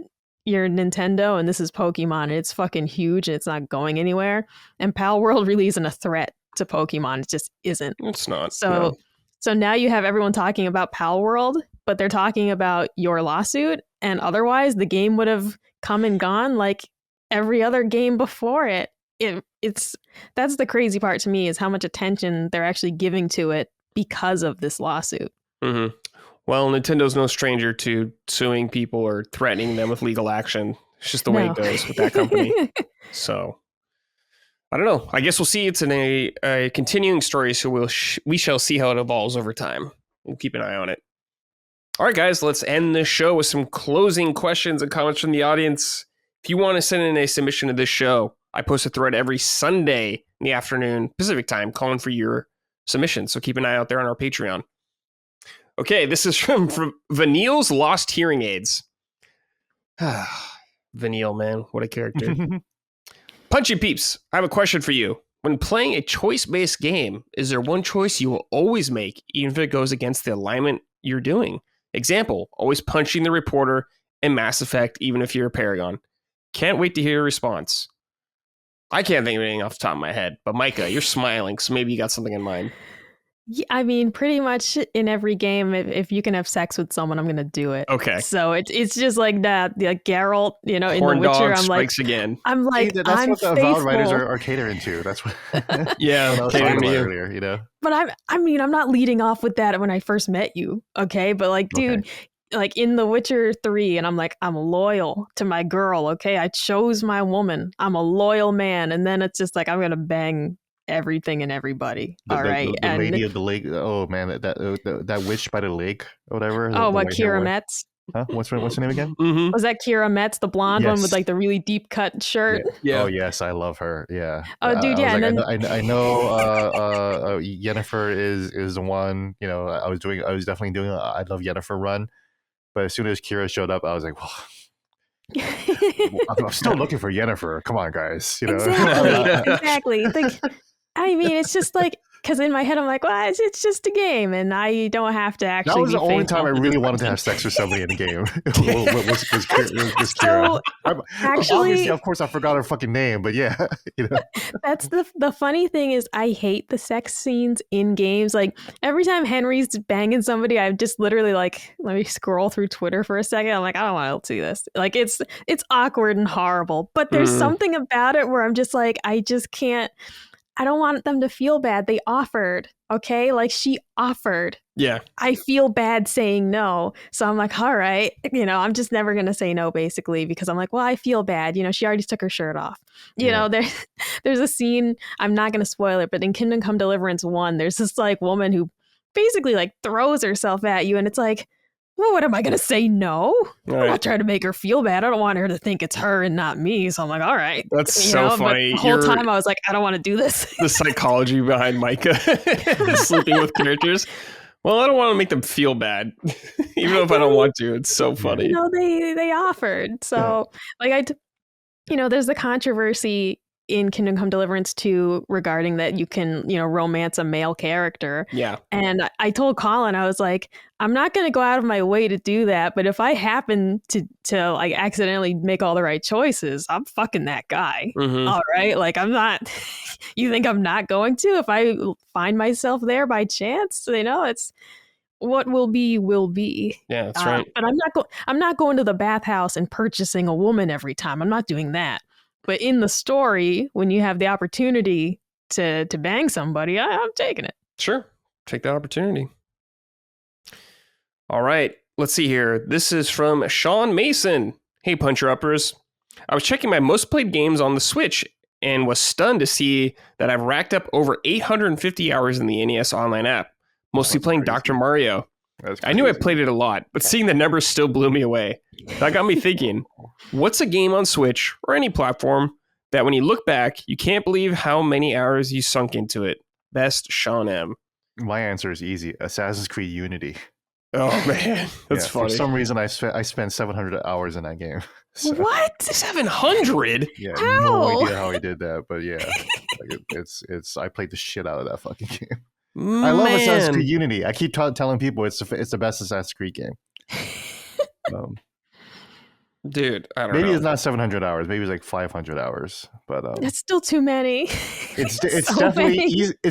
you're Nintendo and this is Pokemon and it's fucking huge and it's not going anywhere. And Palworld really isn't a threat to Pokemon. It just isn't. It's not. So now you have everyone talking about Palworld, but they're talking about your lawsuit. And otherwise, the game would have come and gone like every other game before it. That's the crazy part to me, is how much attention they're actually giving to it because of this lawsuit. Mm-hmm. Well, Nintendo's no stranger to suing people or threatening them with legal action. It's just the way it goes with that company. So, I don't know. I guess we'll see. It's in a continuing story, so we shall see how it evolves over time. We'll keep an eye on it. All right, guys, let's end this show with some closing questions and comments from the audience. If you want to send in a submission to this show, I post a thread every Sunday in the afternoon Pacific time calling for your submission. So keep an eye out there on our Patreon. Okay, this is from Vanille's Lost Hearing Aids. Vanille, man, what a character. Punchy Peeps, I have a question for you. When playing a choice-based game, is there one choice you will always make, even if it goes against the alignment you're doing? Example, always punching the reporter in Mass Effect, even if you're a Paragon. Can't wait to hear your response. I can't think of anything off the top of my head, but Micah, you're smiling, so maybe you got something in mind. Yeah, I mean, pretty much in every game, if you can have sex with someone, I'm gonna do it. Okay. So it's just like that. Like Geralt, in Horn The Witcher, dog I'm like, again. I'm like, that's I'm what the faithful. Avowed writers are catering to. That's what. Yeah, what I was talking about earlier. But I'm not leading off with that when I first met you. Okay, but like, dude. Like in The Witcher 3, and I'm like, I'm loyal to my girl, okay? I chose my woman. I'm a loyal man. And then it's just like, I'm going to bang everything and everybody. All right. The lady of the lake. Oh, man, that witch by the lake or whatever. Kira Metz? Huh? What's her name again? Mm-hmm. Was that Kira Metz, the blonde one with like the really deep cut shirt? Yeah. Oh, yes. I love her. Yeah. Oh, dude, yeah. I know Yennefer is the one, I was definitely doing I love Yennefer run. But as soon as Kira showed up, I was like, well, I'm still looking for Yennefer. Come on, guys. Exactly. Like, I mean, it's just like, because in my head I'm like, well, it's just a game, and I don't have to actually. That was be the only time I faithful really this wanted to person. have sex with somebody in a game. was Kira. So actually, Obviously, of course, I forgot her fucking name, but yeah, you know. that's the funny thing is I hate the sex scenes in games. Like every time Henry's banging somebody, I just literally like let me scroll through Twitter for a second. I'm like, I don't want to see this. Like it's awkward and horrible. But there's something about it where I'm just like, I just can't. I don't want them to feel bad. They offered, okay? Like she offered. Yeah. I feel bad saying no. So I'm like, all right, I'm just never going to say no basically because I'm like, well, I feel bad. She already took her shirt off. There's a scene, I'm not going to spoil it, but in Kingdom Come Deliverance 1, there's this like woman who basically like throws herself at you and it's like, well, what am I going to say no? I'm not trying to make her feel bad. I don't want her to think it's her and not me. So I'm like, all right. That's so funny. But the whole time I was like, I don't want to do this. The psychology behind Micah sleeping with characters. Well, I don't want to make them feel bad, even if I don't want to. It's so funny. They offered. So there's the controversy in Kingdom Come Deliverance 2 regarding that you can, romance a male character. Yeah. And I told Colin, I was like, I'm not going to go out of my way to do that. But if I happen to like accidentally make all the right choices, I'm fucking that guy. Mm-hmm. All right. Like I'm not, you think I'm not going to, if I find myself there by chance, it's what will be will be. Yeah, that's right. But I'm not going to the bathhouse and purchasing a woman every time. I'm not doing that. But in the story, when you have the opportunity to bang somebody, I'm taking it. Sure. Take that opportunity. All right. Let's see here. This is from Sean Mason. Hey, Puncher Uppers. I was checking my most played games on the Switch and was stunned to see that I've racked up over 850 hours in the NES Online app, mostly playing Dr. Mario. I knew I played it a lot, but seeing the numbers still blew me away. That got me thinking, what's a game on Switch or any platform that when you look back, you can't believe how many hours you sunk into it? Best, Sean M. My answer is easy. Assassin's Creed Unity. Oh, man. That's funny. For some reason, I spent 700 hours in that game. So, what? 700? Yeah, how? No idea how he did that, but yeah. I played the shit out of that fucking game. I love Assassin's Creed Unity. I keep telling people it's the best Assassin's Creed game. Dude, I don't know. Maybe it's not 700 hours. Maybe it's like 500 hours. But that's still too many. It's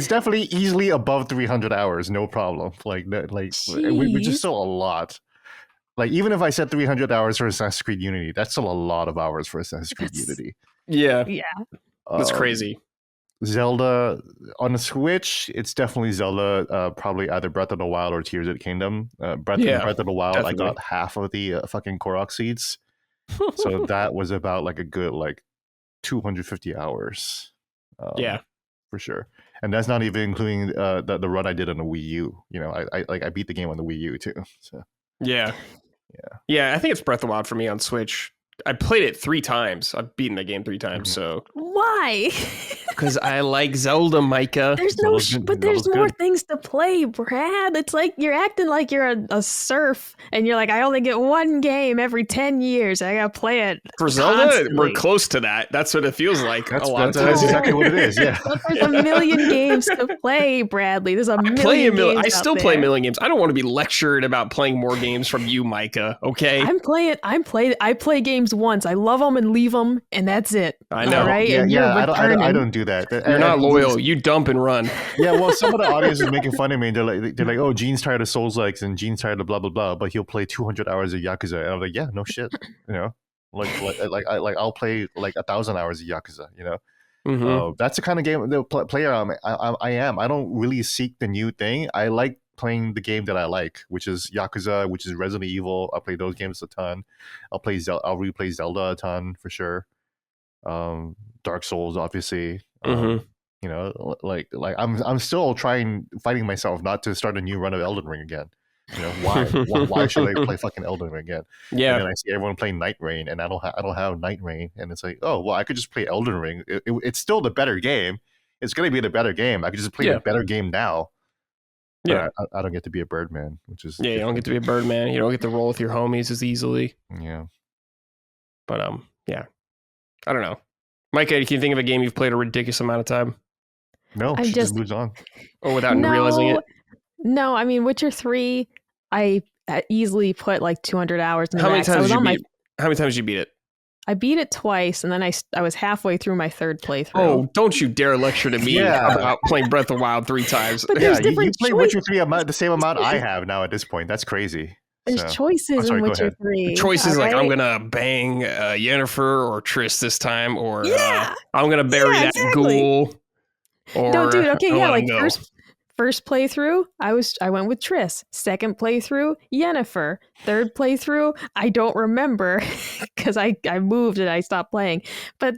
definitely easily above 300 hours. No problem. Which is still a lot. Like even if I said 300 hours for Assassin's Creed Unity, that's still a lot of hours for Assassin's Creed Unity. Yeah. Yeah. That's crazy. Zelda on the Switch, it's definitely Zelda. Probably either Breath of the Wild or Tears of the Kingdom. Breath of the Wild, definitely. I got half of the fucking Korok seeds, so that was about like a good 250 hours. Yeah, for sure. And that's not even including the run I did on the Wii U. I beat the game on the Wii U too. So yeah. I think it's Breath of the Wild for me on Switch. I played it 3 times. I've beaten the game 3 times. So why? Because I like Zelda, Micah. There's more things to play, Brad. It's like you're acting like you're a serf, and you're like, I only get one game every 10 years. I gotta play it. For Zelda, we're close to that. That's what it feels like. That's exactly what it is. Yeah. There's a million games to play, Bradley. There's a million games. I still play a million games. I don't want to be lectured about playing more games from you, Micah. Okay. I play games once. I love them and leave them, and that's it. I know. All right? Yeah. I don't do that. You're not loyal. You dump and run. Yeah, well, some of the audience is making fun of me. They're like, oh, Gene's tired of Souls-likes and Gene's tired of blah blah blah, but he'll play 200 hours of Yakuza. And I'm like, yeah, no shit. I'll play 1,000 hours of Yakuza. Mm-hmm. That's the kind of game player I am. I don't really seek the new thing. I like playing the game that I like, which is Yakuza, which is Resident Evil. I play those games a ton. I'll replay Zelda a ton for sure. Dark Souls, obviously. Mm-hmm. I'm still fighting myself not to start a new run of Elden Ring again. Why should I play fucking Elden Ring again? Yeah. And then I see everyone playing Night Rain, and I don't have Night Rain, and it's like, oh well, I could just play Elden Ring. It's still the better game. It's gonna be the better game. I could just play the better game now. Yeah, I don't get to be a Birdman, which is you don't get to be a Birdman. You don't get to roll with your homies as easily. Yeah, but yeah, I don't know. Micah, can you think of a game you've played a ridiculous amount of time? No, I'm she just just moves on. Or without realizing it? no. I mean, Witcher 3, I easily put like 200 hours in the How many max. I times was did you on my beat? How many times did you beat it? I beat it twice, and then I was halfway through my third playthrough. Oh, don't you dare lecture to me Yeah. about playing Breath of the Wild 3 times. But Yeah, there's you different play Witcher choices. 3 the same amount I have now at this point. That's crazy. There's So, choices sorry, in go Witcher ahead. 3. Choices all like I'm right? gonna bang Yennefer or Triss this time, or Yeah, I'm gonna bury yeah, that exactly. ghoul, No, or dude. Okay, I yeah. let him Like go. first playthrough, I went with Triss. Second playthrough, Yennefer. Third playthrough, I don't remember because I moved and I stopped playing. But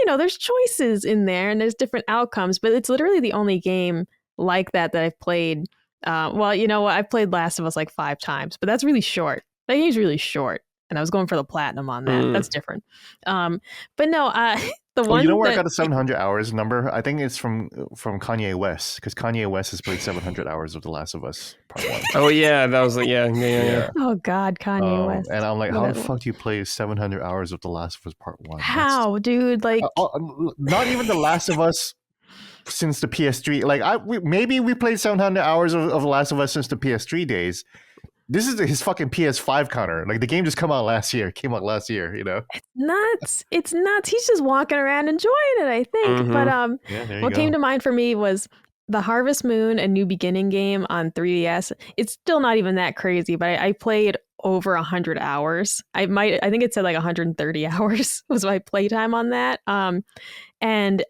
there's choices in there and there's different outcomes. But it's literally the only game like that I've played. Well, you know what? I've played Last of Us like 5 times, but that's really short. That game's really short, and I was going for the platinum on that. That's different. But no, the Oh, you know one where I that got the 700 hours number? I think it's from Kanye West, because Kanye West has played 700 hours of The Last of Us Part 1. Oh yeah, that was like yeah. Oh God, Kanye West. And I'm like, how the Whatever. fuck do you play 700 hours of The Last of Us Part 1? How, dude? Like, Not even The Last of Us since the PS3. Like, maybe we played 700 hours of The Last of Us since the PS3 days. This is his fucking PS5 counter. Like, the game just came out last year. it's nuts. It's nuts. He's just walking around enjoying it, I think. But Yeah, there you what go. came to mind for me was the Harvest Moon: A New Beginning game on 3DS. It's still not even that crazy, but I played over 100 hours. I think it said like 130 hours was my playtime on that. And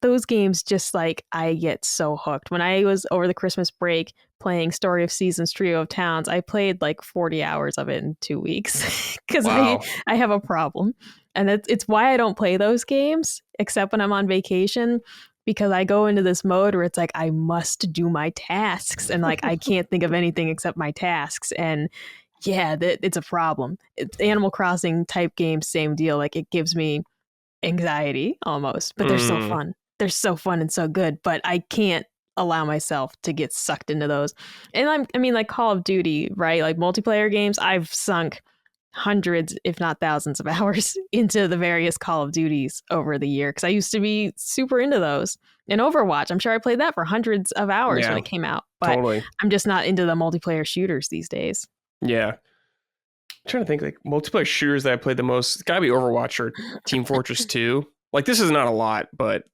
those games just like I get so hooked. When I was over the Christmas break playing Story of Seasons, Trio of Towns, I played like 40 hours of it in 2 weeks because Wow. I have a problem. And it's why I don't play those games except when I'm on vacation, because I go into this mode where it's like I must do my tasks and like I can't think of anything except my tasks. And yeah, it's a problem. It's Animal Crossing type games, same deal. Like it gives me anxiety almost, but they're so fun. They're so fun and so good, but I can't allow myself to get sucked into those. And I mean, like Call of Duty, right? Like multiplayer games, I've sunk hundreds, if not thousands of hours into the various Call of Duties over the year because I used to be super into those. And Overwatch, I'm sure I played that for hundreds of hours when it came out, but Totally. I'm just not into the multiplayer shooters these days. Yeah. I'm trying to think like multiplayer shooters that I played the most. It's gotta be Overwatch or Team Fortress 2. Like this is not a lot, but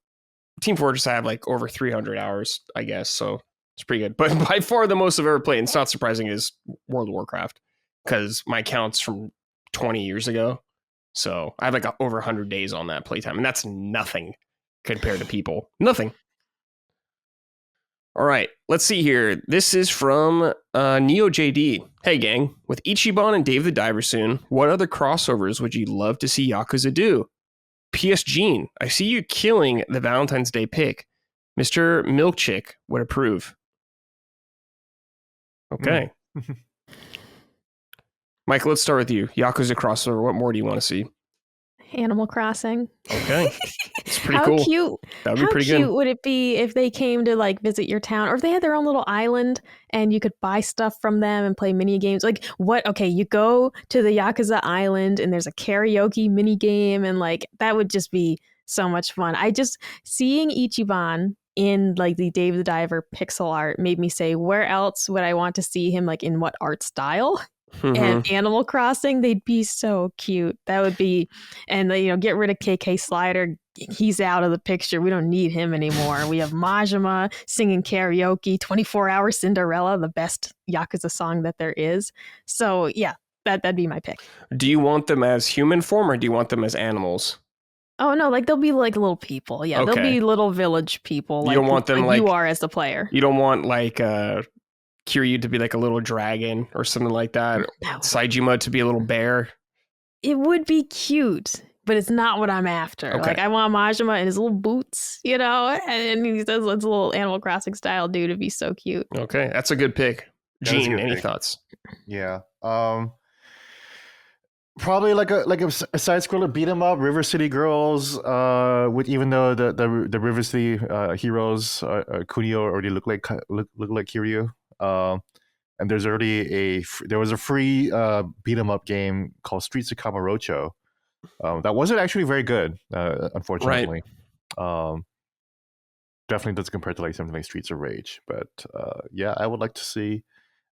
Team Fortress I have like over 300 hours, I guess. So it's pretty good. But by far the most I've ever played, and it's not surprising, is World of Warcraft because my count's from 20 years ago. So I have like over 100 days on that playtime, and that's nothing compared to people. Nothing. All right, let's see here. This is from Neo JD. Hey, gang. With Ichiban and Dave the Diver soon, what other crossovers would you love to see Yakuza do? P.S. Gene, I see you killing the Valentine's Day pick. Mr. Milkchick would approve. Okay. Mike, let's start with you. Yakuza crossover, what more do you want to see? Animal Crossing. Okay. It's pretty How cool. cute. That would be How pretty cute good. would it be if they came to like visit your town, or if they had their own little island and you could buy stuff from them and play mini games? Like what? Okay, you go to the Yakuza island and there's a karaoke mini game, and like that would just be so much fun. I just seeing Ichiban in like the Dave the Diver pixel art made me say, where else would I want to see him? Like in what art style? And Animal Crossing, they'd be so cute. That would be, and get rid of KK Slider. He's out of the picture. We don't need him anymore. We have Majima singing karaoke, 24-hour Cinderella, the best Yakuza song that there is. So yeah, that'd be my pick. Do you want them as human form or do you want them as animals? Oh no, like they'll be like little people. Yeah, Okay. they'll be little village people. You don't want them like you are as the player. You don't want like Kiryu to be like a little dragon or something like that. Saejima to be a little bear. It would be cute, but it's not what I'm after. Okay. Like I want Majima in his little boots, and he does this little Animal Crossing style dude to be so cute. Okay, that's a good pick. Gene, any thoughts? Yeah. Probably like a side scroller beat 'em up, River City Girls. With even though the River City heroes, Kunio already look like Kiryu. And there's already there was a free beat 'em up game called Streets of Kamurocho. That wasn't actually very good, unfortunately. Right. definitely doesn't compare to like something like Streets of Rage. But yeah, I would like to see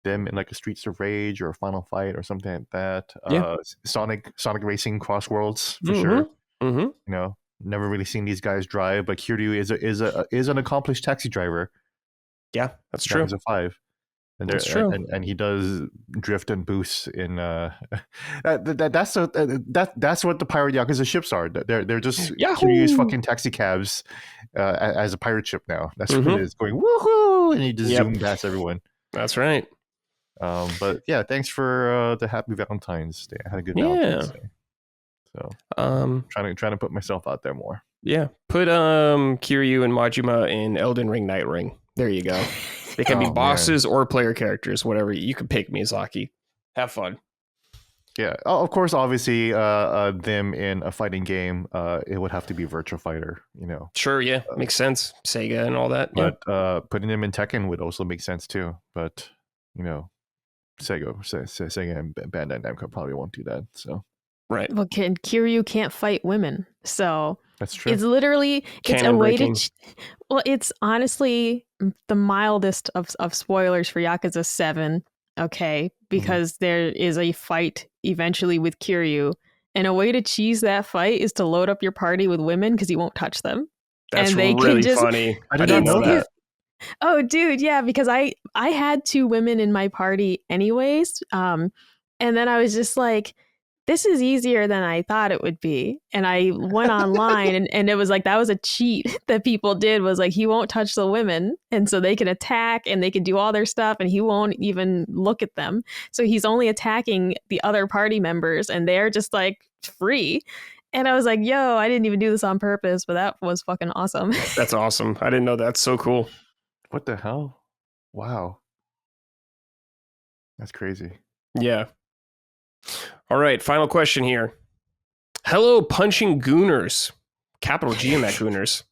them in like a Streets of Rage or a Final Fight or something like that. Yeah. Sonic Racing Cross Worlds for Mhm. sure. Mm-hmm. You know, never really seen these guys drive, but Kiryu is an accomplished taxi driver. Yeah, that's true. Yakuza 5. And That's true. And he does drift and boost in that's what the pirate Yakuza ships are. They're just Yahoo! Kiryu's fucking taxi cabs as a pirate ship now. That's what Mhm. it is, going woohoo, and he just Yep. zoom past everyone. That's right. But yeah, thanks for the happy Valentine's Day. I had a good Yeah. Valentine's Day. So trying to put myself out there more. Yeah. Put Kiryu and Majima in Elden Ring Night Ring. There you go. They can be bosses or player characters, whatever. You can pick Miyazaki. Have fun. Yeah. Oh, of course, obviously, them in a fighting game, it would have to be Virtua Fighter, you know. Sure, yeah. Makes sense. Sega and all that. But putting them in Tekken would also make sense too. But, you know, Sega and Bandai Namco probably won't do that. So right. Well, Kiryu can't fight women, so that's true. It's literally it's a way to. Well, it's honestly the mildest of spoilers for Yakuza 7. Okay, because there is a fight eventually with Kiryu, and a way to cheese that fight is to load up your party with women because he won't touch them. That's and they really can just, funny. I didn't know that. Oh, dude, yeah, because I had 2 women in my party anyways, and then I was just like, this is easier than I thought it would be. And I went online and it was like, that was a cheat that people did, was like, he won't touch the women. And so they can attack and they can do all their stuff and he won't even look at them. So he's only attacking the other party members and they're just like free. And I was like, yo, I didn't even do this on purpose, but that was fucking awesome. That's awesome. I didn't know that. So cool. What the hell? Wow. That's crazy. Yeah. All right, final question here. Hello, punching gooners. Capital G in that gooners.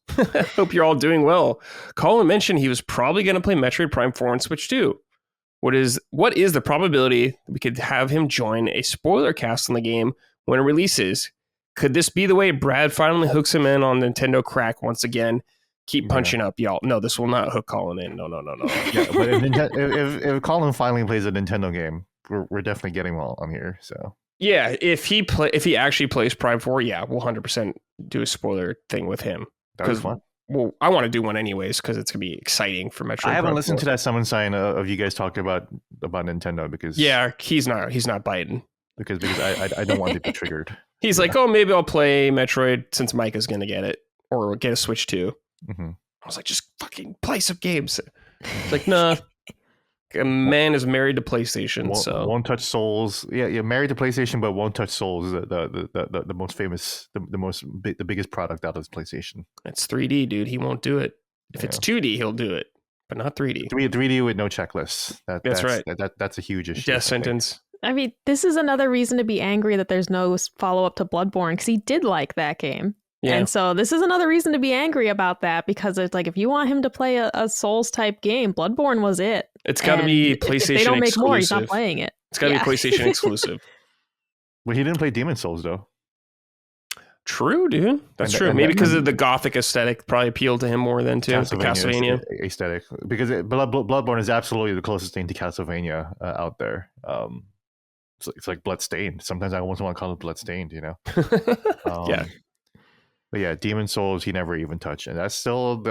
Hope you're all doing well. Colin mentioned he was probably going to play Metroid Prime 4 on Switch 2. What is the probability that we could have him join a spoiler cast on the game when it releases? Could this be the way Brad finally hooks him in on Nintendo Crack once again? Keep punching up, y'all. No, this will not hook Colin in. No. Yeah, but if Colin finally plays a Nintendo game, we're definitely getting well on here. So yeah, if he actually plays Prime 4, yeah, we'll 100% do a spoiler thing with him. That was fun. Well, I want to do one anyways because it's gonna be exciting for Metroid. I haven't Prime listened 4. to that summon sign of you guys talking about Nintendo because he's not biting because I don't want to be triggered. He's like, oh, maybe I'll play Metroid since Micah's gonna get it or get a Switch 2. Mm-hmm. I was like, just fucking play some games. It's like, nah. A man is married to PlayStation, so won't touch Souls. Yeah, you're married to PlayStation, but won't touch Souls. The most famous, the biggest product out of PlayStation. It's 3D, dude. He won't do it. If it's 2D, he'll do it, but not 3D. 3D with no checklists. That's right. That's a huge issue. Death sentence. I mean, this is another reason to be angry that there's no follow-up to Bloodborne, because he did like that game. Yeah. And so this is another reason to be angry about that, because it's like, if you want him to play a Souls-type game, Bloodborne was it. It's got to be PlayStation exclusive. If they don't make more, he's not playing it. It's got to be PlayStation exclusive. Well, he didn't play Demon Souls, though. True, dude. That's true. Maybe because of the gothic aesthetic probably appealed to him more than to the Castlevania aesthetic. Because Bloodborne is absolutely the closest thing to Castlevania out there. It's like Bloodstained. Sometimes I almost want to call it Bloodstained, you know? Yeah. But yeah, Demon Souls, he never even touched. And that's still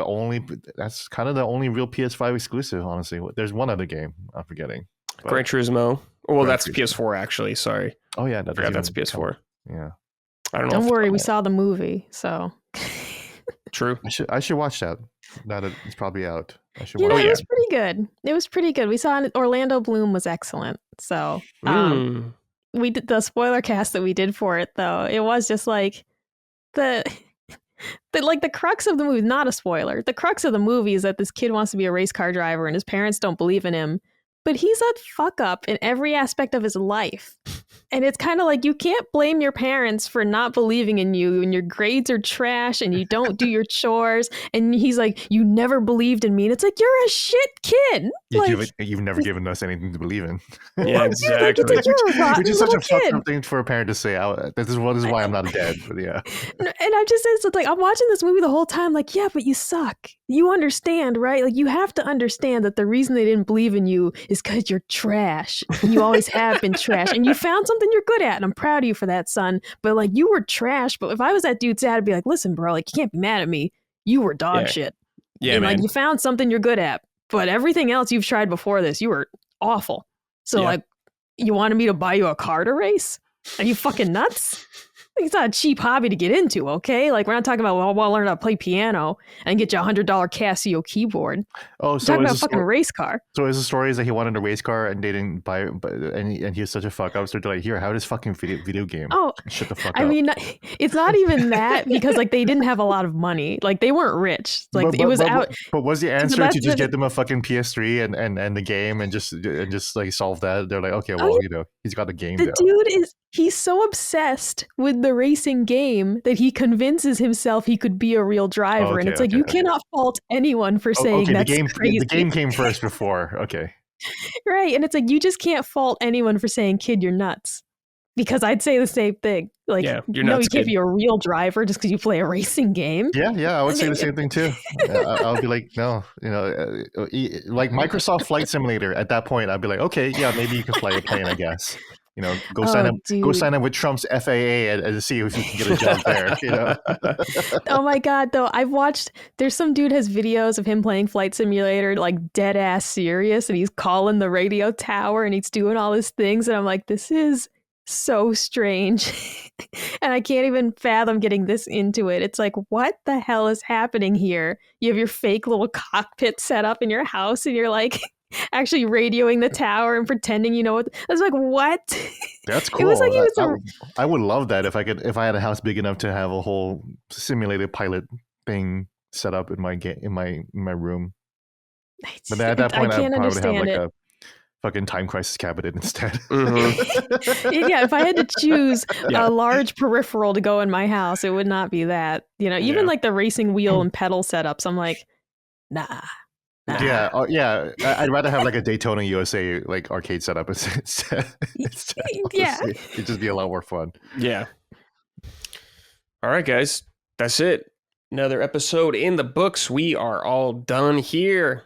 that's kind of the only real PS5 exclusive, honestly. There's one other game I'm forgetting. Gran Turismo. Well, that's PS4, actually. Sorry. Oh, yeah. I forgot that's PS4. Yeah. I don't know. Don't worry, we saw the movie, so. True. I should watch that. Now that it's probably out. I should watch it. It was pretty good. It was pretty good. We saw Orlando Bloom was excellent. So we did the spoiler cast that we did for it, though. It was just like the crux of the movie, not a spoiler. The crux of the movie is that this kid wants to be a race car driver and his parents don't believe in him, but he's a fuck up in every aspect of his life. And it's kind of like you can't blame your parents for not believing in you and your grades are trash and you don't do your chores. And he's like, you never believed in me. And it's like, you're a shit kid. You've never given us anything to believe in. Yeah, exactly. Dude, like, you're a rotten Which is such a kid. fucked up thing for a parent to say. This is why I'm not a dad. But yeah. And I just said, so like, I'm watching this movie the whole time, like, yeah, but you suck. You understand, right? Like, you have to understand that the reason they didn't believe in you is because you're trash. And you always have been trash. And you found something you're good at. And I'm proud of you for that, son. But like, you were trash. But if I was that dude's dad, I'd be like, listen, bro, like, you can't be mad at me. You were dog shit. Yeah, and man. like, you found something you're good at. But everything else you've tried before this, you were awful. So like, you wanted me to buy you a car to race? Are you fucking nuts? It's not a cheap hobby to get into, okay? Like, we're not talking about, well, I want to learn how to play piano and get you a $100 Casio keyboard. Oh, We're so talking about a fucking race car. So his story is that he wanted a race car and they didn't buy it, and he was such a fuck up. So they're like, here, have this fucking video game. Oh, shut the fuck up. I mean, it's not even that because like they didn't have a lot of money. Like they weren't rich. Like it was out. But was the answer to just get them a fucking PS3 and the game and just like solve that? They're like, okay, well, he's got a game. The dude he's so obsessed with the racing game that he convinces himself he could be a real driver. And it's like, you cannot fault anyone for saying that's crazy. The game came first before. Okay. Right. And it's like, you just can't fault anyone for saying, kid, you're nuts. Because I'd say the same thing. Like, you're nuts, you can't be a real driver just because you play a racing game. Yeah, I would say the same thing too. I'll be like, no, like Microsoft Flight Simulator. At that point, I'd be like, okay, yeah, maybe you can fly a plane, I guess. Go sign up with Trump's FAA and see if you can get a job there. Oh my God, though, there's some dude has videos of him playing Flight Simulator, like dead ass serious, and he's calling the radio tower and he's doing all these things, and I'm like, this is so strange. And I can't even fathom getting this into it. It's like, what the hell is happening here? You have your fake little cockpit set up in your house and you're like actually radioing the tower and pretending you know what. I was like, what? That's cool. It was like I would love that if I had a house big enough to have a whole simulated pilot thing set up in my room. But at that point, I probably would have like a fucking Time Crisis cabinet instead. Mm-hmm. Yeah, if I had to choose a large peripheral to go in my house, it would not be that. Even like the racing wheel and pedal setups, I'm like, nah. Yeah, I'd rather have like a Daytona USA like arcade setup instead. Yeah, it'd just be a lot more fun. Yeah. All right, guys, that's it. Another episode in the books. We are all done here.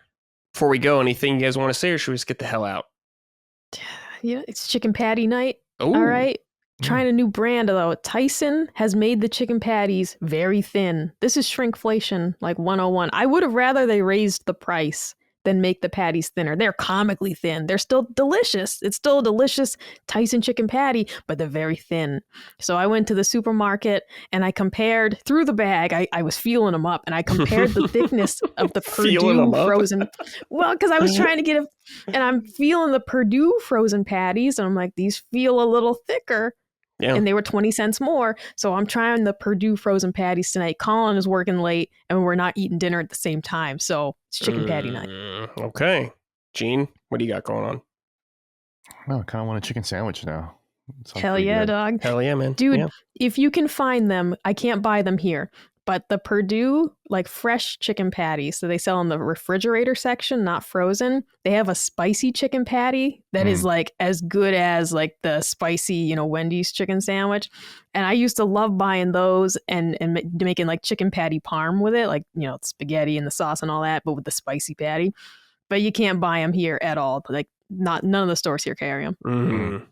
Before we go, anything you guys want to say, or should we just get the hell out? It's chicken patty night. Ooh. All right. Trying a new brand, though. Tyson has made the chicken patties very thin. This is shrinkflation, like 101. I would have rather they raised the price than make the patties thinner. They're comically thin. They're still delicious. It's still a delicious Tyson chicken patty, but they're very thin. So I went to the supermarket and I compared through the bag. I was feeling them up and I compared the thickness of the Purdue frozen. Well, because I was trying to get and I'm feeling the Purdue frozen patties and I'm like, these feel a little thicker. Yeah. And they were 20 cents more. So I'm trying the Purdue frozen patties tonight. Colin is working late and we're not eating dinner at the same time. So it's chicken patty night. Okay. Gene, what do you got going on? No, I kind of want a chicken sandwich now. Hell yeah, good. Dog. Hell yeah, man. Dude, if you can find them, I can't buy them here. But the Purdue, like fresh chicken patties, so they sell in the refrigerator section, not frozen. They have a spicy chicken patty that is like as good as like the spicy, Wendy's chicken sandwich. And I used to love buying those and making like chicken patty parm with it, like, spaghetti and the sauce and all that, but with the spicy patty. But you can't buy them here at all. Like none of the stores here carry them. Mm-hmm.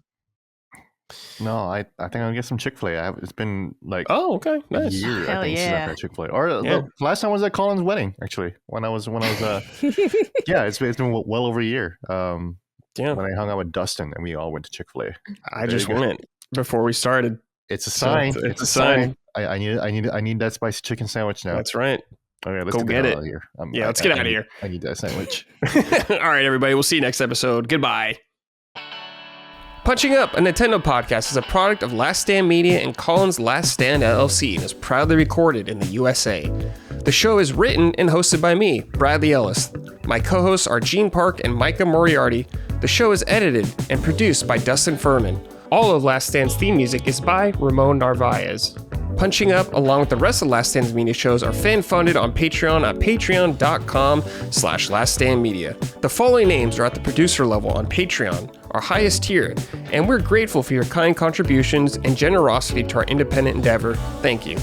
No, I think I'll get some Chick-fil-A. It's been like okay, nice. a year, Hell I think, since I've had Chick-fil-A. Or last time was at Colin's wedding, actually. When I was it's been well over a year. When I hung out with Dustin and we all went to Chick-fil-A. I just went before we started. It's a sign. It's a sign. I need that spicy chicken sandwich now. That's right. Okay, let's go get it. Out of here. Let's get out of here. I need that sandwich. All right, everybody. We'll see you next episode. Goodbye. Punching Up, a Nintendo podcast, is a product of Last Stand Media and Colin's Last Stand LLC and is proudly recorded in the USA. The show is written and hosted by me, Bradley Ellis. My co-hosts are Gene Park and Micah Moriarty. The show is edited and produced by Dustin Furman. All of Last Stand's theme music is by Ramon Narvaez. Punching Up, along with the rest of Last Stand's media shows, are fan-funded on Patreon at patreon.com/laststandmedia. The following names are at the producer level on Patreon, our highest tier, and we're grateful for your kind contributions and generosity to our independent endeavor. Thank you.